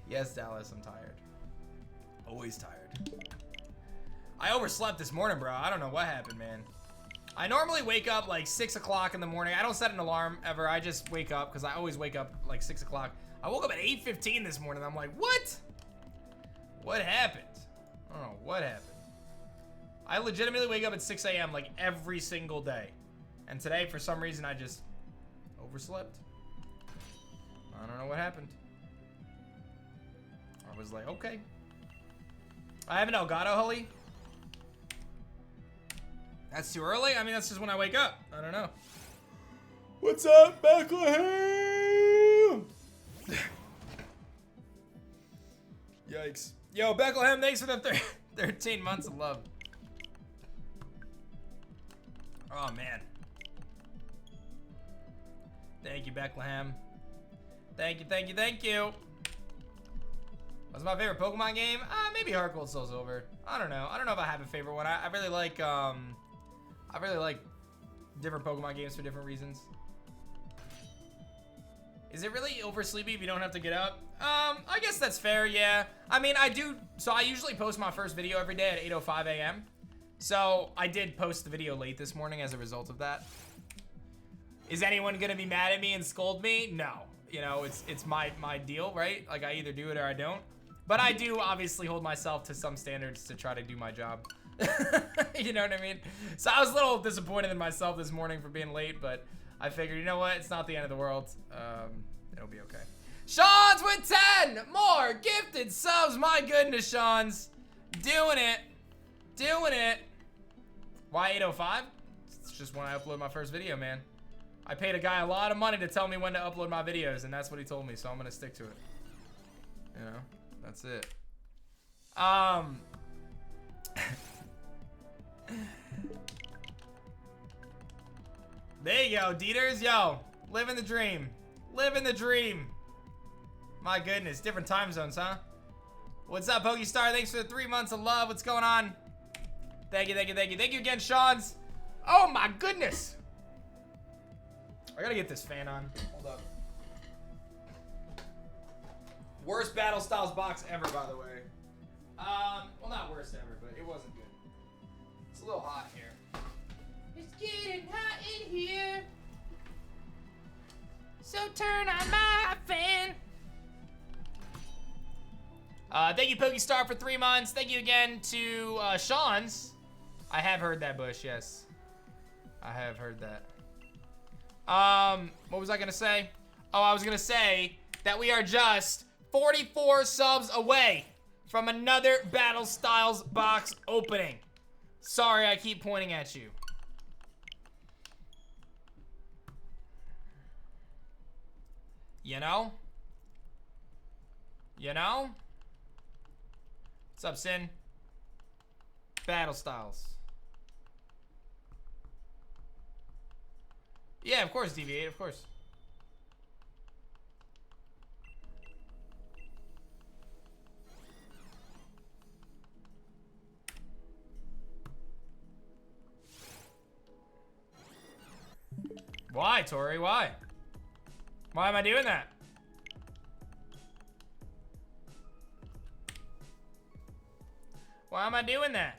yes, Dallas, I'm tired. Always tired. I overslept this morning, bro. I don't know what happened, man. I normally wake up like 6 o'clock in the morning. I don't set an alarm ever. I just wake up because I always wake up like 6 o'clock. I woke up at 8:15 this morning. I'm like, what? What happened? I don't know what happened. I legitimately wake up at 6 a.m. like every single day. And today, for some reason, I just overslept. I don't know what happened. I was like, okay. I have an Elgato, Hully. That's too early? I mean, that's just when I wake up. I don't know. What's up, Bethlehem? Yikes. Yo, Bethlehem, thanks for the 13 months of love. Oh, man. Thank you, Bethlehem. Thank you. What's my favorite Pokemon game? Maybe Heart Gold Soul Silver. I don't know. I don't know if I have a favorite one. I really like different Pokemon games for different reasons. Is it really oversleepy if you don't have to get up? I guess that's fair, yeah. I mean, I do, so I usually post my first video every day at 8:05 a.m. So I did post the video late this morning as a result of that. Is anyone gonna be mad at me and scold me? No. You know, it's my deal, right? Like, I either do it or I don't. But I do obviously hold myself to some standards to try to do my job. You know what I mean? So I was a little disappointed in myself this morning for being late, but I figured, you know what? It's not the end of the world. It'll be okay. Sean's with 10 more gifted subs. My goodness, Sean's doing it. Why 8:05? It's just when I upload my first video, man. I paid a guy a lot of money to tell me when to upload my videos, and that's what he told me, so I'm gonna stick to it. You know, that's it. There you go, Dieters. Yo, living the dream. Living the dream. My goodness, different time zones, huh? What's up, Pokestar? Thanks for the 3 months of love. What's going on? Thank you. Thank you again, Sean's. Oh my goodness. I gotta get this fan on. Hold up. Worst Battle Styles box ever, by the way. Well, not worst ever, but it wasn't good. It's a little hot here. It's getting hot in here. So turn on my fan. Thank you, Pokestar, for 3 months. Thank you again to Sean's. I have heard that, Bush, yes. I have heard that. What was I gonna say? Oh, I was gonna say that we are just 44 subs away from another Battle Styles box opening. Sorry, I keep pointing at you. You know? What's up, Sin? Battle Styles. Yeah, of course, deviate, of course. Why, Tori? Why? Why am I doing that? Why am I doing that?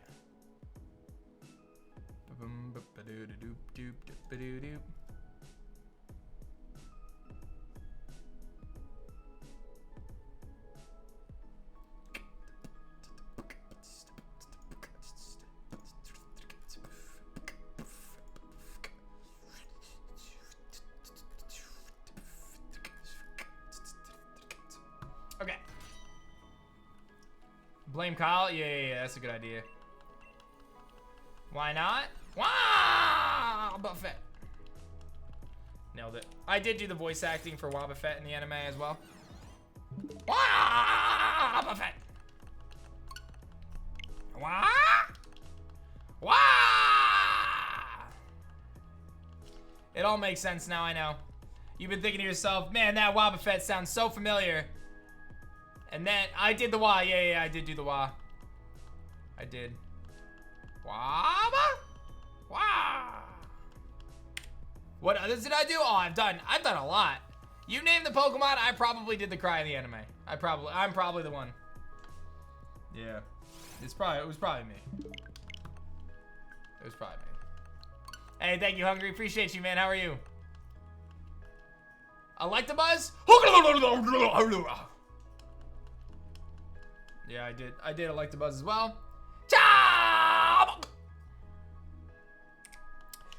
Okay. Blame Kyle? Yeah, that's a good idea. Why not? Wow, Buffett. Nailed it. I did do the voice acting for Wobba Fett in the anime as well. Wah, Buffett. Wah, wah. It all makes sense now. I know. You've been thinking to yourself, man, that Wobba Fett sounds so familiar. And then I did the wah. Yeah, I did do the wah. I did. Wabba? Wah. What others did I do? Oh, I've done a lot. You name the Pokemon, I probably did the cry in the anime. I'm probably the one. Yeah. It was probably me. It was probably me. Hey, thank you, Hungry. Appreciate you, man. How are you? I like the buzz. Yeah, I did like the buzz as well.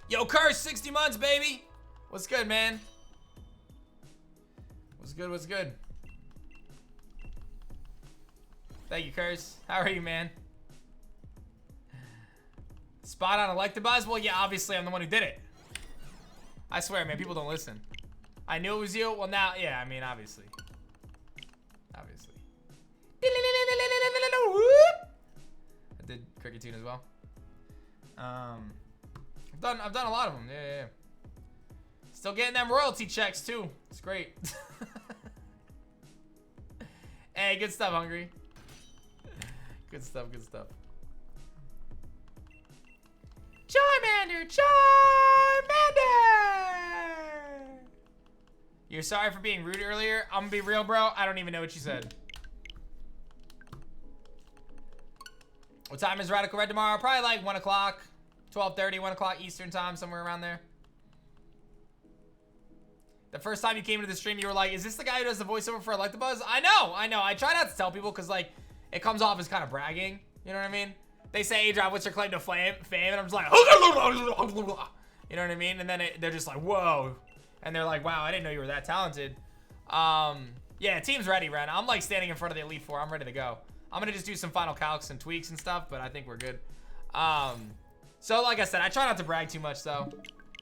Yo, Curse, 60 months, baby. What's good, man? What's good? Thank you, Curse. How are you, man? Spot on, I like the buzz. Well, yeah, obviously I'm the one who did it. I swear, man, people don't listen. I knew it was you. Well, now, yeah, I mean, obviously. I did Cricket Tune as well. I've done a lot of them. Yeah. Still getting them royalty checks too. It's great. Hey, good stuff, Hungry. Good stuff. Charmander! You're sorry for being rude earlier. I'm gonna be real, bro. I don't even know what you said. What time is Radical Red tomorrow? Probably like 1 o'clock, 12:30, 1 o'clock Eastern time, somewhere around there. The first time you came into the stream, you were like, is this the guy who does the voiceover for I Like the Buzz? I know. I try not to tell people because, like, it comes off as kind of bragging. You know what I mean? They say, A-Drive, what's your claim to fame? And I'm just like, you know what I mean? And then they're just like, whoa. And they're like, wow, I didn't know you were that talented. Yeah, team's ready, Ren. I'm, like, standing in front of the Elite Four. I'm ready to go. I'm going to just do some final calcs and tweaks and stuff, but I think we're good. So, like I said, I try not to brag too much, though.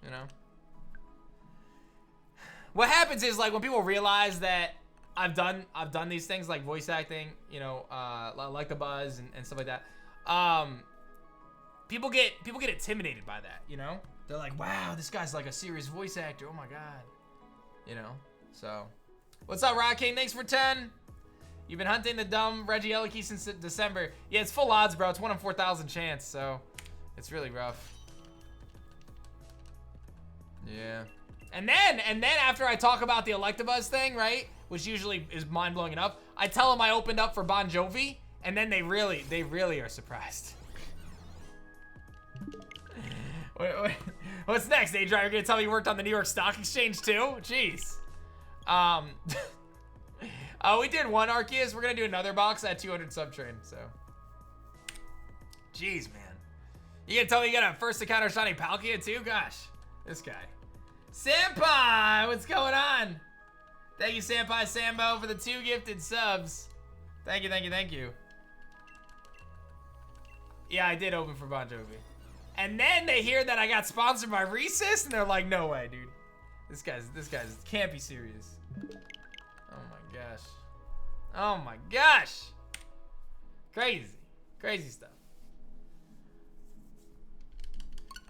You know? What happens is, like, when people realize that I've done these things like voice acting, you know, like the buzz and stuff like that. People get intimidated by that, you know? They're like, wow, this guy's like a serious voice actor. Oh my god. You know? So, what's up, Rock King? Thanks for 10. You've been hunting the dumb Regieleki since December. Yeah, it's full odds, bro. It's 1 in 4,000 chance, so it's really rough. Yeah. And then after I talk about the Electabuzz thing, right, which usually is mind-blowing enough, I tell them I opened up for Bon Jovi, and then they really are surprised. What's next, A-Drive? You're gonna tell me you worked on the New York Stock Exchange too? Jeez. We did one, Arceus. We're gonna do another box at 200 sub-train, so. Jeez, man. You gonna tell me you got a first encounter shiny Palkia too? Gosh, this guy. Senpai, what's going on? Thank you, Senpai Sambo, for the 2 gifted subs. Thank you. Yeah, I did open for Bon Jovi. And then they hear that I got sponsored by Reese's, and they're like, no way, dude. This guy's can't be serious. Oh my gosh. Crazy stuff.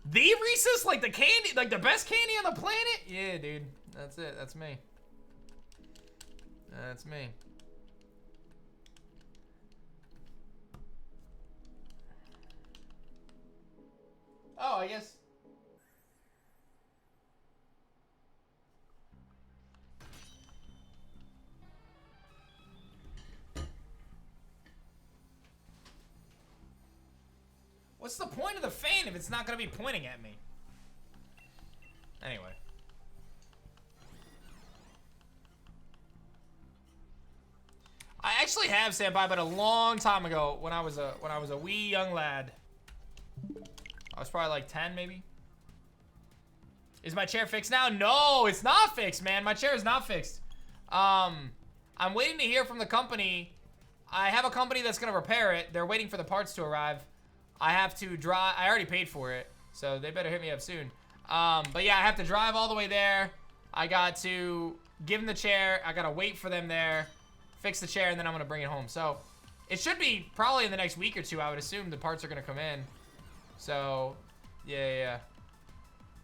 The Reese's, like the candy, like the best candy on the planet? Yeah, dude. That's it. That's me. That's me. Oh, I guess. What's the point of the fan if it's not gonna be pointing at me? Anyway. I actually have Senpai, but a long time ago when I was a wee young lad. I was probably like 10 maybe. Is my chair fixed now? No, it's not fixed, man. My chair is not fixed. I'm waiting to hear from the company. I have a company that's gonna repair it. They're waiting for the parts to arrive. I have to drive. I already paid for it, so they better hit me up soon. But yeah, I have to drive all the way there. I got to give them the chair. I gotta wait for them there, fix the chair, and then I'm gonna bring it home. So it should be probably in the next week or two. I would assume the parts are gonna come in. So yeah.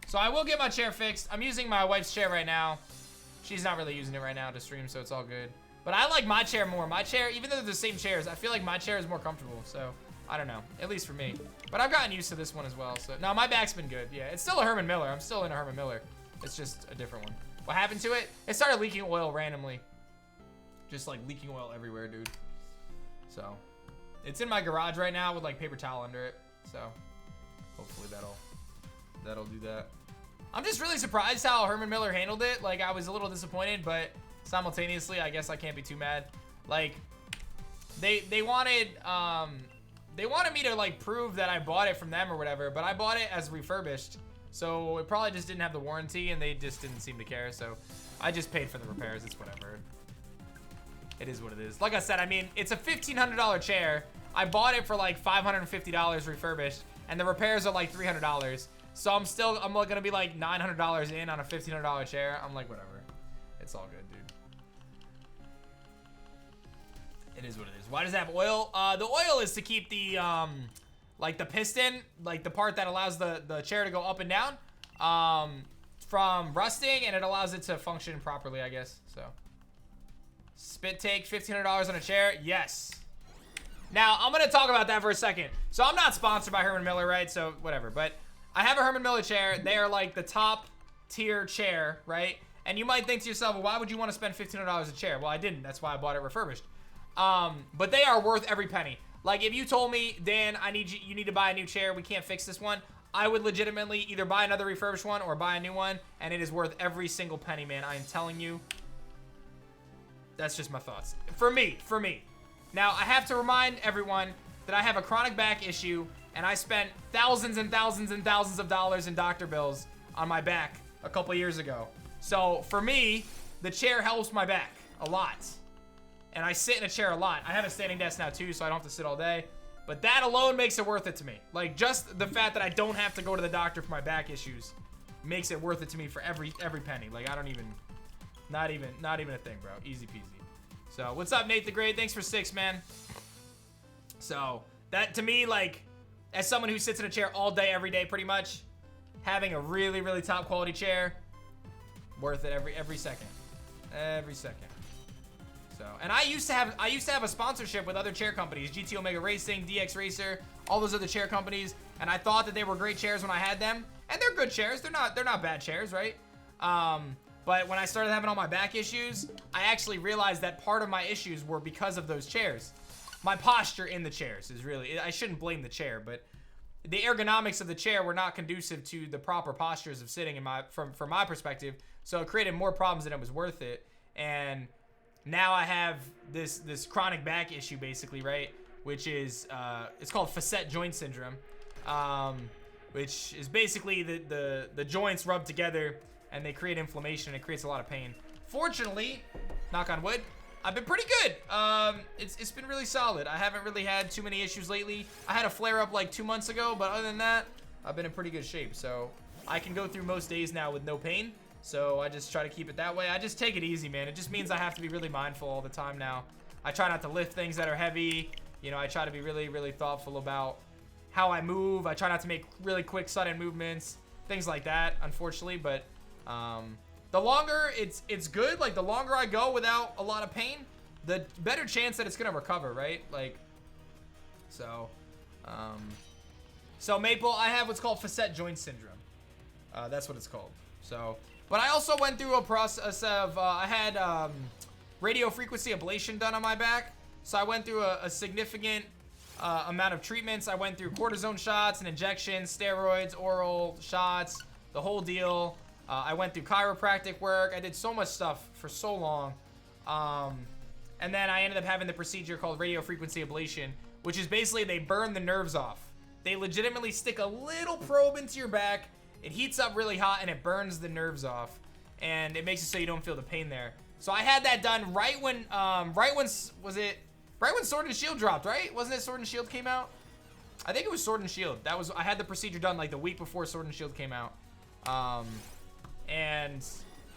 So I will get my chair fixed. I'm using my wife's chair right now. She's not really using it right now to stream, so it's all good. But I like my chair more. My chair, even though they're the same chairs, I feel like my chair is more comfortable. So I don't know, at least for me. But I've gotten used to this one as well. So no, my back's been good. Yeah, it's still a Herman Miller. I'm still in a Herman Miller. It's just a different one. What happened to it? It started leaking oil randomly. Just like leaking oil everywhere, dude. So it's in my garage right now with like paper towel under it. So hopefully that'll do that. I'm just really surprised how Herman Miller handled it. Like I was a little disappointed, but simultaneously, I guess I can't be too mad. Like they wanted me to like prove that I bought it from them or whatever, but I bought it as refurbished. So it probably just didn't have the warranty and they just didn't seem to care. So I just paid for the repairs. It's whatever. It is what it is. Like I said, I mean, it's a $1,500 chair. I bought it for like $550 refurbished and the repairs are like $300. So I'm gonna be like $900 in on a $1,500 chair. I'm like, whatever. It's all good, dude. It is what it is. Why does it have oil? The oil is to keep the, like the piston, like the part that allows the chair to go up and down, from rusting, and it allows it to function properly, I guess, so. Spit take, $1,500 on a chair? Yes. Now, I'm gonna talk about that for a second. So I'm not sponsored by Herman Miller, right? So whatever, but I have a Herman Miller chair. They are like the top tier chair, right? And you might think to yourself, well, why would you want to spend $1,500 a chair? Well, I didn't. That's why I bought it refurbished. But they are worth every penny. Like if you told me, Dan, you need to buy a new chair, we can't fix this one, I would legitimately either buy another refurbished one or buy a new one, and it is worth every single penny, man. I am telling you. That's just my thoughts. For me. Now, I have to remind everyone that I have a chronic back issue, and I spent thousands and thousands and thousands of dollars in doctor bills on my back a couple years ago. So for me, the chair helps my back a lot. And I sit in a chair a lot. I have a standing desk now too, so I don't have to sit all day. But that alone makes it worth it to me. Like just the fact that I don't have to go to the doctor for my back issues makes it worth it to me for every penny. Like I don't even, not even a thing, bro. Easy peasy. So what's up, Nate the Great? Thanks for 6, man. So that to me, like, as someone who sits in a chair all day, every day, pretty much, having a really, really top quality chair, worth it every second. Every second. So, and I used to have a sponsorship with other chair companies, GT Omega Racing, DX Racer, all those other chair companies, and I thought that they were great chairs when I had them, and they're good chairs. They're not bad chairs, right? But when I started having all my back issues, I actually realized that part of my issues were because of those chairs. My posture in the chairs is really, I shouldn't blame the chair, but the ergonomics of the chair were not conducive to the proper postures of sitting from my perspective. So it created more problems than it was worth it. And now I have this chronic back issue basically, right? Which is, it's called facet joint syndrome, which is basically the joints rub together and they create inflammation and it creates a lot of pain. Fortunately, knock on wood, I've been pretty good. It's been really solid. I haven't really had too many issues lately. I had a flare up like 2 months ago, but other than that, I've been in pretty good shape. So I can go through most days now with no pain. So I just try to keep it that way. I just take it easy, man. It just means I have to be really mindful all the time now. I try not to lift things that are heavy. You know, I try to be really, really thoughtful about how I move. I try not to make really quick, sudden movements, things like that, unfortunately. But the longer it's good, like the longer I go without a lot of pain, the better chance that it's gonna recover, right? Like, so Maple, I have what's called facet joint syndrome. That's what it's called. So, but I also went through a process of I had radio frequency ablation done on my back. So I went through a significant amount of treatments. I went through cortisone shots and injections, steroids, oral shots, the whole deal. I went through chiropractic work. I did so much stuff for so long. And then I ended up having the procedure called radio frequency ablation, which is basically they burn the nerves off. They legitimately stick a little probe into your back. It heats up really hot and it burns the nerves off. And it makes it so you don't feel the pain there. So I had that done right when Sword and Shield dropped, right? Wasn't it Sword and Shield came out? I think it was Sword and Shield. I had the procedure done like the week before Sword and Shield came out. And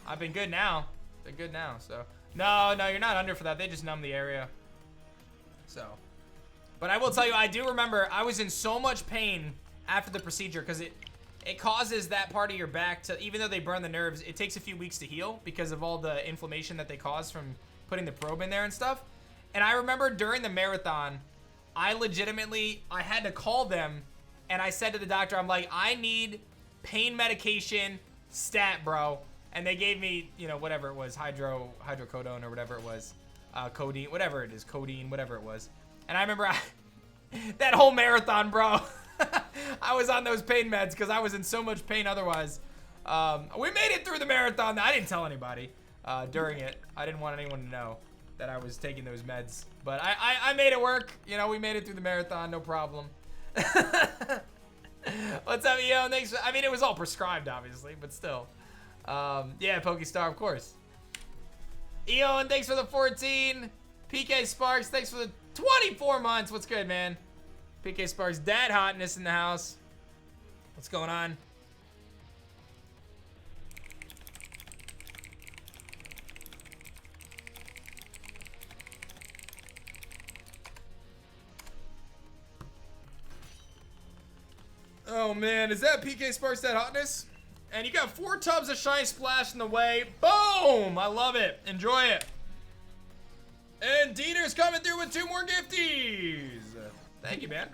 I've been good now. So no, you're not under for that. They just numb the area. So, but I will tell you, I do remember I was in so much pain after the procedure because it causes that part of your back to, even though they burn the nerves, it takes a few weeks to heal because of all the inflammation that they cause from putting the probe in there and stuff. And I remember during the marathon, I had to call them and I said to the doctor, I'm like, I need pain medication stat, bro. And they gave me, you know, whatever it was, hydrocodone or whatever it was, codeine, whatever it is, codeine, whatever it was. And I remember that whole marathon, bro, I was on those pain meds because I was in so much pain otherwise. We made it through the marathon. I didn't tell anybody during it. I didn't want anyone to know that I was taking those meds. But I made it work. You know, we made it through the marathon, no problem. What's up, yo? Thanks. I mean, it was all prescribed, obviously, but still. Yeah, Pokestar, of course. Eon, thanks for the 14. PK Sparks, thanks for the 24 months. What's good, man? PK Sparks, dad hotness in the house. What's going on? Oh man, is that PK Sparks, dad hotness? And you got 4 tubs of Shiny Splash in the way. Boom! I love it. Enjoy it. And Dieter's coming through with 2 more gifties. Thank you, man.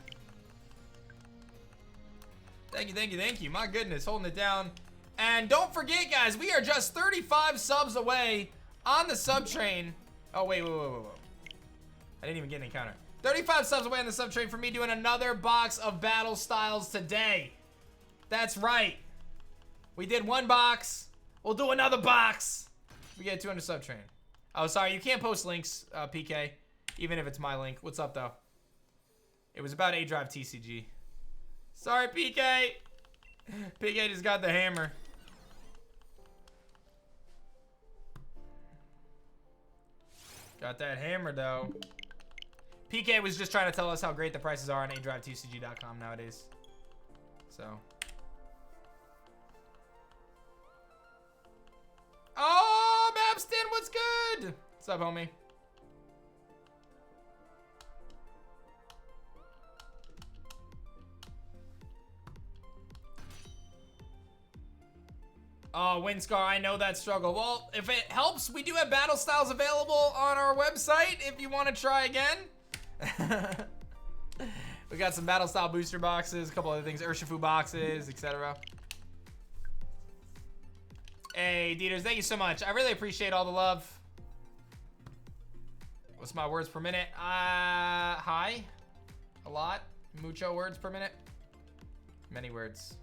Thank you. My goodness, holding it down. And don't forget, guys, we are just 35 subs away on the sub train. Oh, wait. I didn't even get an encounter. 35 subs away on the sub train for me doing another box of battle styles today. That's right. We did 1 box. We'll do another box. We get 200 sub train. Oh, sorry. You can't post links, PK. Even if it's my link. What's up, though? It was about A-Drive TCG. Sorry, PK. PK just got the hammer. Got that hammer, though. PK was just trying to tell us how great the prices are on adrivetcg.com nowadays. So... Oh, Mapston, what's good? What's up, homie? Oh, Windscar, I know that struggle. Well, if it helps, we do have battle styles available on our website if you want to try again. We got some battle style booster boxes, a couple other things, Urshifu boxes, etc. Hey, Dieters, thank you so much. I really appreciate all the love. What's my words per minute? Hi. A lot. Mucho words per minute. Many words.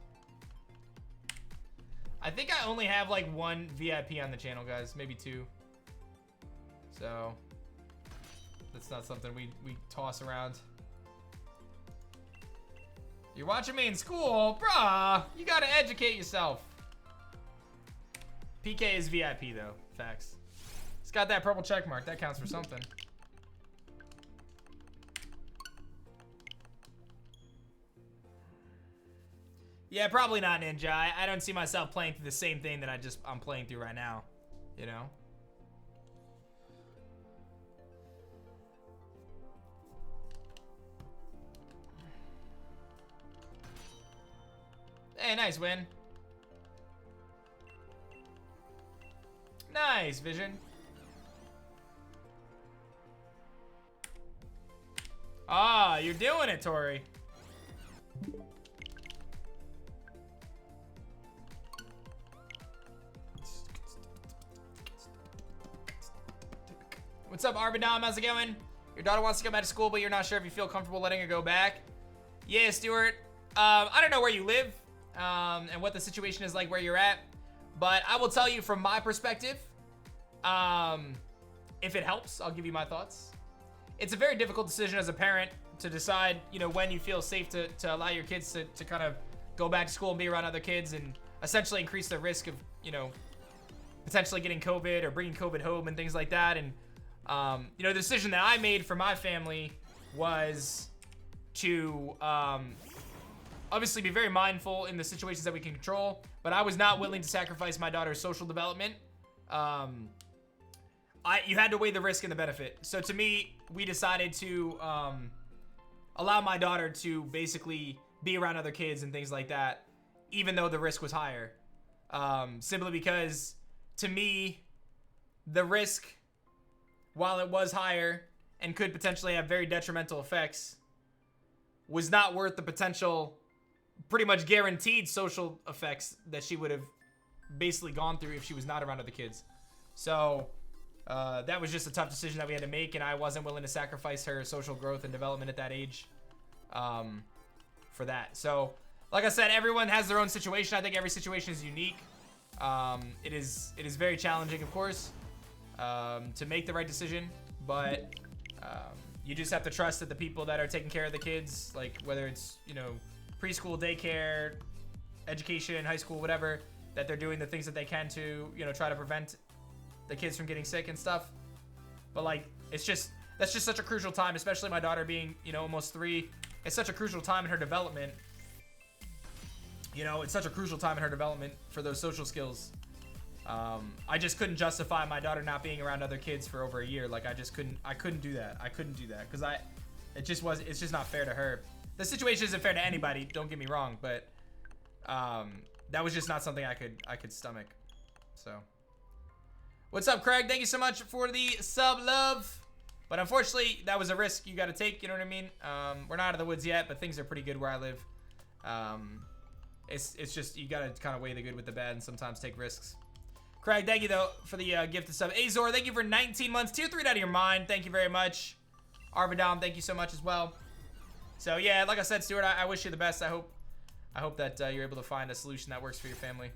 I think I only have like 1 VIP on the channel, guys. Maybe 2. So, that's not something we toss around. You're watching me in school? Bruh, you gotta educate yourself. PK is VIP though, facts. It's got that purple check mark, that counts for something. Yeah, probably not, Ninja. I don't see myself playing through the same thing that I'm playing through right now, you know? Okay, nice, win. Nice, Vision. Ah, you're doing it, Tori. What's up, Arbidom? How's it going? Your daughter wants to go back to school, but you're not sure if you feel comfortable letting her go back. Yeah, Stuart. I don't know where you live and what the situation is like where you're at, but I will tell you from my perspective, if it helps, I'll give you my thoughts. It's a very difficult decision as a parent to decide, you know, when you feel safe to allow your kids to kind of go back to school and be around other kids and essentially increase the risk of, you know, potentially getting COVID or bringing COVID home and things like that. And, you know, the decision that I made for my family was to obviously be very mindful in the situations that we can control, but I was not willing to sacrifice my daughter's social development. You had to weigh the risk and the benefit. So to me, we decided to allow my daughter to basically be around other kids and things like that, even though the risk was higher. Simply because, to me, the risk, while it was higher and could potentially have very detrimental effects, was not worth the potential, pretty much guaranteed social effects that she would have basically gone through if she was not around other kids. So that was just a tough decision that we had to make, and I wasn't willing to sacrifice her social growth and development at that age for that. So, like I said, everyone has their own situation. I think every situation is unique. It is very challenging, of course, to make the right decision, but you just have to trust that the people that are taking care of the kids, like whether it's, you know, preschool, daycare, education, high school, whatever, that they're doing the things that they can to, you know, try to prevent the kids from getting sick and stuff. But like, that's just such a crucial time, especially my daughter being, you know, almost 3. It's such a crucial time in her development. You know, it's such a crucial time in her development for those social skills. I just couldn't justify my daughter not being around other kids for over a year. Like, I couldn't do that. I couldn't do that because it's just not fair to her. The situation isn't fair to anybody, don't get me wrong, but that was just not something I could stomach. So, what's up, Craig? Thank you so much for the sub, love. But unfortunately, that was a risk you got to take, you know what I mean? We're not out of the woods yet, but things are pretty good where I live. It's just, you got to kind of weigh the good with the bad and sometimes take risks. Craig, thank you, though, for the gifted sub. Azor, thank you for 19 months. Tier 3 out of your mind. Thank you very much. Arvidom, thank you so much as well. So, yeah, like I said, Stuart, I wish you the best. I hope that you're able to find a solution that works for your family.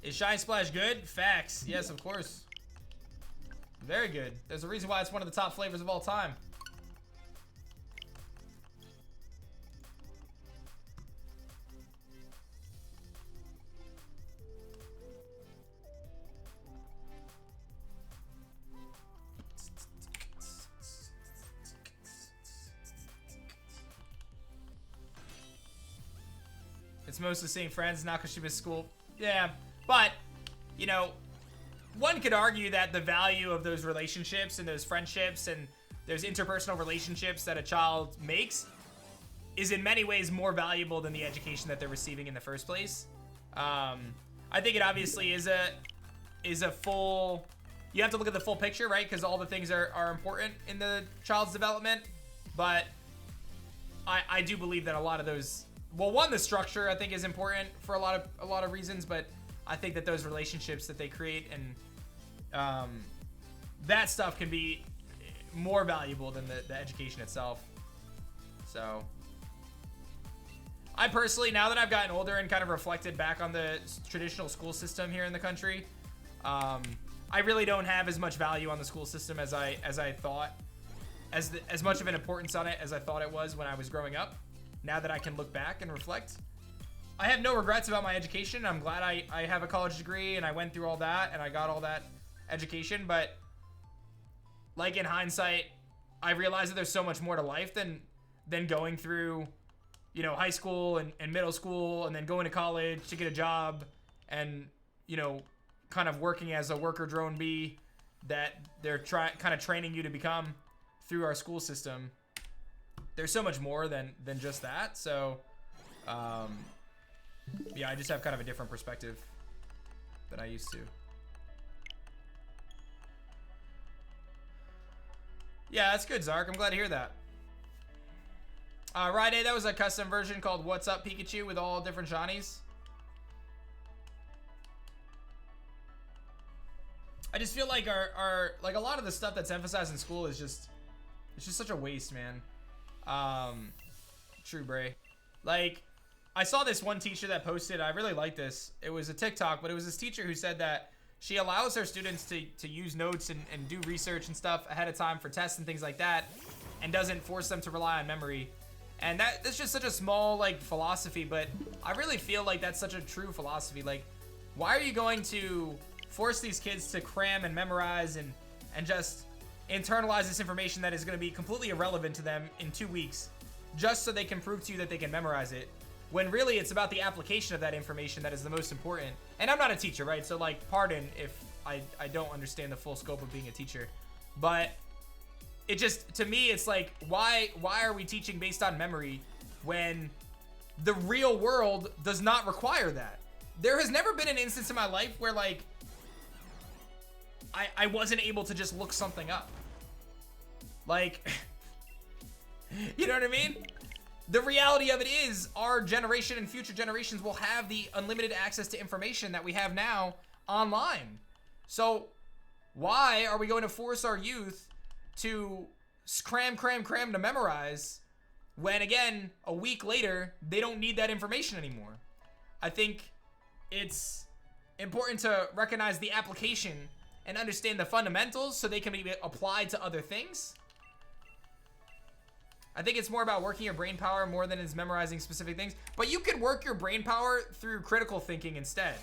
Is Shine Splash good? Facts. Yes, of course. Very good. There's a reason why it's one of the top flavors of all time. It's mostly seeing friends, not because she missed school. Yeah, but, you know, one could argue that the value of those relationships and those friendships and those interpersonal relationships that a child makes is in many ways more valuable than the education that they're receiving in the first place. I think it obviously is a full... You have to look at the full picture, right? Because all the things are important in the child's development. But I do believe that a lot of those... Well, one, the structure I think is important for a lot of reasons, but I think that those relationships that they create and that stuff can be more valuable than the education itself. So, I personally, now that I've gotten older and kind of reflected back on the traditional school system here in the country, I really don't have as much value on the school system as I thought, as much of an importance on it as I thought it was when I was growing up. Now that I can look back and reflect, I have no regrets about my education. I'm glad I have a college degree and I went through all that and I got all that education. But like in hindsight, I realized that there's so much more to life than going through, you know, high school and middle school and then going to college to get a job and, you know, kind of working as a worker drone bee that they're kind of training you to become through our school system. there's so much more than just that. So, yeah, I just have kind of a different perspective than I used to. Yeah, that's good, Zark. I'm glad to hear that. Ride, that was a custom version called What's Up Pikachu with all different shinies. I just feel like our like a lot of the stuff that's emphasized in school is just, it's just such a waste, man. True, Bray. Like, I saw this one teacher that posted, I really like this. It was a TikTok, but it was this teacher who said that she allows her students to use notes and do research and stuff ahead of time for tests and things like that, and doesn't force them to rely on memory. And that's just such a small, like, philosophy, but I really feel like that's such a true philosophy. Like, why are you going to force these kids to cram and memorize and just internalize this information that is going to be completely irrelevant to them in 2 weeks just so they can prove to you that they can memorize it, when really it's about the application of that information that is the most important? And I'm not a teacher, right? So, like, pardon if I don't understand the full scope of being a teacher, but it just, to me, it's like, why are we teaching based on memory when the real world does not require that? There has never been an instance in my life where, like, I wasn't able to just look something up. Like, you know what I mean? The reality of it is our generation and future generations will have the unlimited access to information that we have now online. So why are we going to force our youth to cram to memorize when, again, a week later, they don't need that information anymore? I think it's important to recognize the application and understand the fundamentals so they can be applied to other things. I think it's more about working your brain power more than it's memorizing specific things. But you can work your brain power through critical thinking instead.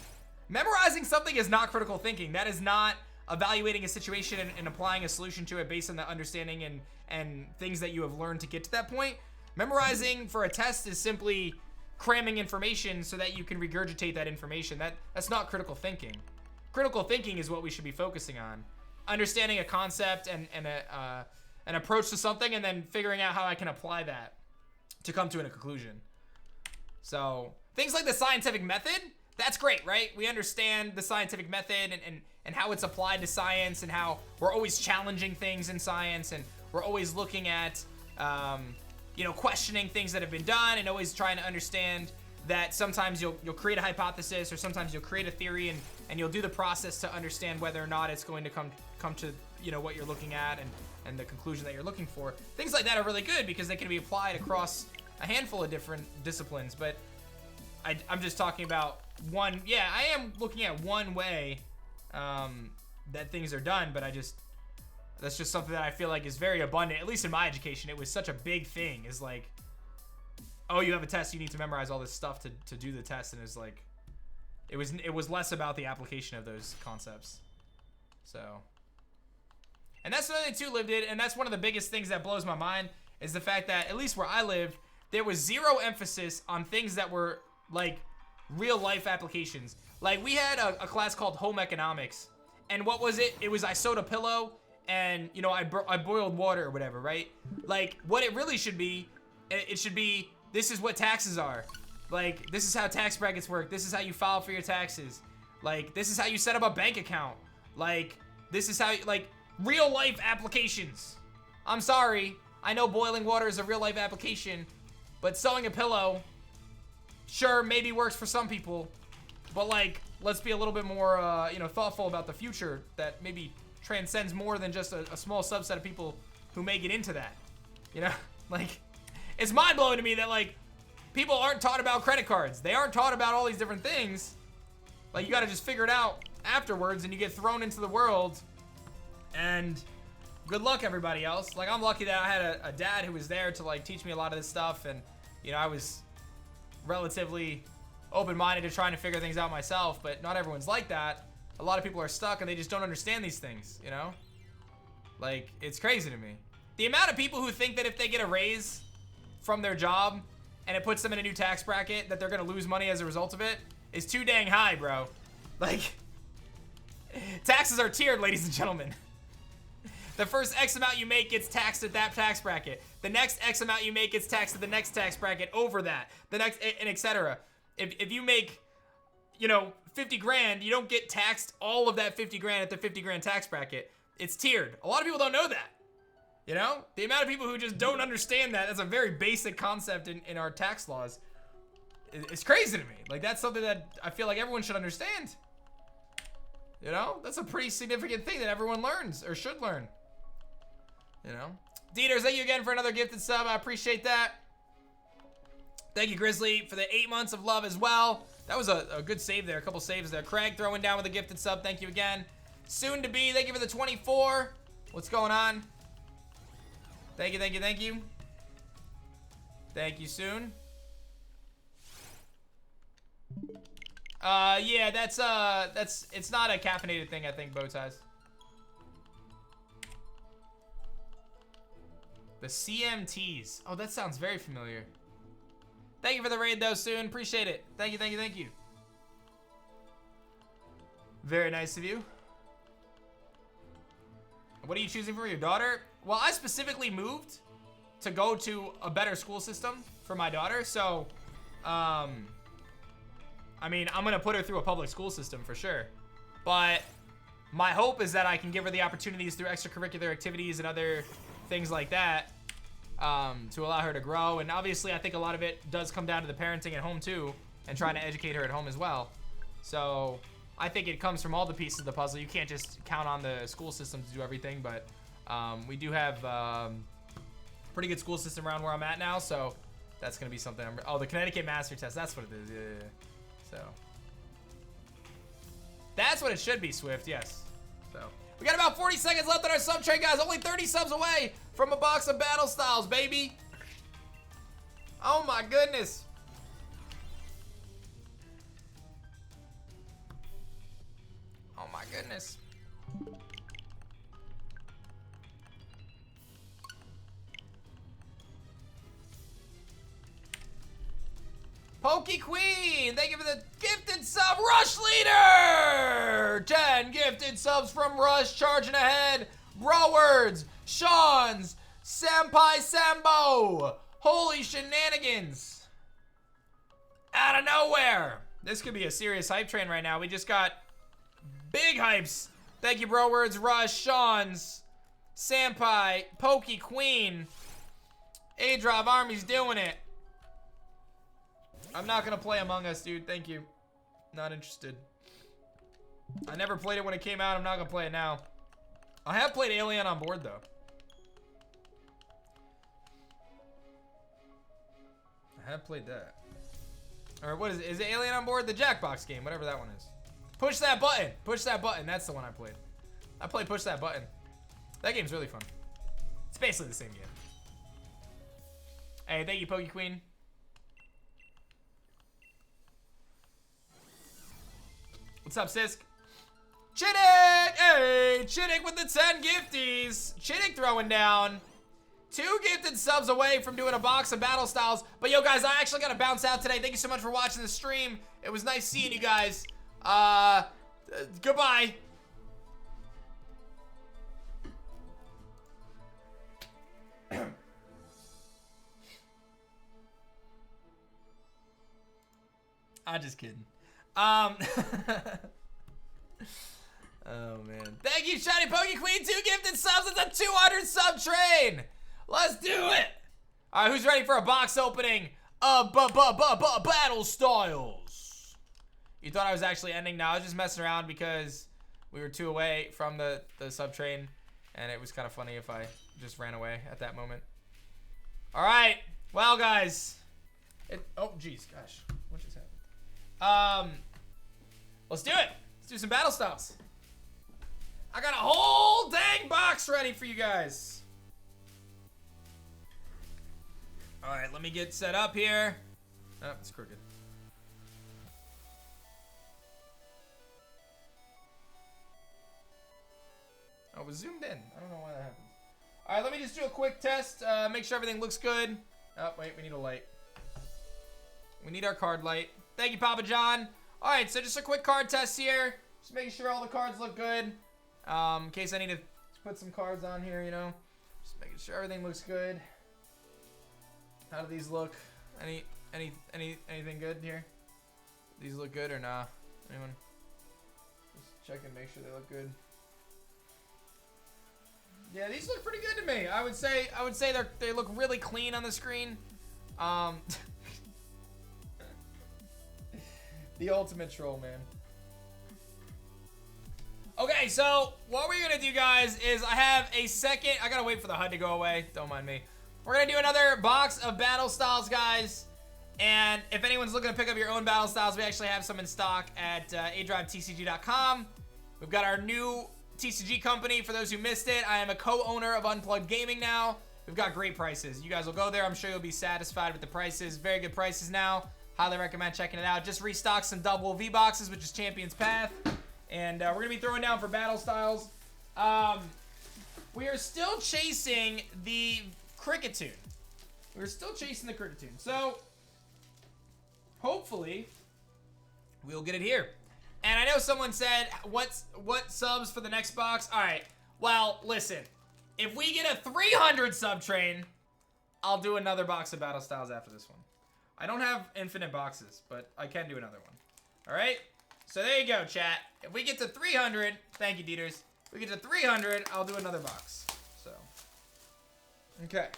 Memorizing something is not critical thinking. That is not evaluating a situation and applying a solution to it based on the understanding and things that you have learned to get to that point. Memorizing for a test is simply cramming information so that you can regurgitate that information. That's not critical thinking. Critical thinking is what we should be focusing on. Understanding a concept and an approach to something, and then figuring out how I can apply that to come to a conclusion. So things like the scientific method, that's great, right? We understand the scientific method and how it's applied to science, and how we're always challenging things in science, and we're always looking at, you know, questioning things that have been done, and always trying to understand that sometimes you'll create a hypothesis, or sometimes you'll create a theory, and you'll do the process to understand whether or not it's going to come to, you know, what you're looking at and the conclusion that you're looking for. Things like that are really good because they can be applied across a handful of different disciplines. But I'm just talking about one. Yeah, I am looking at one way that things are done, but that's just something that I feel like is very abundant, at least in my education. It was such a big thing, is like, oh, you have a test, you need to memorize all this stuff to do the test, and it's like, it was less about the application of those concepts. So, and that's another thing too, Lived It, and that's one of the biggest things that blows my mind, is the fact that, at least where I live, there was zero emphasis on things that were like real life applications. Like, we had a class called Home Economics, and what was it? It was, I sewed a pillow, and, you know, I boiled water or whatever, right? Like, what it really should be, it should be, this is what taxes are. Like, this is how tax brackets work. This is how you file for your taxes. Like, this is how you set up a bank account. Like, this is how, like, real life applications. I'm sorry, I know boiling water is a real life application, but sewing a pillow, sure, maybe works for some people, but, like, let's be a little bit more, you know, thoughtful about the future that maybe transcends more than just a small subset of people who may get into that. You know, like, it's mind-blowing to me that, like, people aren't taught about credit cards. They aren't taught about all these different things. Like, you gotta just figure it out afterwards, and you get thrown into the world, and good luck, everybody else. Like, I'm lucky that I had a dad who was there to, like, teach me a lot of this stuff, and, you know, I was relatively open-minded to trying to figure things out myself, but not everyone's like that. A lot of people are stuck, and they just don't understand these things, you know? Like, it's crazy to me. The amount of people who think that if they get a raise from their job and it puts them in a new tax bracket, that they're gonna lose money as a result of it, is too dang high, bro. Like, taxes are tiered, ladies and gentlemen. The first X amount you make gets taxed at that tax bracket. The next X amount you make gets taxed at the next tax bracket over that. The next, and etc. If you make, you know, 50 grand, you don't get taxed all of that 50 grand at the 50 grand tax bracket. It's tiered. A lot of people don't know that. You know? The amount of people who just don't understand that, that's a very basic concept in our tax laws. It's crazy to me. Like, that's something that I feel like everyone should understand. You know? That's a pretty significant thing that everyone learns, or should learn. You know? Dieters, thank you again for another gifted sub. I appreciate that. Thank you, Grizzly, for the 8 months of love as well. That was a good save there. A couple saves there. Craig throwing down with a gifted sub. Thank you again. Soon to be. Thank you for the 24. What's going on? Thank you, thank you, thank you. Thank you, Soon. Yeah, it's not a caffeinated thing, I think, bow ties. The CMTs. Oh, that sounds very familiar. Thank you for the raid, though, Soon. Appreciate it. Thank you, thank you, thank you. Very nice of you. What are you choosing for your daughter? Well, I specifically moved to go to a better school system for my daughter, so, I mean, I'm gonna put her through a public school system for sure. But my hope is that I can give her the opportunities through extracurricular activities and other things like that, to allow her to grow. And obviously, I think a lot of it does come down to the parenting at home too, and trying to educate her at home as well. So I think it comes from all the pieces of the puzzle. You can't just count on the school system to do everything, but we do have pretty good school system around where I'm at now, so that's gonna be something. Oh, the Connecticut Master Test, that's what it is. Yeah. So that's what it should be, Swift. Yes. So we got about 40 seconds left on our sub train, guys. Only 30 subs away from a box of battle styles, baby. Oh my goodness. Oh my goodness. Pokey Queen, thank you for the gifted sub. Rush Leader! 10 gifted subs from Rush, charging ahead. Browards, Sean's, Senpai Sambo. Holy shenanigans. Out of nowhere. This could be a serious hype train right now. We just got big hypes. Thank you, Browards, Rush, Sean's, Senpai, Pokey Queen. A-Drop Army's doing it. I'm not gonna play Among Us, dude. Thank you. Not interested. I never played it when it came out. I'm not gonna play it now. I have played Alien on Board, though. I have played that. Or what is it? Is it Alien on Board? The Jackbox game, whatever that one is. Push that button. Push that button. That's the one I played. I played Push That Button. That game's really fun. It's basically the same game. Hey, thank you, Pokey Queen. What's up, Sisk? Chittick! Hey, Chittick with the 10 gifties. Chittick throwing down 2 gifted subs away from doing a box of battle styles. But yo, guys, I actually gotta bounce out today. Thank you so much for watching the stream. It was nice seeing you guys. Goodbye. I'm just kidding. Oh man. Thank you, Shiny Pokey Queen. 2 gifted subs. It's a 200 sub train. Let's do it. All right, who's ready for a box opening of battle styles? You thought I was actually ending? No, I was just messing around because we were 2 away from the sub train, and it was kind of funny if I just ran away at that moment. All right. Well, guys. Oh, geez, gosh. What just happened? Let's do it. Let's do some battle styles. I got a whole dang box ready for you guys. All right, let me get set up here. Oh, it's crooked. Oh, it was zoomed in. I don't know why that happens. All right, let me just do a quick test. Make sure everything looks good. Oh, wait, we need a light. We need our card light. Thank you, Papa John. All right, so just a quick card test here. Just making sure all the cards look good. In case I need to put some cards on here, you know. Just making sure everything looks good. How do these look? Anything good here? These look good or nah? Anyone? Just check and make sure they look good. Yeah, these look pretty good to me. I would say they look really clean on the screen. The ultimate troll, man. Okay, so what we're gonna do, guys, is I have a second. I gotta wait for the HUD to go away. Don't mind me. We're gonna do another box of battle styles, guys. And if anyone's looking to pick up your own battle styles, we actually have some in stock at adrivetcg.com. We've got our new TCG company. For those who missed it, I am a co-owner of Unplugged Gaming now. We've got great prices. You guys will go there. I'm sure you'll be satisfied with the prices. Very good prices now. Highly recommend checking it out. Just restocked some double V boxes, which is Champion's Path. And we're going to be throwing down for battle styles. We are still chasing the Cricketune. We're still chasing the Cricketune. So, hopefully, we'll get it here. And I know someone said, what subs for the next box? All right. Well, listen. If we get a 300 sub train, I'll do another box of battle styles after this one. I don't have infinite boxes, but I can do another one. All right? So there you go, chat. If we get to 300, thank you, Dieters. If we get to 300, I'll do another box. So, okay.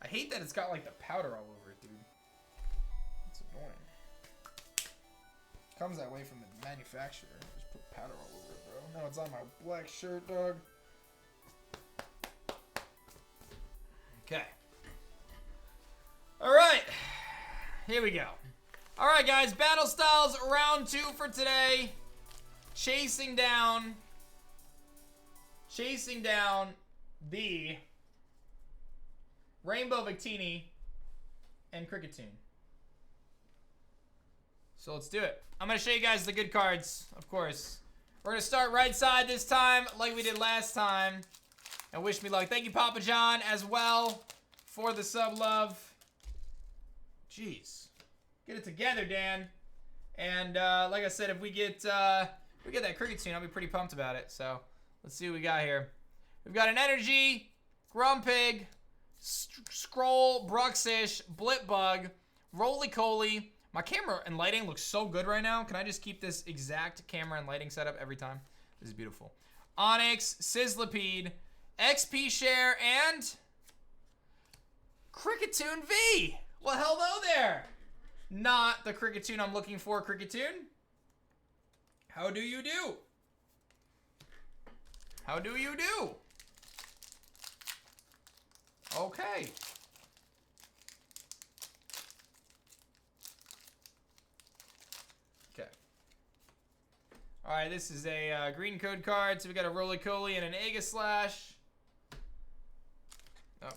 I hate that it's got like the powder all over it, dude. It's annoying. Comes that way from the manufacturer. Just put powder all over it, bro. Now it's on my black shirt, dog. Okay. All right. Here we go. All right, guys. Battle Styles round 2 for today. Chasing down the Rainbow Victini and Cricketune. So let's do it. I'm going to show you guys the good cards, of course. We're going to start right side this time, like we did last time. And wish me luck. Thank you, Papa John, as well, for the sub love. Jeez. Get it together, Dan. And like I said, if we get that Cricketune, I'll be pretty pumped about it. So let's see what we got here. We've got an Energy, Grumpig, Scroll, Bruxish, Blipbug, Roly-Coly. My camera and lighting looks so good right now. Can I just keep this exact camera and lighting setup every time? This is beautiful. Onyx, Sizzlipede, XP Share, and Cricketune V. Well, hello there. Not the Cricketune I'm looking for, Cricketune. How do you do? How do you do? Okay. Okay. All right, this is a green code card. So we got a Roly-Coly and an Aegislash. Oh.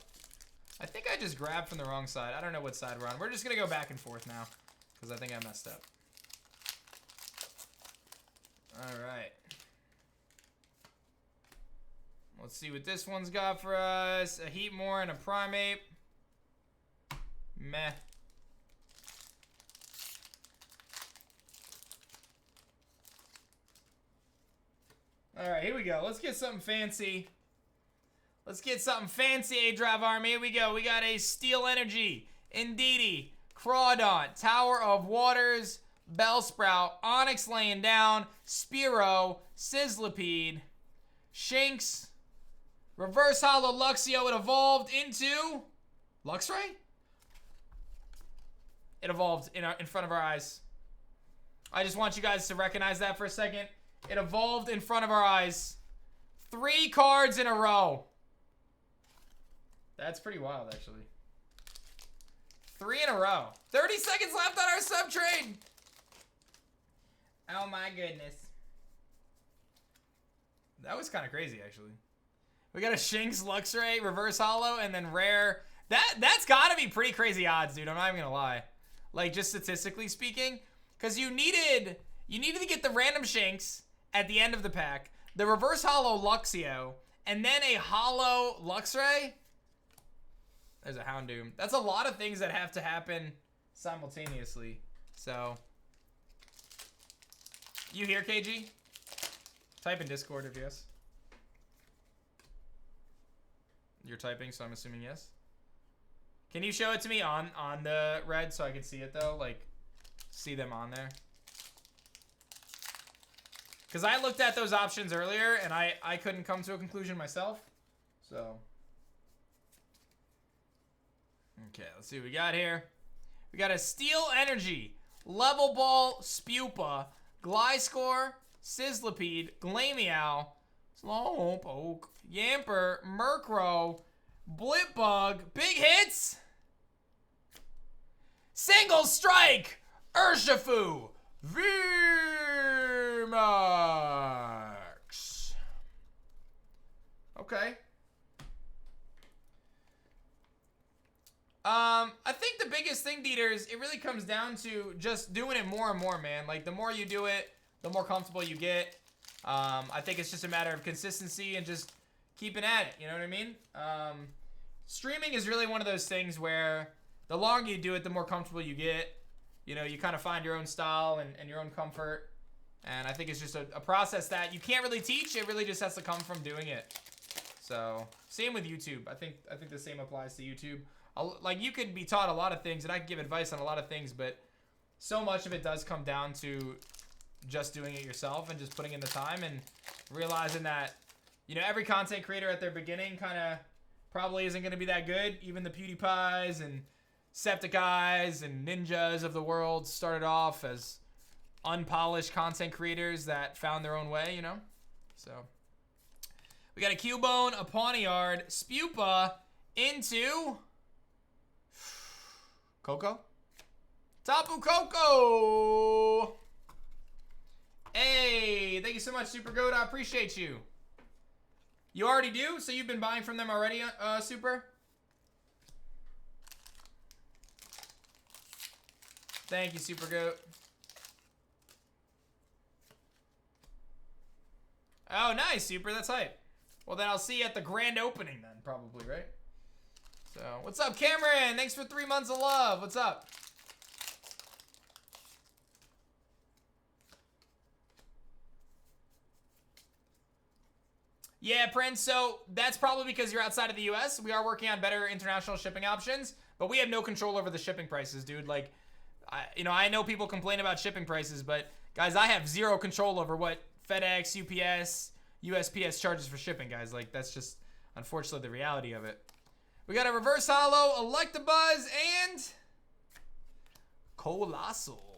I think I just grabbed from the wrong side. I don't know what side we're on. We're just going to go back and forth now because I think I messed up. All right. Let's see what this one's got for us. A Heatmore and a Primeape. Meh. All right, here we go. Let's get something fancy. Let's get something fancy, A-Drive Army. Here we go. We got a Steel Energy, Indeedee, Crawdaunt, Tower of Waters, Bellsprout, Onyx laying down, Spearow, Sizzlipede, Shinx, Reverse Hollow Luxio. It evolved into Luxray? It evolved in front of our eyes. I just want you guys to recognize that for a second. It evolved in front of our eyes. 3 cards in a row. That's pretty wild, actually. 3 in a row. 30 seconds left on our sub trade. Oh my goodness. That was kind of crazy, actually. We got a Shinx, Luxray, Reverse Hollow, and then Rare. That's got to be pretty crazy odds, dude. I'm not even going to lie. Like, just statistically speaking. Because you needed to get the random Shinx at the end of the pack, the Reverse Hollow Luxio, and then a Hollow Luxray. There's a Houndoom. That's a lot of things that have to happen simultaneously. So, you here, KG? Type in Discord if yes. You're typing, so I'm assuming yes. Can you show it to me on the red so I can see it though? Like, see them on there. Because I looked at those options earlier and I couldn't come to a conclusion myself. So. Okay, let's see what we got here. We got a Steel Energy, Level Ball, Spupa, Gliscor, Sizzlipede, Glameow, Slowpoke, Yamper, Murkrow, Blipbug, big hits! Single Strike, Urshifu, VMAX. Okay. I think the biggest thing, Dieters, it really comes down to just doing it more and more, man. Like, the more you do it, the more comfortable you get. I think it's just a matter of consistency and just keeping at it, you know what I mean? Streaming is really one of those things where the longer you do it, the more comfortable you get. You know, you kind of find your own style and your own comfort. And I think it's just a process that you can't really teach. It really just has to come from doing it. So, same with YouTube. I think the same applies to YouTube. Like, you could be taught a lot of things, and I can give advice on a lot of things, but so much of it does come down to just doing it yourself and just putting in the time and realizing that, you know, every content creator at their beginning kind of probably isn't going to be that good. Even the PewDiePies and Septiceyes and Ninjas of the world started off as unpolished content creators that found their own way, you know? So, we got a Cubone, a Pawniard, Spupa into Coco? Tapu Koko! Hey, thank you so much, Super Goat. I appreciate you. You already do? So you've been buying from them already, Super? Thank you, Super Goat. Oh, nice, Super. That's hype. Well, then I'll see you at the grand opening then, probably, right? So, what's up, Cameron? Thanks for 3 months of love. What's up? Yeah, Prince, so that's probably because you're outside of the US. We are working on better international shipping options, but we have no control over the shipping prices, dude. Like, I know people complain about shipping prices, but guys, I have zero control over what FedEx, UPS, USPS charges for shipping, guys. Like, that's just, unfortunately, the reality of it. We got a Reverse Hollow, Electabuzz, and Colossal.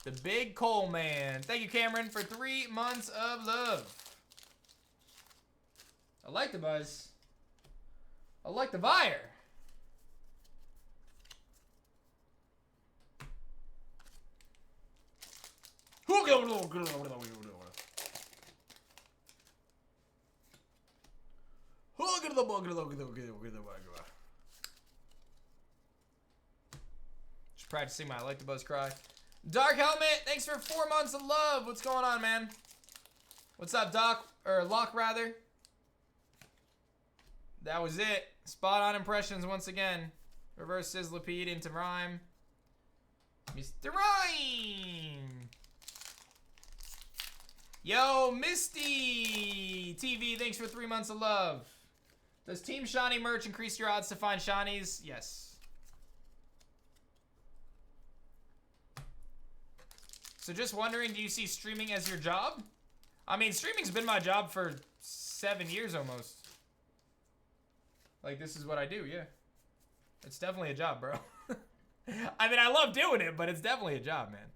The big Cole man. Thank you, Cameron, for 3 months of love. Electabuzz. Electivire. Just practicing my Electabuzz cry. Dark Helmet, thanks for 4 months of love. What's going on, man? What's up, Doc? Or Locke, rather. That was it. Spot on impressions once again. Reverse Sizzlipede into Rhyme. Mr. Rhyme! Yo, Misty TV, thanks for 3 months of love. Does Team Shiny merch increase your odds to find shinies? Yes. So just wondering, do you see streaming as your job? I mean, streaming's been my job for 7 years almost. Like, this is what I do, yeah. It's definitely a job, bro. I mean, I love doing it, but it's definitely a job, man.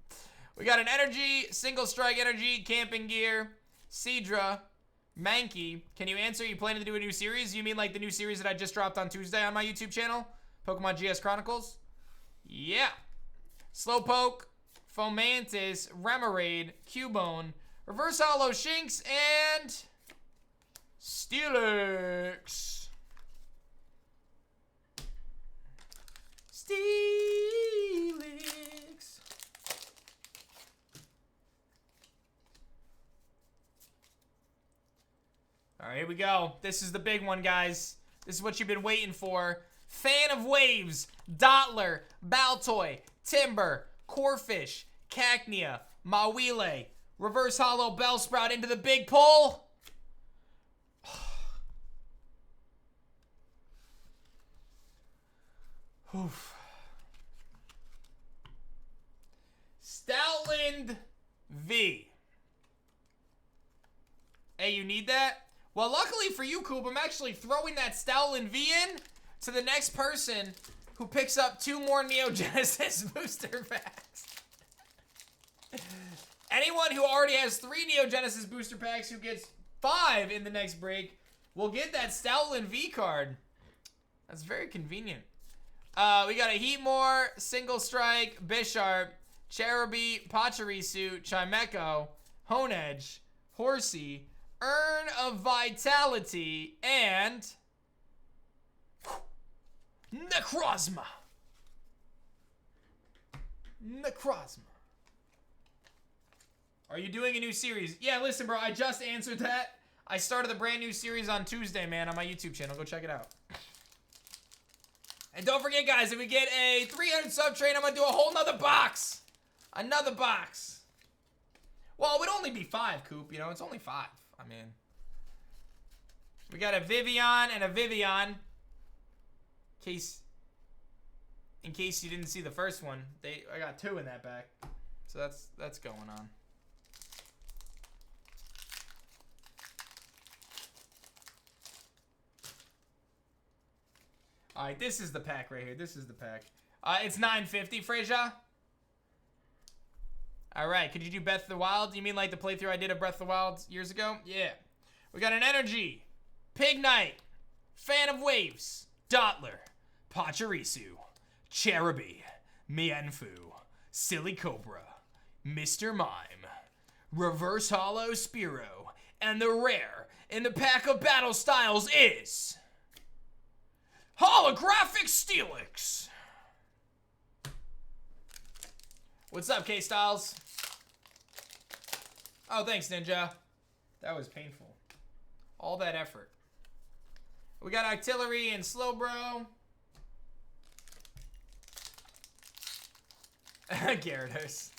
We got an Energy, Single Strike Energy, Camping Gear, Seadra, Mankey. Can you answer? You planning to do a new series? You mean like the new series that I just dropped on Tuesday on my YouTube channel? Pokemon GS Chronicles? Yeah. Slowpoke, Fomantis, Remoraid, Cubone, Reverse Hollow Shinx, and Steelix. Steelix. All right, here we go. This is the big one, guys. This is what you've been waiting for. Fan of Waves, Dottler, Baltoy, Timber, Corphish, Cacnea, Mawile, Reverse Hollow Bellsprout into the big pull. Oof. Stoutland V. Hey, you need that? Well, luckily for you, Coop, I'm actually throwing that Stoutland V in to the next person who picks up 2 more Neo Genesis booster packs. Anyone who already has 3 Neo Genesis booster packs who gets 5 in the next break will get that Stoutland V card. That's very convenient. We got a Heatmore, Single Strike, Bisharp, Cherubi, Pachirisu, Chimecho, Honedge, Horsey, Urn of Vitality, and Necrozma. Are you doing a new series? Yeah, listen, bro, I just answered that. I started a brand new series on Tuesday, man, on my YouTube channel. Go check it out. And don't forget, guys, if we get a 300 sub train, I'm going to do a whole nother box. Another box. Well, it would only be 5, Coop. You know, it's only 5. I mean, we got a Vivian and a Vivian. In case you didn't see the first one, I got 2 in that pack. So that's going on. All right, this is the pack right here. This is the pack. It's $9.50, Freja. All right, could you do Breath of the Wild? You mean like the playthrough I did of Breath of the Wild years ago? Yeah. We got an Energy, Pig Knight, Fan of Waves, Dottler, Pachirisu, Cherubi, Mienfu, Silly Cobra, Mr. Mime, Reverse Hollow Spearow, and the rare in the pack of battle styles is Holographic Steelix. What's up, K-Styles? Oh, thanks, Ninja. That was painful. All that effort. We got Artillery and Slowbro. Gyarados.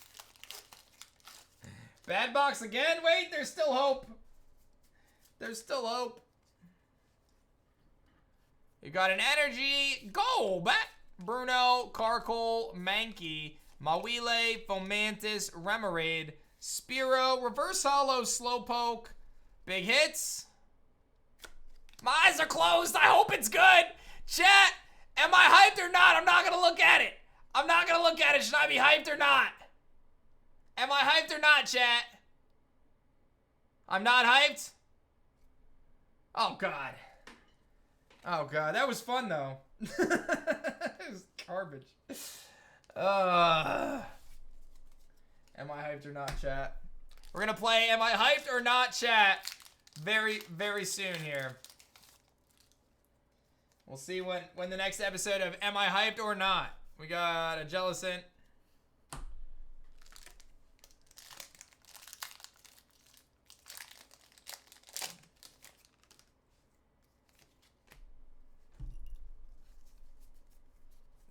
Bad box again? Wait, there's still hope. There's still hope. You got an Energy. Go back. Bruno, Carkol, Mankey, Mawile, Fomantis, Remoraid, Spearow, Reverse Hollow, Slowpoke. Big hits. My eyes are closed. I hope it's good. Chat, am I hyped or not? I'm not going to look at it. I'm not going to look at it. Should I be hyped or not? Am I hyped or not, chat? I'm not hyped? Oh, God. Oh, God. That was fun, though. It was garbage. Am I hyped or not, chat? We're going to play Am I Hyped or Not, chat very, very soon here. We'll see when the next episode of Am I Hyped or Not. We got a Jellicent.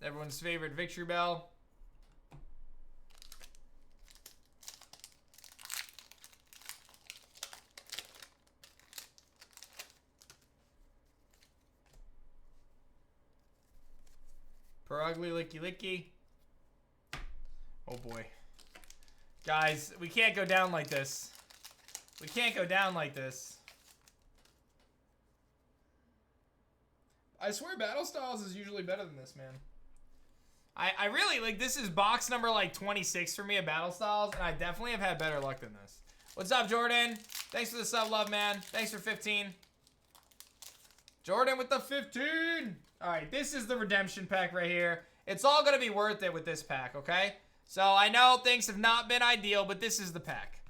Everyone's favorite Victory Bell. Regieleki. Oh boy. Guys, we can't go down like this. We can't go down like this. I swear Battle Styles is usually better than this, man. I really, like, this is box number, like, 26 for me at Battle Styles, and I definitely have had better luck than this. What's up, Jordan? Thanks for the sub, love, man. Thanks for 15. Jordan with the 15. All right, this is the redemption pack right here. It's all going to be worth it with this pack, okay? So I know things have not been ideal, but this is the pack.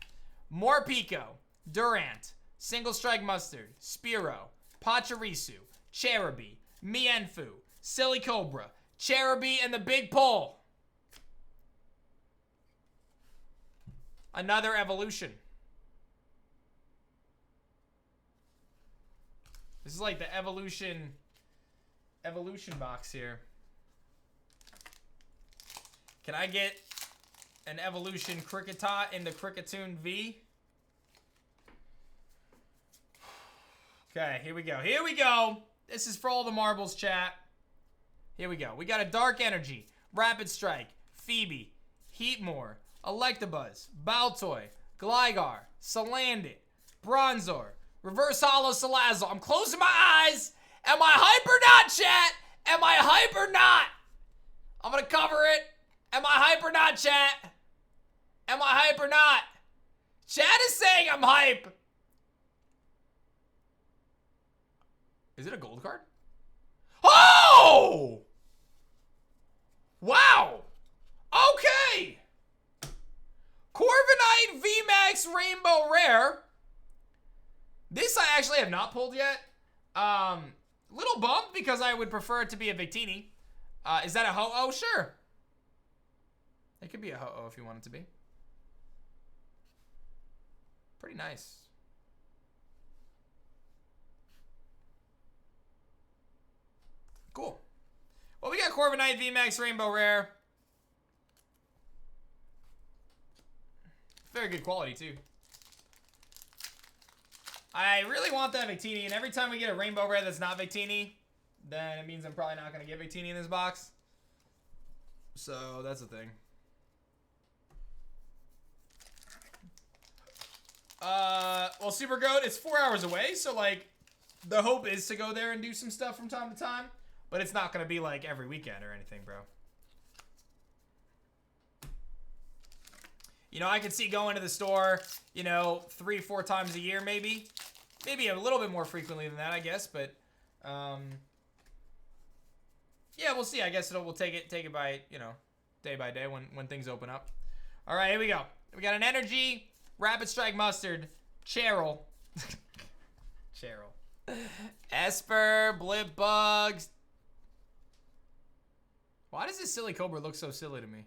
Morpeko, Durant, Single Strike Mustard, Spearow, Pachirisu, Cherubi, Mienfu, Silly Cobra, Cherubi, and the Big Pull. Another evolution. This is like the evolution box here. Can I get an evolution Kricketot in the Cricketoon V? Okay, here we go. Here we go. This is for all the marbles, chat. Here we go. We got a Dark Energy, Rapid Strike, Phoebe, Heatmore, Electabuzz, Baltoy, Gligar, Salandit, Bronzor, Reverse Hollow Salazzle. I'm closing my eyes. Am I hype or not, chat? Am I hype or not? I'm gonna cover it. Am I hype or not, chat? Am I hype or not? Chat is saying I'm hype. Is it a gold card? Oh! Wow. Okay. Corviknight VMAX Rainbow Rare. This I actually have not pulled yet. Little bump because I would prefer it to be a Victini. Is that a Ho-Oh? Sure. It could be a Ho-Oh if you want it to be. Pretty nice. Cool. Well, we got Corviknight VMAX Rainbow Rare. Very good quality, too. I really want that Victini, and every time we get a Rainbow Rare that's not Victini, then it means I'm probably not going to get Victini in this box. So, that's the thing. Well, Super Goat, it's 4 hours away, so, like, the hope is to go there and do some stuff from time to time, but it's not going to be, like, every weekend or anything, bro. You know, I could see going to the store, you know, 3-4 times a year, maybe. Maybe a little bit more frequently than that, I guess, but, yeah, we'll see. I guess we'll take it by, you know, day by day when things open up. All right, here we go. We got an Energy, Rapid Strike Mustard, Cheryl. Cheryl. Esper, Blip Bugs. Why does this Silly Cobra look so silly to me?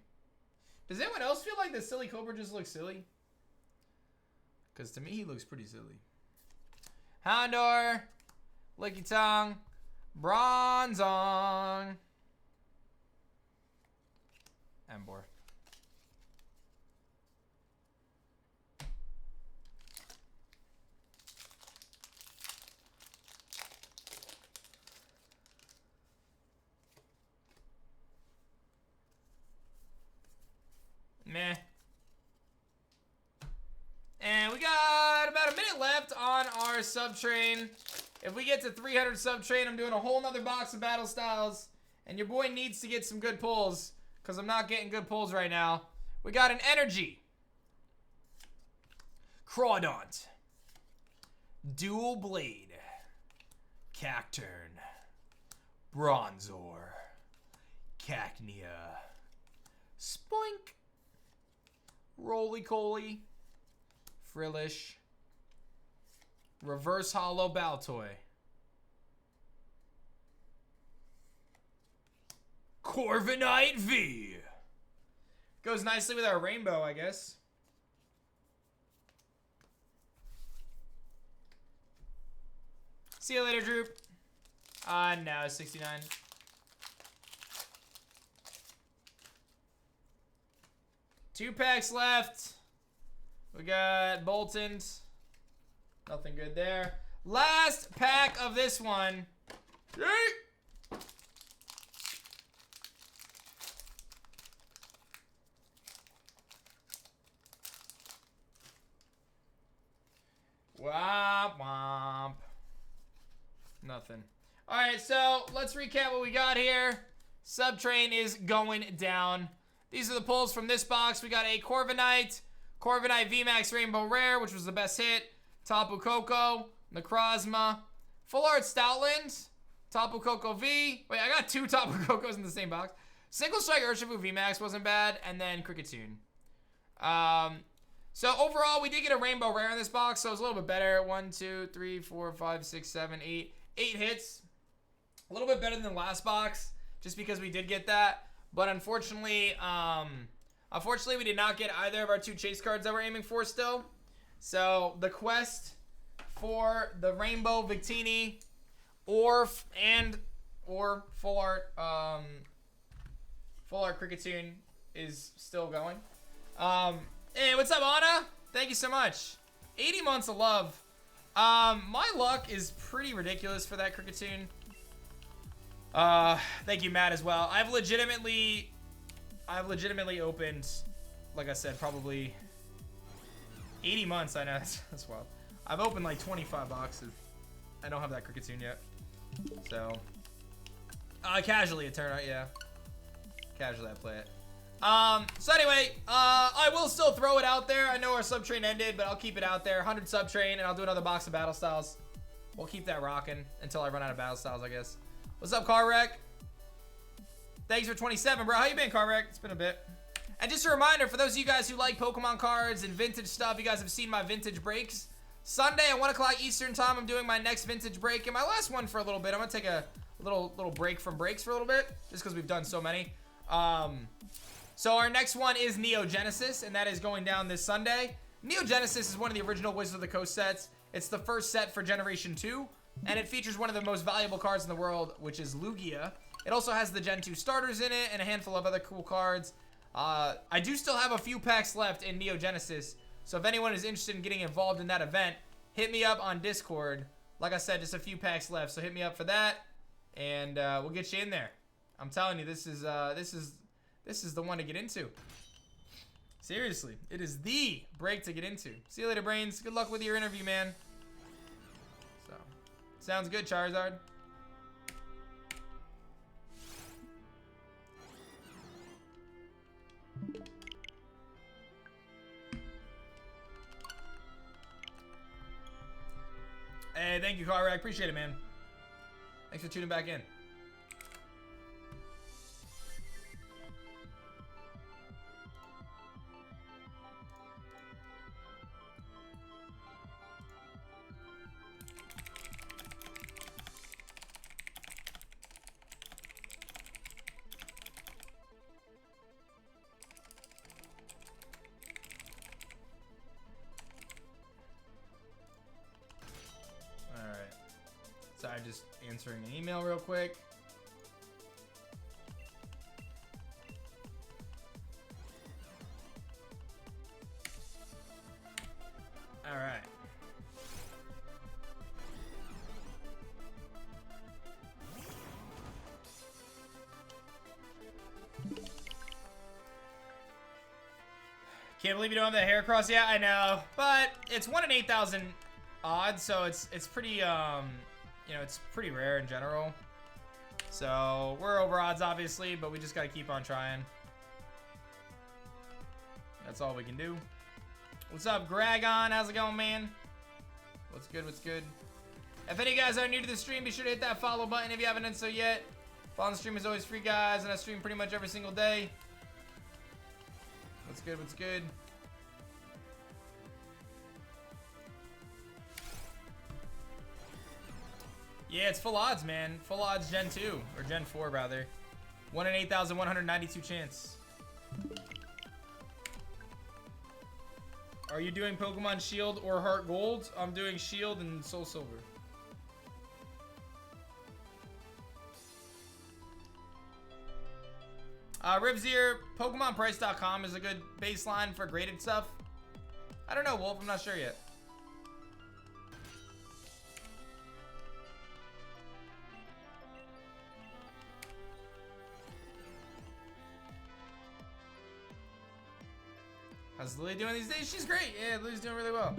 Does anyone else feel like the Silly Cobra just looks silly? Because to me, he looks pretty silly. Houndour, Licky Tongue, Bronzong, Emboar. Meh. And we got about a minute left on our sub train. If we get to 300 sub train, I'm doing a whole nother box of Battle Styles. And your boy needs to get some good pulls, because I'm not getting good pulls right now. We got an Energy, Crawdaunt, Dual Blade, Cacturn, Bronzor, Cacnea, Spoink, Roly-Coly, Frillish, Reverse Hollow Baltoy, Corviknight V. Goes nicely with our rainbow, I guess. See you later, Droop. No, 69. Two packs left. We got Boltons. Nothing good there. Last pack of this one. Yeet! Womp womp. Nothing. Alright, so let's recap what we got here. Subtrain is going down. These are the pulls from this box. We got a Corviknight VMAX Rainbow Rare, which was the best hit. Tapu Koko, Necrozma, Full Art Stoutland, Tapu Koko V. Wait, I got two Tapu Kokos in the same box. Single Strike Urshifu VMAX wasn't bad, and then Kricketune. So overall, we did get a Rainbow Rare in this box, so it was a little bit better. 1, 2, 3, 4, 5, 6, 7, 8. 8 hits. A little bit better than the last box, just because we did get that. But unfortunately, we did not get either of our two chase cards that we're aiming for still. So the quest for the Rainbow Victini or full art Kricketune is still going. Hey, what's up, Anna? Thank you so much. 80 months of love. My luck is pretty ridiculous for that Kricketune. Thank you, Matt, as well. I've legitimately opened, like I said, probably 80 months. I know, that's wild. I've opened like 25 boxes. I don't have that cricket tune yet. So, casually it turned out, yeah. Casually I play it. So anyway, I will still throw it out there. I know our sub train ended, but I'll keep it out there. 100 sub train, and I'll do another box of battle styles. We'll keep that rocking until I run out of battle styles, I guess. What's up, Car Wreck? Thanks for 27, bro. How you been, Car Wreck? It's been a bit. And just a reminder, for those of you guys who like Pokemon cards and vintage stuff, you guys have seen my vintage breaks. Sunday at 1 o'clock Eastern time, I'm doing my next vintage break, and my last one for a little bit. I'm gonna take a little break from breaks for a little bit, just because we've done so many. So our next one is Neo Genesis, and that is going down this Sunday. Neo Genesis is one of the original Wizards of the Coast sets. It's the first set for Generation 2, and it features one of the most valuable cards in the world, which is Lugia. It also has the Gen 2 starters in it and a handful of other cool cards. I do still have a few packs left in Neo Genesis, so if anyone is interested in getting involved in that event, hit me up on Discord. Like I said, just a few packs left, so hit me up for that, and we'll get you in there. I'm telling you, this is the one to get into. Seriously, it is the break to get into. See you later, Brains. Good luck with your interview, man. So, sounds good, Charizard. Hey, thank you, Carrack. Appreciate it, man. Thanks for tuning back in. Sorry, just answering an email real quick. All right. Can't believe you don't have that Heracross yet. I know, but it's 1 in 8,000 odds, so it's pretty you know, it's pretty rare in general. So we're over odds, obviously, but we just gotta keep on trying. That's all we can do. What's up, Gragon? How's it going, man? What's good? What's good? If any of you guys are new to the stream, be sure to hit that follow button if you haven't done so yet. Following the stream is always free, guys, and I stream pretty much every single day. What's good? What's good? Yeah, it's full odds, man. Full odds Gen 2, or Gen 4, rather. 1 in 8,192 chance. Are you doing Pokemon Shield or Heart Gold? I'm doing Shield and Soul Silver. Ribsier, PokemonPrice.com is a good baseline for graded stuff. I don't know, Wolf. I'm not sure yet. How's Lily doing these days? She's great. Yeah, Lily's doing really well.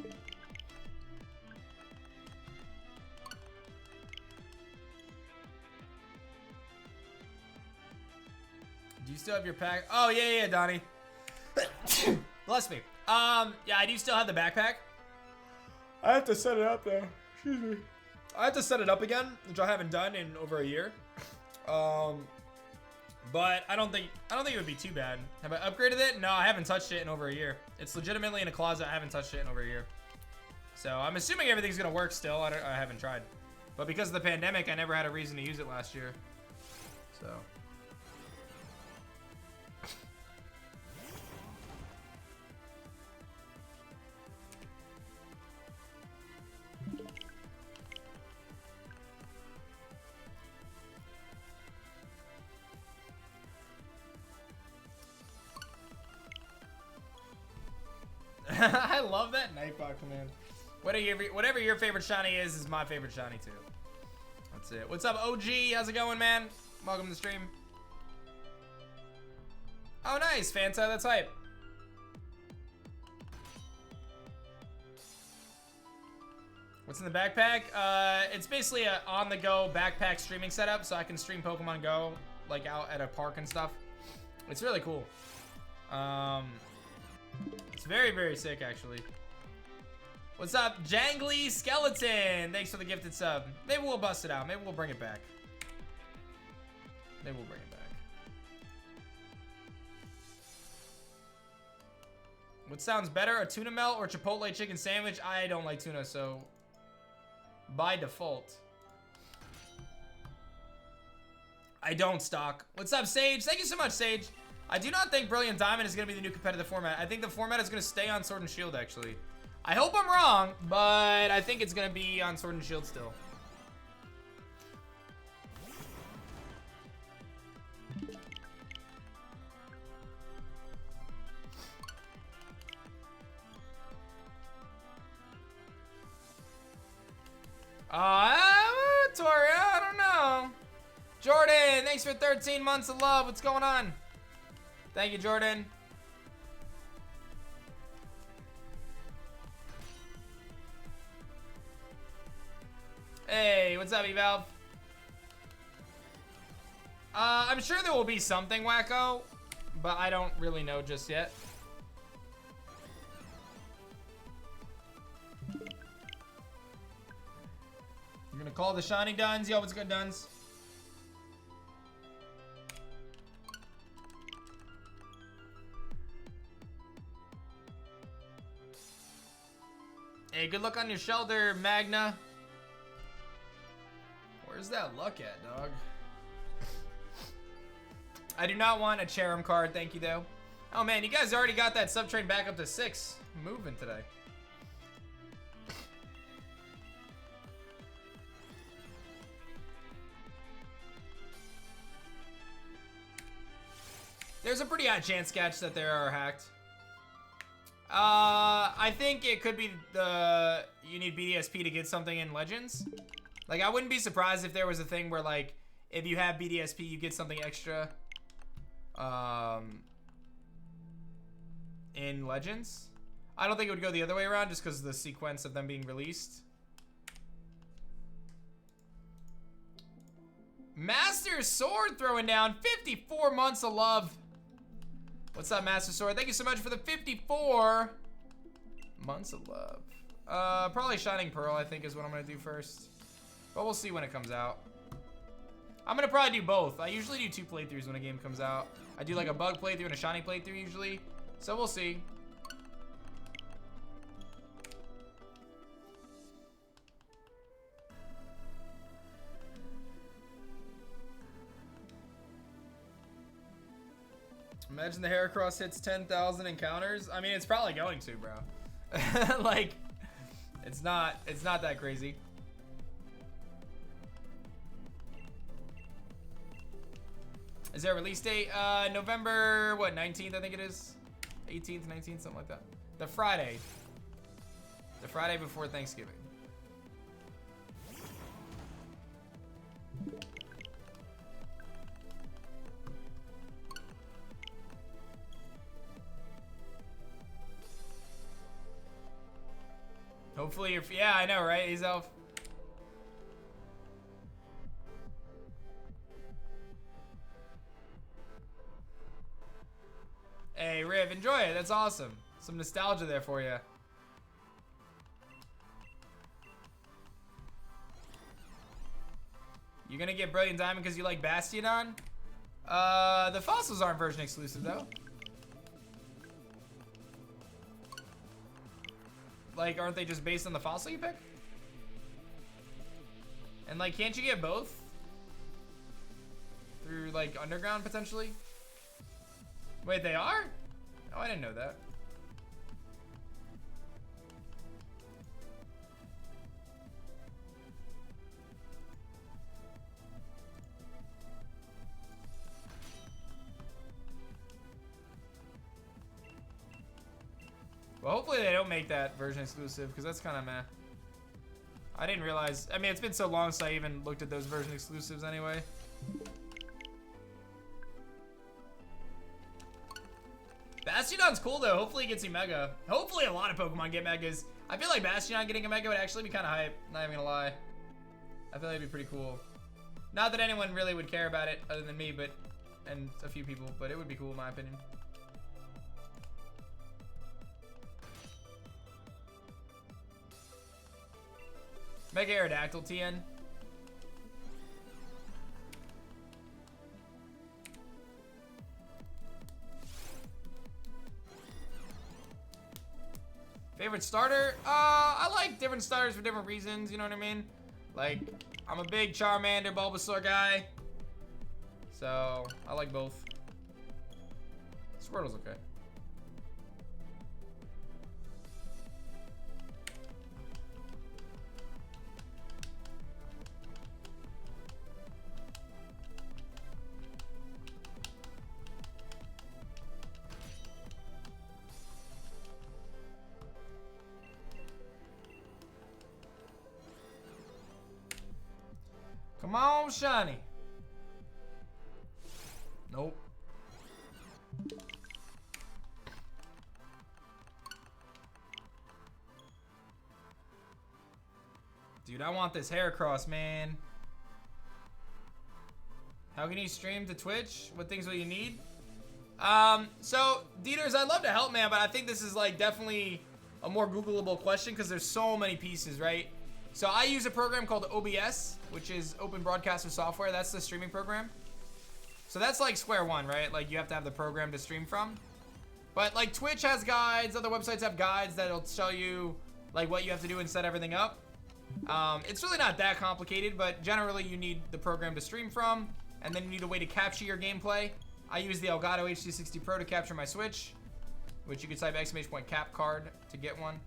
Do you still have your pack? Oh, yeah, Donnie. Bless me. Yeah, I do still have the backpack. I have to set it up, though. Excuse me. I have to set it up again, which I haven't done in over a year. But I don't think it would be too bad. Have I upgraded it? No, I haven't touched it in over a year. It's legitimately in a closet. I haven't touched it in over a year. So I'm assuming everything's gonna work still. I haven't tried. But because of the pandemic, I never had a reason to use it last year. So. I love that Nightbot command. Whatever your favorite shiny is my favorite shiny too. That's it. What's up, OG? How's it going, man? Welcome to the stream. Oh, nice, Fanta. That's hype. What's in the backpack? It's basically a on-the-go backpack streaming setup, so I can stream Pokemon Go, like out at a park and stuff. It's really cool. It's very, very sick, actually. What's up, Jangly Skeleton? Thanks for the gifted sub. Maybe we'll bust it out. Maybe we'll bring it back. Maybe we'll bring it back. What sounds better, a tuna melt or Chipotle chicken sandwich? I don't like tuna, so by default, I don't stock. What's up, Sage? Thank you so much, Sage. I do not think Brilliant Diamond is going to be the new competitive format. I think the format is going to stay on Sword and Shield, actually. I hope I'm wrong, but I think it's going to be on Sword and Shield still. Tori, I don't know. Jordan, thanks for 13 months of love. What's going on? Thank you, Jordan. Hey, what's up, Evalve? I'm sure there will be something wacko, but I don't really know just yet. I'm gonna call the Shiny Duns. Yo, what's good, Duns? Hey, good luck on your shelter, Magna. Where's that luck at, dog? I do not want a Cherim card, thank you, though. Oh, man, you guys already got that sub-train back up to 6. Moving today. There's a pretty high chance, Sketch, that they are hacked. I think it could be you need BDSP to get something in Legends. Like, I wouldn't be surprised if there was a thing where, like, if you have BDSP, you get something extra, in Legends. I don't think it would go the other way around just because of the sequence of them being released. Master Sword throwing down 54 months of love. What's up, Master Sword? Thank you so much for the 54 months of love. Probably Shining Pearl, I think, is what I'm gonna do first. But we'll see when it comes out. I'm gonna probably do both. I usually do 2 playthroughs when a game comes out. I do like a bug playthrough and a shiny playthrough usually. So we'll see. Imagine the Heracross hits 10,000 encounters. I mean, it's probably going to, bro. Like, it's not that crazy. Is there a release date? November, what, 19th, I think it is? 18th, 19th, something like that. The Friday. The Friday before Thanksgiving. Hopefully you're, yeah, I know, right, Azelf? Hey, Riv, enjoy it. That's awesome. Some nostalgia there for you. You're gonna get Brilliant Diamond because you like Bastiodon? The fossils aren't version exclusive, though. Like, aren't they just based on the fossil you pick? And, like, can't you get both? Through, like, underground, potentially? Wait, they are? Oh, I didn't know that. Well, hopefully they don't make that version exclusive, because that's kind of meh. I didn't realize. I mean, it's been so long since I even looked at those version exclusives anyway. Bastiodon's cool though. Hopefully he gets a mega. Hopefully a lot of Pokemon get megas. I feel like Bastiodon getting a mega would actually be kind of hype. Not even gonna lie. I feel like it'd be pretty cool. Not that anyone really would care about it other than me, but and a few people, but it would be cool in my opinion. Mega Aerodactyl TN. Favorite starter? I like different starters for different reasons, you know what I mean? Like, I'm a big Charmander, Bulbasaur guy. So, I like both. Squirtle's okay. Come on, Shiny. Nope. Dude, I want this Heracross, man. How can you stream to Twitch? What things will you need? So, Dieters, I'd love to help, man, but I think this is, like, definitely a more Googleable question because there's so many pieces, right? So I use a program called OBS, which is Open Broadcaster Software. That's the streaming program. So that's like square one, right? Like you have to have the program to stream from. But like Twitch has guides, other websites have guides that'll tell you like what you have to do and set everything up. It's really not that complicated, but generally you need the program to stream from, and then you need a way to capture your gameplay. I use the Elgato HD60 Pro to capture my Switch, which you can type !cap card to get one.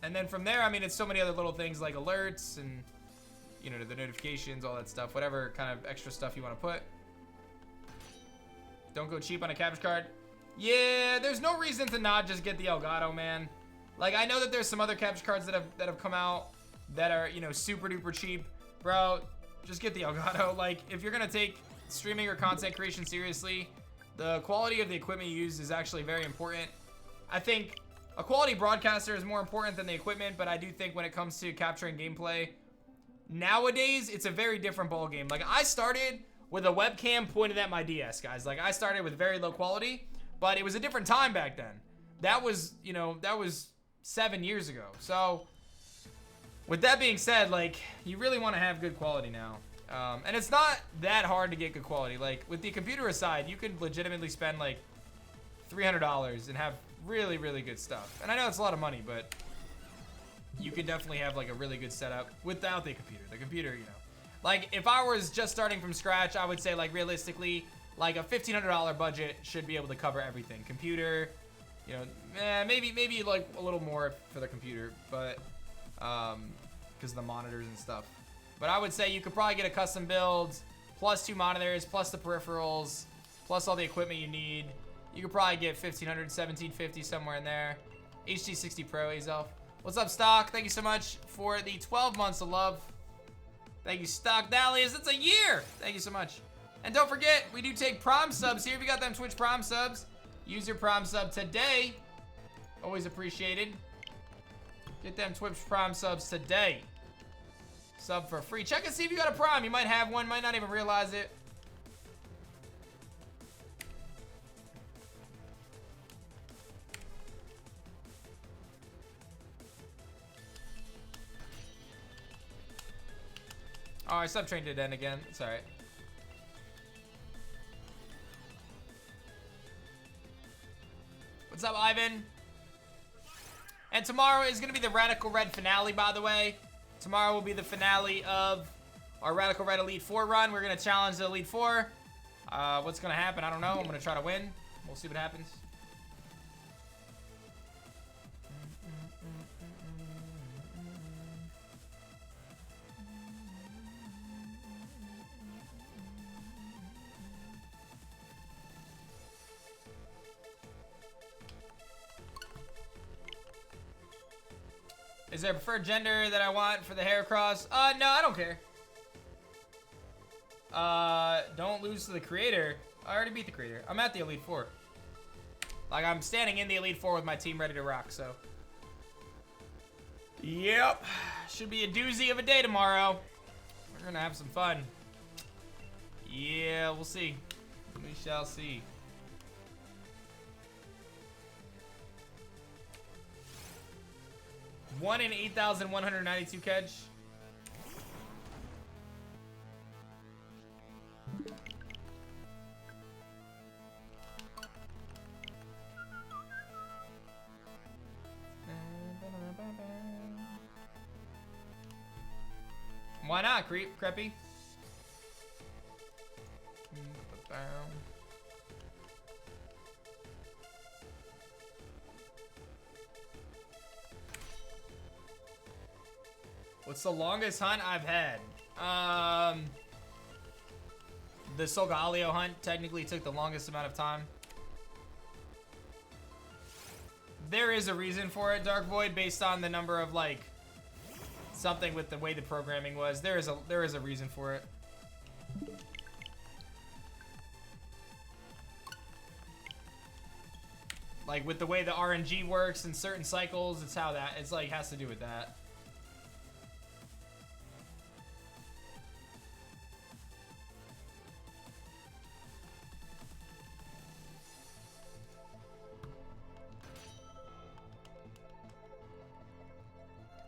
And then from there, I mean, it's so many other little things like alerts and, you know, the notifications, all that stuff, whatever kind of extra stuff you want to put. Don't go cheap on a capture card. Yeah, there's no reason to not just get the Elgato, man. Like, I know that there's some other capture cards that have come out that are, you know, super duper cheap. Bro, just get the Elgato. Like, if you're going to take streaming or content creation seriously, the quality of the equipment you use is actually very important. I think a quality broadcaster is more important than the equipment, but I do think when it comes to capturing gameplay, nowadays, it's a very different ball game. Like, I started with a webcam pointed at my DS, guys. Like, I started with very low quality, but it was a different time back then. That was, you know, that was 7 years ago. So, with that being said, like, you really want to have good quality now. And it's not that hard to get good quality. Like, with the computer aside, you can legitimately spend, like, $300 and have really, really good stuff. And I know it's a lot of money, but you could definitely have like a really good setup without the computer. The computer, you know, like if I was just starting from scratch, I would say like realistically, like a $1,500 budget should be able to cover everything. Computer, you know, maybe like a little more for the computer, but because of the monitors and stuff. But I would say you could probably get a custom build, plus 2 monitors, plus the peripherals, plus all the equipment you need. You could probably get $1,500, $1,750 somewhere in there. HD60 Pro, Azelf. What's up, Stock? Thank you so much for the 12 months of love. Thank you, Stock Dahlias. It's a year. Thank you so much. And don't forget, we do take Prime subs here. If you got them Twitch Prime subs, use your Prime sub today. Always appreciated. Get them Twitch Prime subs today. Sub for free. Check and see if you got a Prime. You might have one, might not even realize it. Oh, I sub-trained it in again. It's alright. What's up, Ivan? And tomorrow is going to be the Radical Red finale, by the way. Tomorrow will be the finale of our Radical Red Elite 4 run. We're going to challenge the Elite 4. What's going to happen? I don't know. I'm going to try to win. We'll see what happens. Is there a preferred gender that I want for the Heracross? No, I don't care. Don't lose to the creator. I already beat the creator. I'm at the Elite Four. Like, I'm standing in the Elite Four with my team ready to rock, so. Yep. Should be a doozy of a day tomorrow. We're gonna have some fun. Yeah, we'll see. We shall see. One in 8,192 catch. Why not, Creppy? What's the longest hunt I've had? The Solgaleo hunt technically took the longest amount of time. There is a reason for it, Dark Void, based on the number of, like, something with the way the programming was. There is a reason for it. Like, with the way the RNG works in certain cycles, it's how that, it's like, has to do with that.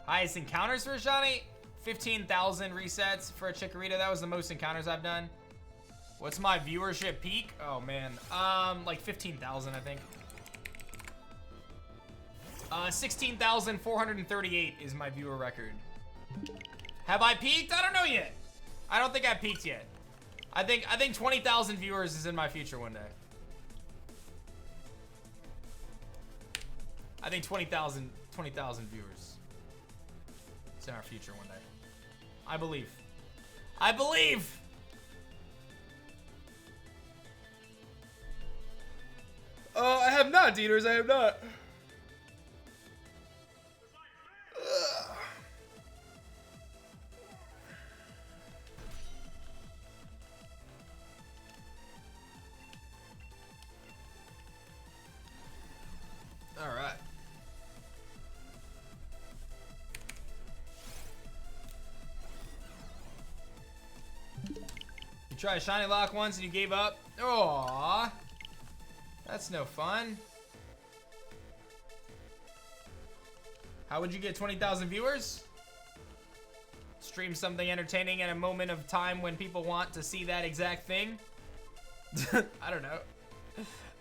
Highest encounters for a Shani? 15,000 resets for a Chikorita. That was the most encounters I've done. What's my viewership peak? Oh, man. Like 15,000, I think. 16,438 is my viewer record. Have I peaked? I don't know yet. I don't think I peaked yet. I think 20,000 viewers is in my future one day. I think 20,000 viewers. It's in our future one day. I believe. I believe! I have not, Dieters. I have not. All right. You tried a shiny lock once and you gave up? Aww. That's no fun. How would you get 20,000 viewers? Stream something entertaining at a moment of time when people want to see that exact thing? I don't know.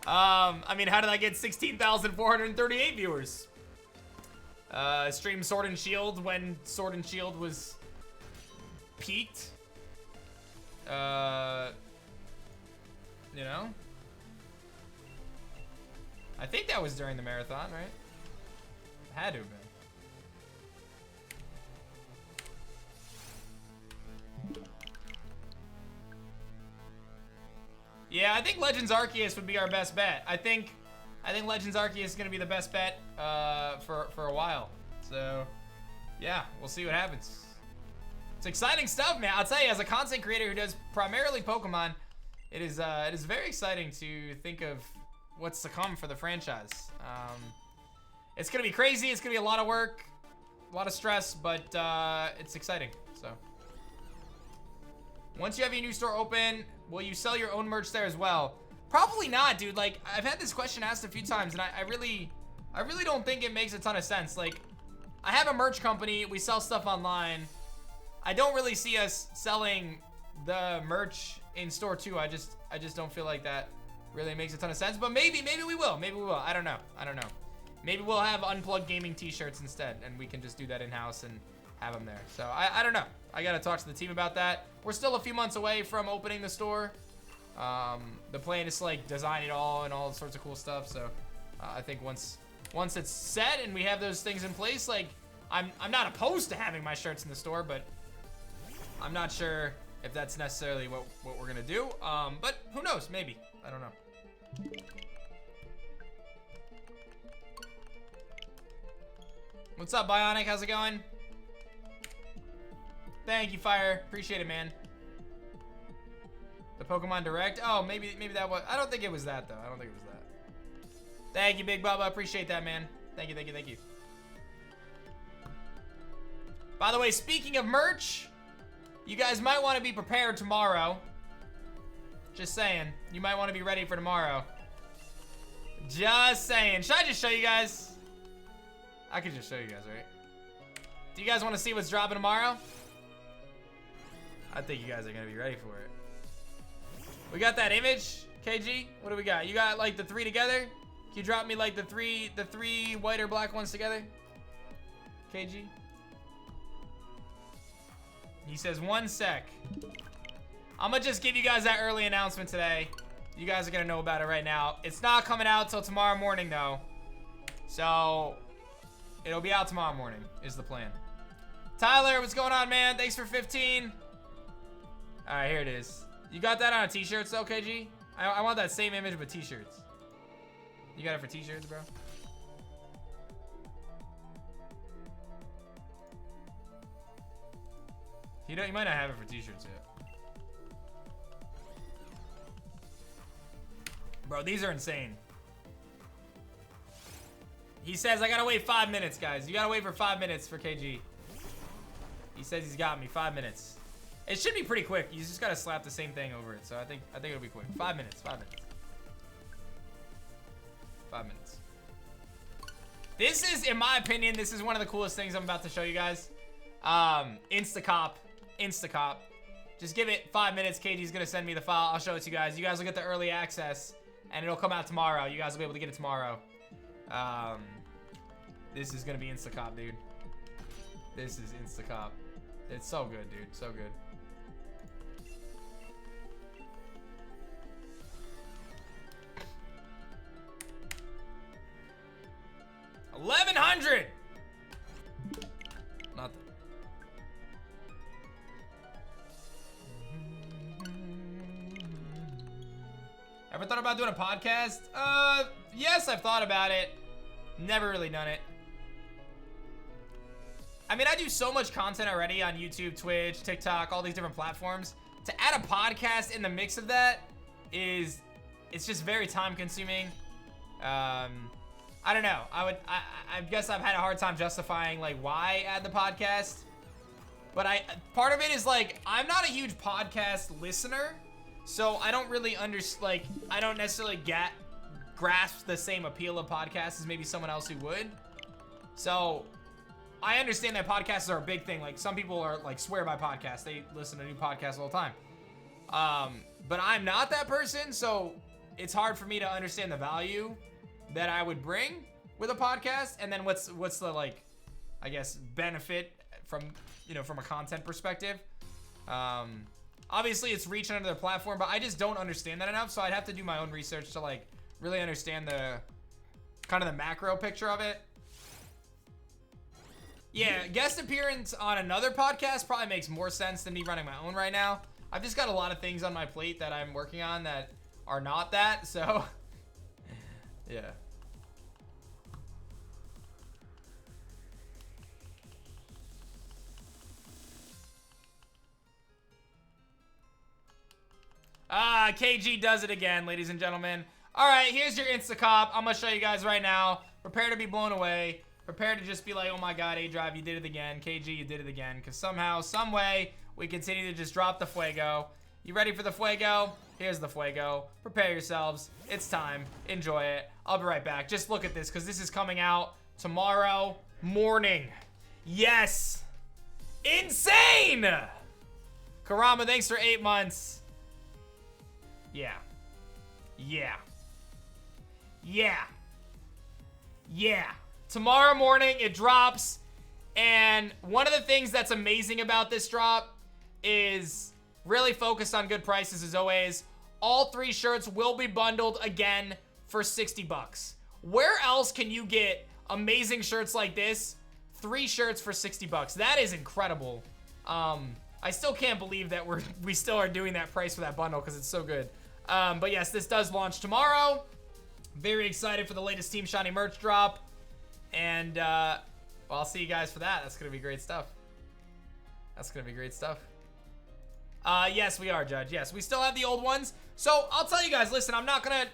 I mean, how did I get 16,438 viewers? Stream Sword and Shield when Sword and Shield was peaked. You know? I think that was during the marathon, right? It had to have been. Yeah, I think Legends Arceus would be our best bet. I think Legends Arceus is gonna be the best bet for a while. So yeah, we'll see what happens. It's exciting stuff, man. I'll tell you, as a content creator who does primarily Pokemon, it is very exciting to think of what's to come for the franchise. It's gonna be crazy. It's gonna be a lot of work, a lot of stress, but it's exciting. So once you have your new store open, will you sell your own merch there as well? Probably not, dude. Like, I've had this question asked a few times, and I really don't think it makes a ton of sense. Like, I have a merch company. We sell stuff online. I don't really see us selling the merch in store too. I just don't feel like that really makes a ton of sense. But maybe we will. Maybe we will. I don't know. Maybe we'll have Unplugged Gaming t-shirts instead, and we can just do that in-house and have them there. So I don't know. I gotta talk to the team about that. We're still a few months away from opening the store. The plan is to like design it all and all sorts of cool stuff. So I think once it's set and we have those things in place, like I'm not opposed to having my shirts in the store, but I'm not sure if that's necessarily what we're gonna do. But who knows? Maybe. I don't know. What's up, Bionic? How's it going? Thank you, Fire. Appreciate it, man. The Pokemon Direct? Oh, maybe that was... I don't think it was that, though. I don't think it was that. Thank you, Big Bubba. Appreciate that, man. Thank you, thank you, thank you. By the way, speaking of merch, you guys might want to be prepared tomorrow. Just saying. You might want to be ready for tomorrow. Just saying. Should I just show you guys? I could just show you guys, right? Do you guys want to see what's dropping tomorrow? I think you guys are going to be ready for it. We got that image, KG. What do we got? You got like the 3 together? Can you drop me like the three white or black ones together? KG? He says 1 sec. I'm gonna just give you guys that early announcement today. You guys are gonna know about it right now. It's not coming out till tomorrow morning though. So, it'll be out tomorrow morning is the plan. Tyler, what's going on, man? Thanks for 15. All right, here it is. You got that on a t-shirt still, KG? I want that same image but t-shirts. You got it for t-shirts, bro? You might not have it for t-shirts yet. Bro, these are insane. He says, I gotta wait 5 minutes, guys. You gotta wait for 5 minutes for KG. He says he's got me 5 minutes. It should be pretty quick. You just gotta slap the same thing over it. So I think it'll be quick. 5 minutes, 5 minutes. 5 minutes. This is, in my opinion, this is one of the coolest things I'm about to show you guys. Instacop. Just give it 5 minutes. KG's gonna send me the file. I'll show it to you guys. You guys will get the early access, and it'll come out tomorrow. You guys will be able to get it tomorrow. This is gonna be Instacop, dude. This is Instacop. It's so good, dude. So good. $1,100. Not the... Ever thought about doing a podcast? Yes, I've thought about it. Never really done it. I mean, I do so much content already on YouTube, Twitch, TikTok, all these different platforms. To add a podcast in the mix of that it's just very time consuming. I don't know. I guess I've had a hard time justifying like why add the podcast. But part of it is like, I'm not a huge podcast listener. So I don't really I don't necessarily grasp the same appeal of podcasts as maybe someone else who would. So I understand that podcasts are a big thing. Like some people are like swear by podcasts. They listen to new podcasts all the time. But I'm not that person, so it's hard for me to understand the value that I would bring with a podcast. And then what's the like, I guess, benefit from a content perspective. Obviously it's reaching another platform, but I just don't understand that enough. So I'd have to do my own research to like really understand the kind of the macro picture of it. Yeah, guest appearance on another podcast probably makes more sense than me running my own right now. I've just got a lot of things on my plate that I'm working on that are not that, so yeah. KG does it again, ladies and gentlemen. All right, here's your Instacop. I'm gonna show you guys right now. Prepare to be blown away. Prepare to just be like, oh my God, A-Drive, you did it again. KG, you did it again. Because somehow, some way, we continue to just drop the Fuego. You ready for the Fuego? Here's the Fuego. Prepare yourselves. It's time. Enjoy it. I'll be right back. Just look at this, because this is coming out tomorrow morning. Yes! Insane! Karama, thanks for 8 months. Yeah. Yeah. Yeah. Yeah. Tomorrow morning, it drops, and one of the things that's amazing about this drop is really focused on good prices as always. All 3 shirts will be bundled again for 60 bucks. Where else can you get amazing shirts like this? 3 shirts for 60 bucks. That is incredible. I still can't believe that we still are doing that price for that bundle because it's so good. But yes, this does launch tomorrow. Very excited for the latest Team Shiny merch drop. And Well, I'll see you guys for that. That's gonna be great stuff. That's gonna be great stuff. Yes, we are, Judge. Yes, we still have the old ones. So I'll tell you guys. Listen, I'm not gonna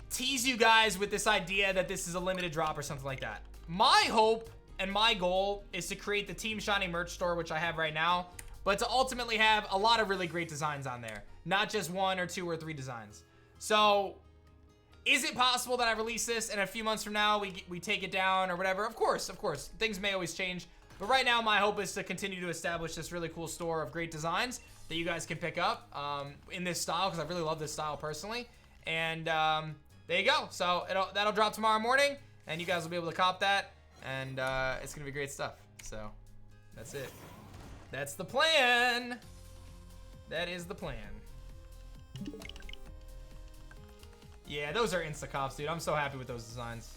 tease you guys with this idea that this is a limited drop or something like that. My hope and my goal is to create the Team Shiny merch store, which I have right now, but to ultimately have a lot of really great designs on there, not just 1 or 2 or 3 designs. So, is it possible that I release this and a few months from now we take it down or whatever? Of course. Things may always change. But right now, my hope is to continue to establish this really cool store of great designs that you guys can pick up in this style, because I really love this style personally. And there you go. So that'll drop tomorrow morning, and you guys will be able to cop that. And it's going to be great stuff. So that's it. That's the plan. That is the plan. Yeah, those are insta-cops, dude. I'm so happy with those designs.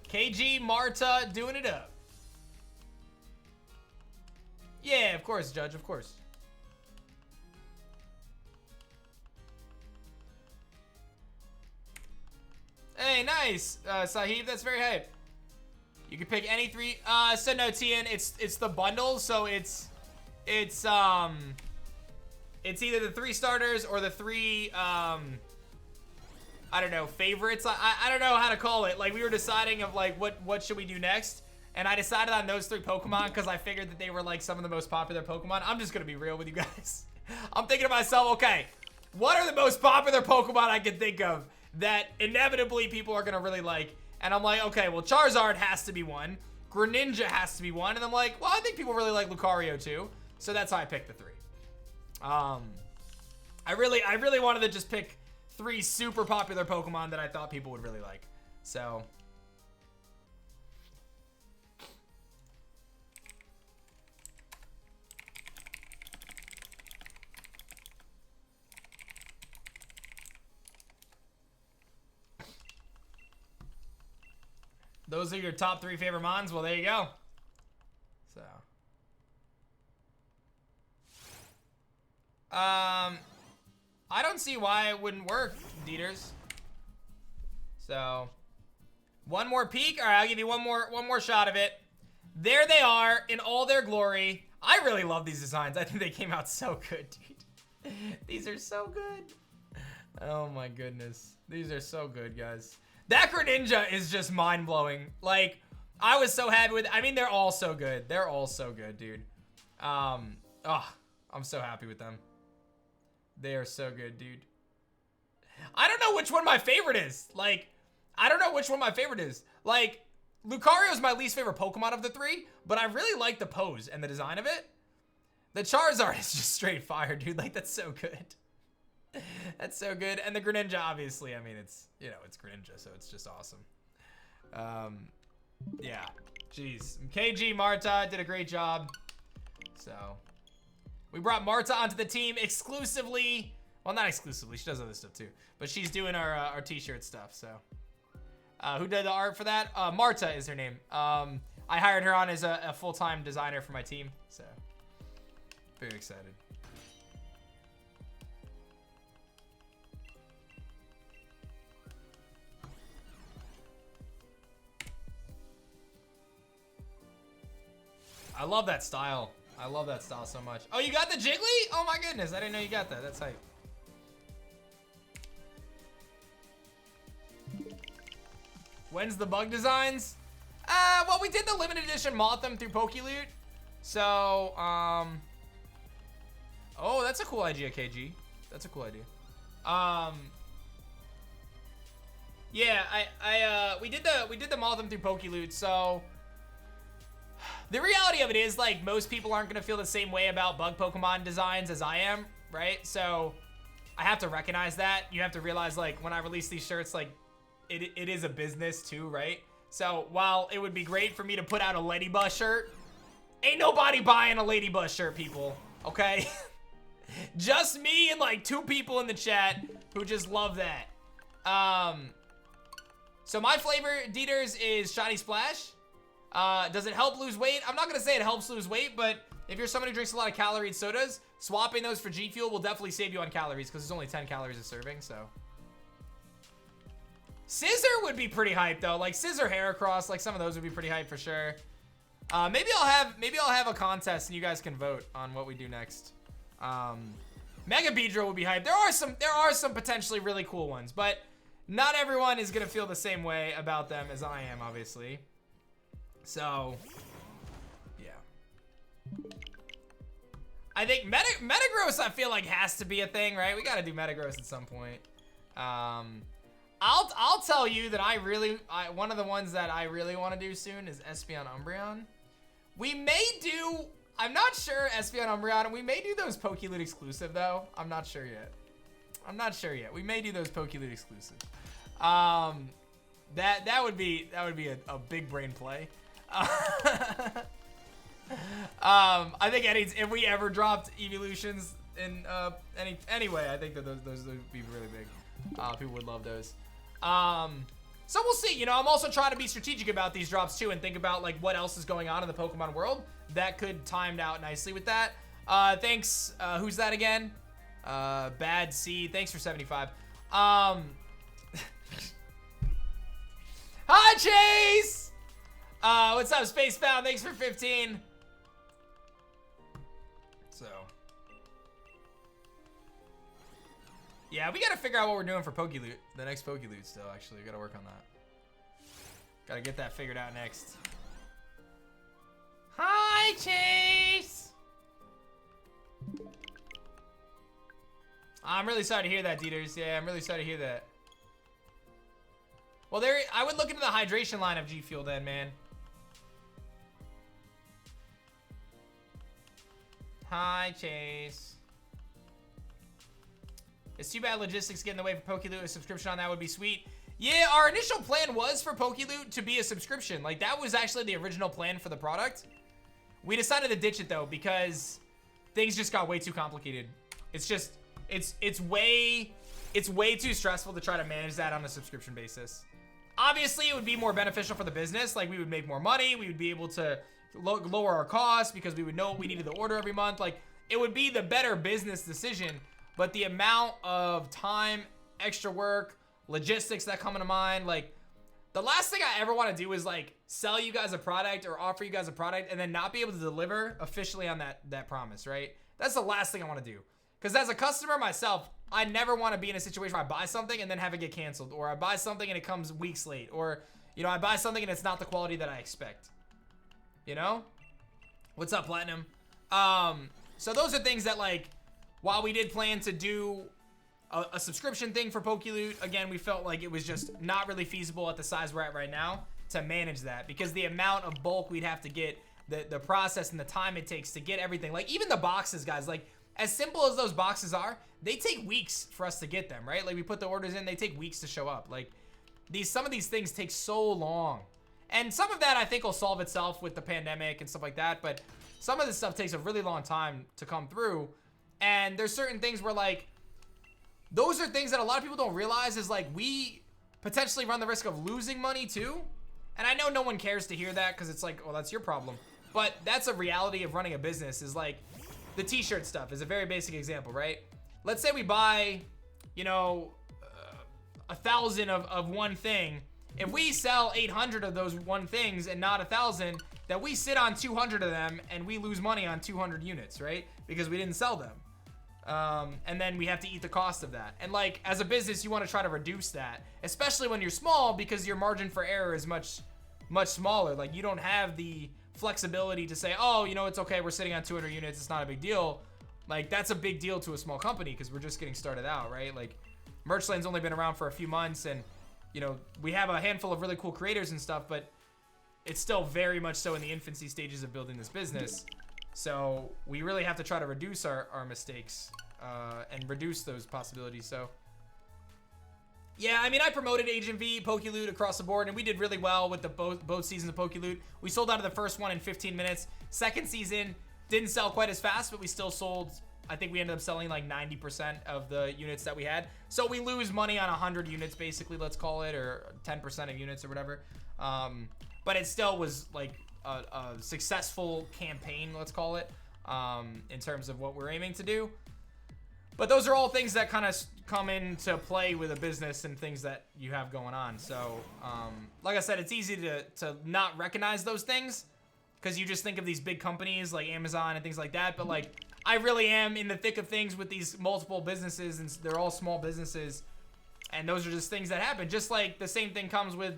KG, Marta, doing it up. Yeah, of course, Judge, of course. Hey, nice, Sahib. That's very hype. You can pick any 3. So no, Tian, it's the bundle. So it's either the 3 starters or the 3 I don't know, favorites. I don't know how to call it. Like, we were deciding of like what should we do next, and I decided on those 3 Pokemon because I figured that they were like some of the most popular Pokemon. I'm just gonna be real with you guys. I'm thinking to myself, okay, what are the most popular Pokemon I can think of that inevitably people are gonna really like? And I'm like, okay, well, Charizard has to be one. Greninja has to be one. And I'm like, well, I think people really like Lucario too. So that's how I picked the 3. I really wanted to just pick 3 super popular Pokemon that I thought people would really like. So those are your top 3 favorite mons. Well, there you go. So I don't see why it wouldn't work, Dieters. So, one more peek. All right, I'll give you one more shot of it. There they are in all their glory. I really love these designs. I think they came out so good, dude. These are so good. Oh my goodness. These are so good, guys. That Greninja is just mind-blowing. Like, I was so happy with it. I mean, they're all so good. They're all so good, dude. I'm so happy with them. They are so good, dude. I don't know which one my favorite is. Like, I don't know which one my favorite is. Like, Lucario is my least favorite Pokemon of the 3, but I really like the pose and the design of it. The Charizard is just straight fire, dude. Like, that's so good. That's so good. And the Greninja, obviously, I mean, it's, you know, it's Greninja, so it's just awesome. Yeah. Jeez. KG, Marta did a great job. So, we brought Marta onto the team exclusively. Well, not exclusively. She does other stuff, too. But she's doing our t-shirt stuff, so. Who did the art for that? Marta is her name. I hired her on as a full-time designer for my team, so. Very excited. I love that style. I love that style so much. Oh, you got the Jiggly? Oh my goodness, I didn't know you got that. That's hype. When's the bug designs? Well, we did the limited edition Mothim through PokeLoot. So, oh, that's a cool idea, KG. That's a cool idea. Yeah, we did the Mothim through PokeLoot, so the reality of it is, like, most people aren't gonna feel the same way about bug Pokemon designs as I am, right? So I have to recognize that. You have to realize, like, when I release these shirts, like, it is a business too, right? So while it would be great for me to put out a Ladybug shirt, ain't nobody buying a Ladybug shirt, people, okay? Just me and like 2 people in the chat who just love that. So my flavor, Dieters, is Shiny Splash. Does it help lose weight? I'm not gonna say it helps lose weight, but if you're someone who drinks a lot of calorie sodas, swapping those for G Fuel will definitely save you on calories because there's only 10 calories a serving, so Scissor would be pretty hype though. Like Scissor Heracross, like some of those would be pretty hype for sure. Maybe I'll have a contest and you guys can vote on what we do next. Mega Beedrill would be hype. There are some potentially really cool ones, but not everyone is gonna feel the same way about them as I am, obviously. So, yeah. I think Metagross, I feel like has to be a thing, right? We gotta do Metagross at some point. I'll tell you that one of the ones that I really want to do soon is Espeon Umbreon. We may do, I'm not sure Espeon Umbreon, and we may do those Pokeloot exclusive though. I'm not sure yet. We may do those Pokeloot exclusive. That would be a big brain play. I think if we ever dropped evolutions in anyway, I think that those would be really big. People would love those. So we'll see. You know, I'm also trying to be strategic about these drops too and think about like what else is going on in the Pokemon world that could timed out nicely with that. Thanks. Who's that again? Bad C. Thanks for 75. Hi Chase. What's up, Spacebound? Thanks for 15. So, yeah, we gotta figure out what we're doing for Pokeloot. The next Pokeloot still, actually. We gotta work on that. Gotta get that figured out next. Hi, Chase! I'm really sorry to hear that, Dieters. Yeah, I'm really sorry to hear that. Well, I would look into the hydration line of G Fuel then, man. Hi, Chase. It's too bad logistics get in the way for Pokeloot. A subscription on that would be sweet. Yeah, our initial plan was for Pokeloot to be a subscription. Like, that was actually the original plan for the product. We decided to ditch it, though, because things just got way too complicated. It's just, it's way too stressful to try to manage that on a subscription basis. Obviously, it would be more beneficial for the business. Like, we would make more money. We would be able to lower our costs because we would know what we needed to order every month. Like, it would be the better business decision, but the amount of time, extra work, logistics that come into mind, like, the last thing I ever want to do is like sell you guys a product or offer you guys a product and then not be able to deliver officially on that promise, right? That's the last thing I want to do. Because as a customer myself, I never want to be in a situation where I buy something and then have it get canceled, or I buy something and it comes weeks late, or, you know, I buy something and it's not the quality that I expect. You know? What's up, Platinum? So those are things that, like, while we did plan to do a subscription thing for Pokeloot, again, we felt like it was just not really feasible at the size we're at right now to manage that, because the amount of bulk we'd have to get, the process and the time it takes to get everything, like even the boxes, guys, like as simple as those boxes are, they take weeks for us to get them, right? Like we put the orders in, they take weeks to show up. Like some of these things take so long. And some of that I think will solve itself with the pandemic and stuff like that, but some of this stuff takes a really long time to come through. And there's certain things where, like, those are things that a lot of people don't realize is, like, we potentially run the risk of losing money too. And I know no one cares to hear that because it's like, well, that's your problem. But that's a reality of running a business, is like the t-shirt stuff is a very basic example, right? Let's say we buy, you know, 1,000 of one thing. If we sell 800 of those one things and not 1,000, that we sit on 200 of them and we lose money on 200 units, right? Because we didn't sell them. And then we have to eat the cost of that. And like, as a business, you want to try to reduce that, especially when you're small, because your margin for error is much smaller. Like, you don't have the flexibility to say, oh, you know, it's okay, we're sitting on 200 units, it's not a big deal. Like, that's a big deal to a small company because we're just getting started out, right? Like, Merchland's only been around for a few months, and, you know, we have a handful of really cool creators and stuff, but it's still very much so in the infancy stages of building this business. So we really have to try to reduce our mistakes and reduce those possibilities. So yeah, I mean, I promoted Agent V, Pokeloot across the board, and we did really well with the both seasons of Pokeloot. We sold out of the first one in 15 minutes. Second season didn't sell quite as fast, but we still sold, I think we ended up selling like 90% of the units that we had. So we lose money on 100 units, basically, let's call it, or 10% of units or whatever. But it still was like a successful campaign, let's call it, in terms of what we're aiming to do. But those are all things that kind of come into play with a business and things that you have going on. So, like I said, it's easy to not recognize those things because you just think of these big companies like Amazon and things like that. But like, I really am in the thick of things with these multiple businesses, and they're all small businesses. And those are just things that happen. Just like the same thing comes with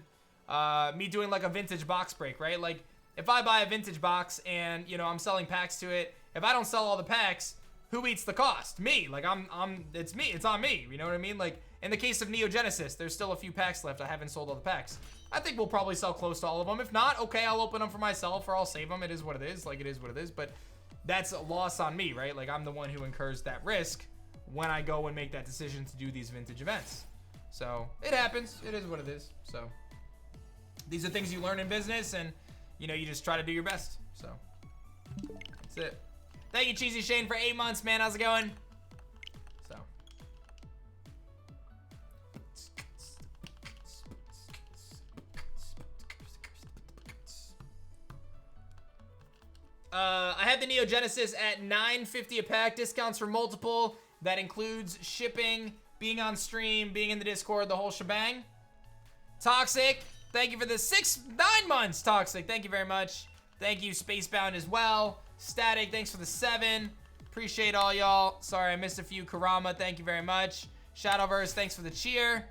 me doing like a vintage box break, right? Like if I buy a vintage box and, you know, I'm selling packs to it, if I don't sell all the packs, who eats the cost? Me. Like it's me. It's on me. You know what I mean? Like in the case of Neo Genesis, there's still a few packs left. I haven't sold all the packs. I think we'll probably sell close to all of them. If not, okay, I'll open them for myself or I'll save them. It is what it is. Like it is what it is. But that's a loss on me, right? Like I'm the one who incurs that risk when I go and make that decision to do these vintage events. So it happens. It is what it is. So these are things you learn in business, and you know, you just try to do your best. So that's it. Thank you, Cheesy Shane, for 8 months, man. How's it going? So. I have the Neo Genesis at $9.50 a pack. Discounts for multiple. That includes shipping, being on stream, being in the Discord, the whole shebang. Toxic, thank you for the 9 months, Toxic. Thank you very much. Thank you, Spacebound, as well. Static, thanks for the 7. Appreciate all y'all. Sorry, I missed a few. Karama, thank you very much. Shadowverse, thanks for the cheer.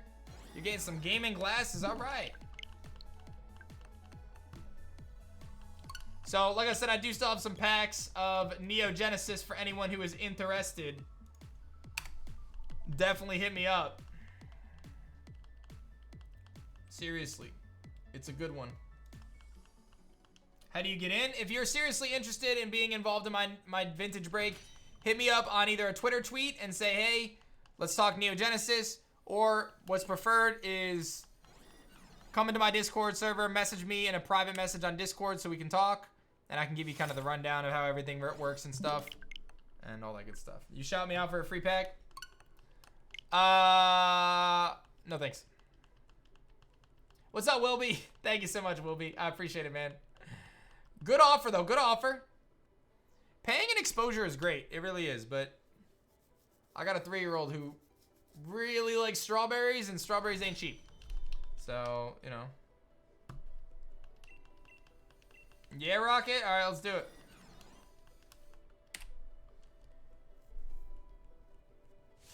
You're getting some gaming glasses, all right. So, like I said, I do still have some packs of Neo Genesis for anyone who is interested. Definitely hit me up. Seriously, it's a good one. How do you get in? If you're seriously interested in being involved in my vintage break, hit me up on either a Twitter tweet and say, hey, let's talk Neo Genesis, or what's preferred is come into my Discord server, message me in a private message on Discord so we can talk, and I can give you kind of the rundown of how everything works and stuff, and all that good stuff. You shout me out for a free pack? No thanks. What's up, Wilby? Thank you so much, Wilby. I appreciate it, man. Good offer, though. Good offer. Paying an exposure is great. It really is, but I got a 3-year-old who really likes strawberries, and strawberries ain't cheap. So, you know. Yeah, Rocket? All right, let's do it.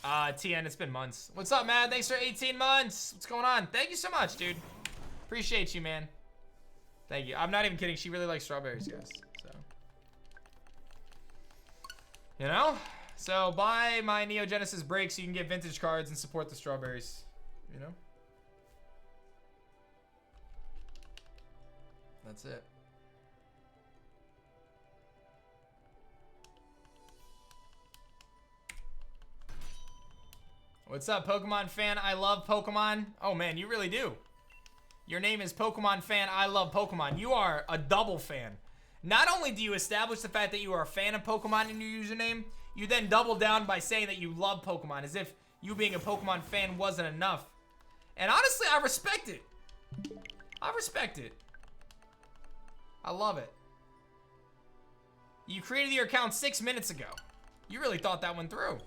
TN, it's been months. What's up, man? Thanks for 18 months. What's going on? Thank you so much, dude. Appreciate you, man. Thank you. I'm not even kidding. She really likes strawberries, guys. So, you know? So, buy my Neo Genesis break so you can get vintage cards and support the strawberries. You know? That's it. What's up, Pokemon fan? I love Pokemon. Oh, man, you really do. Your name is Pokemon fan. I love Pokemon. You are a double fan. Not only do you establish the fact that you are a fan of Pokemon in your username, you then double down by saying that you love Pokemon, as if you being a Pokemon fan wasn't enough. And honestly, I respect it. I respect it. I love it. You created your account 6 minutes ago. You really thought that one through.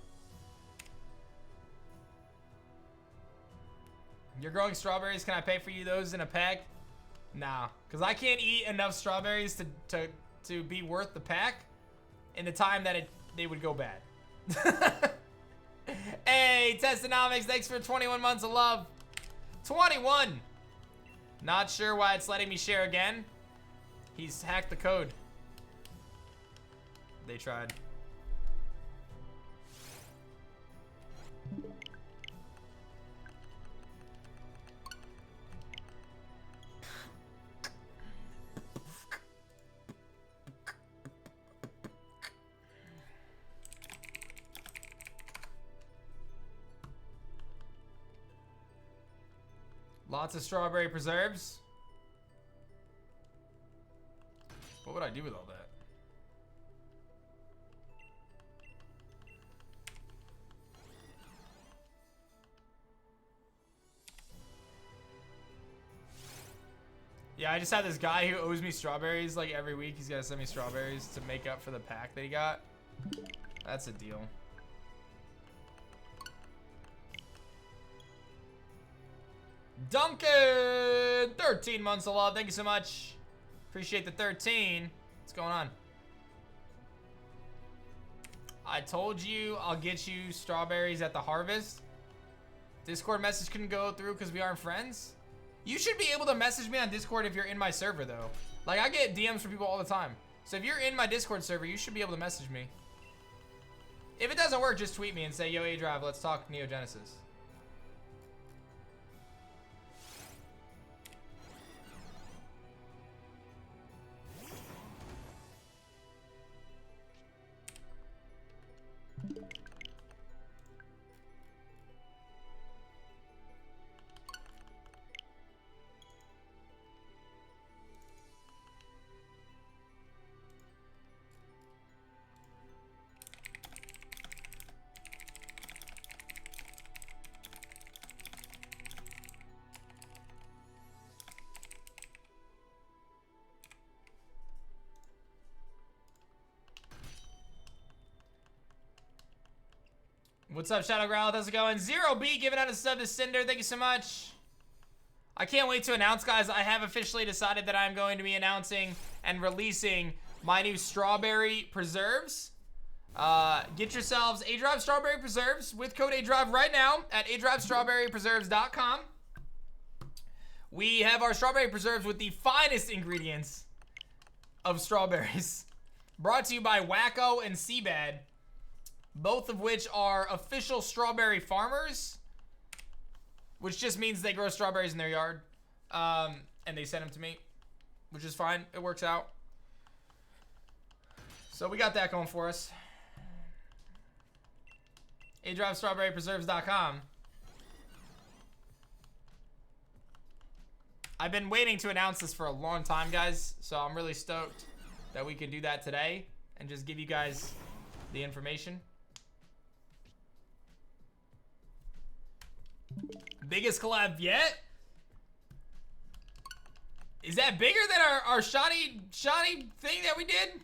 You're growing strawberries. Can I pay for you those in a pack? Nah, because I can't eat enough strawberries to be worth the pack in the time that they would go bad. Hey, Testonomics, thanks for 21 months of love. 21. Not sure why it's letting me share again. He's hacked the code. They tried. Lots of strawberry preserves. What would I do with all that? Yeah, I just had this guy who owes me strawberries like every week. He's gotta send me strawberries to make up for the pack that he got. That's a deal. Duncan, 13 months of love. Thank you so much. Appreciate the 13. What's going on? I told you I'll get you strawberries at the harvest. Discord message couldn't go through because we aren't friends. You should be able to message me on Discord if you're in my server though. Like I get DMs from people all the time. So if you're in my Discord server, you should be able to message me. If it doesn't work, just tweet me and say, yo, A-Drive, let's talk Neo Genesis. What's up, Shadow Growl? How's it going? Zero B giving out a sub to Cinder. Thank you so much. I can't wait to announce, guys. I have officially decided that I'm going to be announcing and releasing my new strawberry preserves. Get yourselves A-Drive strawberry preserves with code A-Drive right now at adrivestrawberrypreserves.com. We have our strawberry preserves with the finest ingredients of strawberries. Brought to you by Wacko and Seabad. Both of which are official strawberry farmers, which just means they grow strawberries in their yard, and they send them to me, which is fine. It works out. So we got that going for us. adrivestrawberrypreserves.com. I've been waiting to announce this for a long time, guys, so I'm really stoked that we can do that today and just give you guys the information. Biggest collab yet? Is that bigger than our shoddy thing that we did?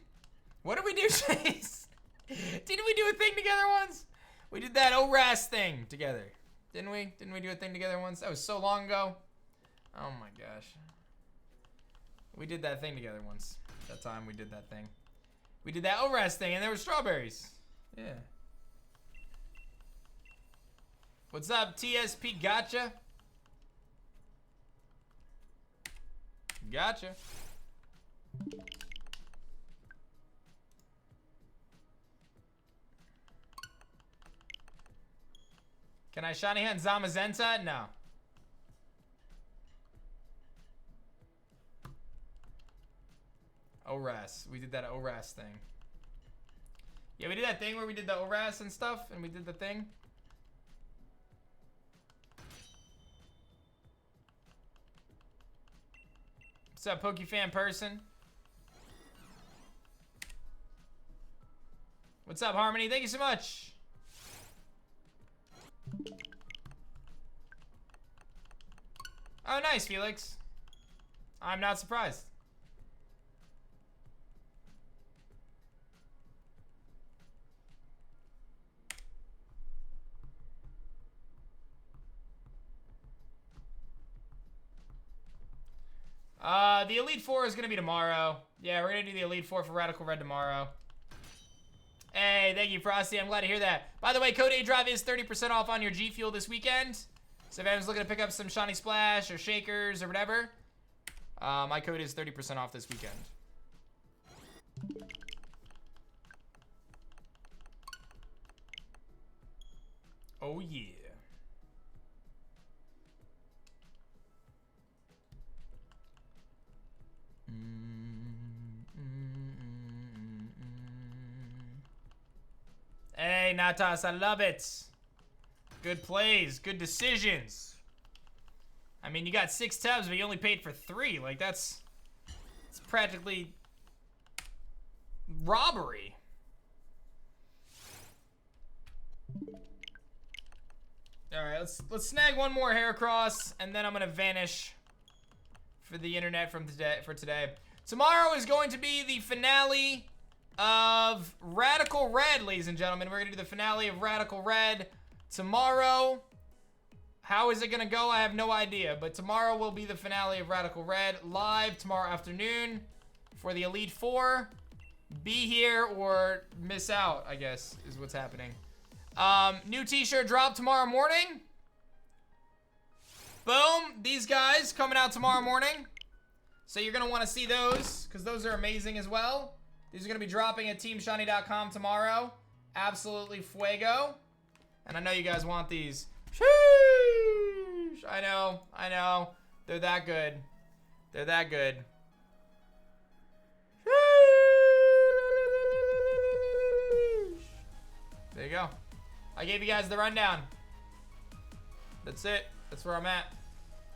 What did we do, Chase? Didn't we do a thing together once? We did that ORAS thing together. Didn't we? Didn't we do a thing together once? That was so long ago. Oh my gosh. We did that thing together once. That time we did that thing. We did that ORAS thing and there were strawberries. Yeah. What's up, TSP? Gotcha. Gotcha. Can I shiny hunt Zamazenta? No. ORAS. We did that ORAS thing. Yeah, we did that thing where we did the ORAS and stuff, and we did the thing. What's up, PokeFan person? What's up, Harmony? Thank you so much. Oh, nice, Felix. I'm not surprised. The Elite Four is going to be tomorrow. Yeah, we're going to do the Elite Four for Radical Red tomorrow. Hey, thank you, Frosty. I'm glad to hear that. By the way, code A-Drive is 30% off on your G Fuel this weekend. So if anyone's looking to pick up some Shiny Splash or Shakers or whatever, my code is 30% off this weekend. Oh, yeah. Hey, Natas, I love it. Good plays, good decisions. I mean, you got 6 tabs, but you only paid for 3. Like, it's practically robbery. All right, let's snag one more Heracross, and then I'm gonna vanish for the internet for today. Tomorrow is going to be the finale of Radical Red, ladies and gentlemen. We're gonna do the finale of Radical Red tomorrow. How is it gonna go? I have no idea. But tomorrow will be the finale of Radical Red live tomorrow afternoon for the Elite Four. Be here or miss out, I guess, is what's happening. New t-shirt drop tomorrow morning. Boom. These guys coming out tomorrow morning. So you're gonna want to see those because those are amazing as well. These are gonna be dropping at teamshiny.com tomorrow. Absolutely fuego. And I know you guys want these. Sheesh. I know. They're that good. They're that good. Sheesh. There you go. I gave you guys the rundown. That's it. That's where I'm at.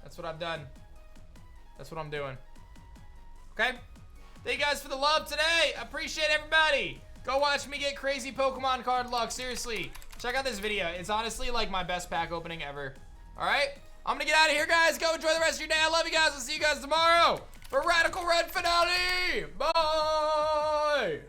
That's what I've done. That's what I'm doing. Okay? Thank you guys for the love today. I appreciate everybody. Go watch me get crazy Pokemon card luck. Seriously. Check out this video. It's honestly like my best pack opening ever. Alright? I'm gonna get out of here, guys. Go enjoy the rest of your day. I love you guys. I'll see you guys tomorrow for Radical Red finale. Bye!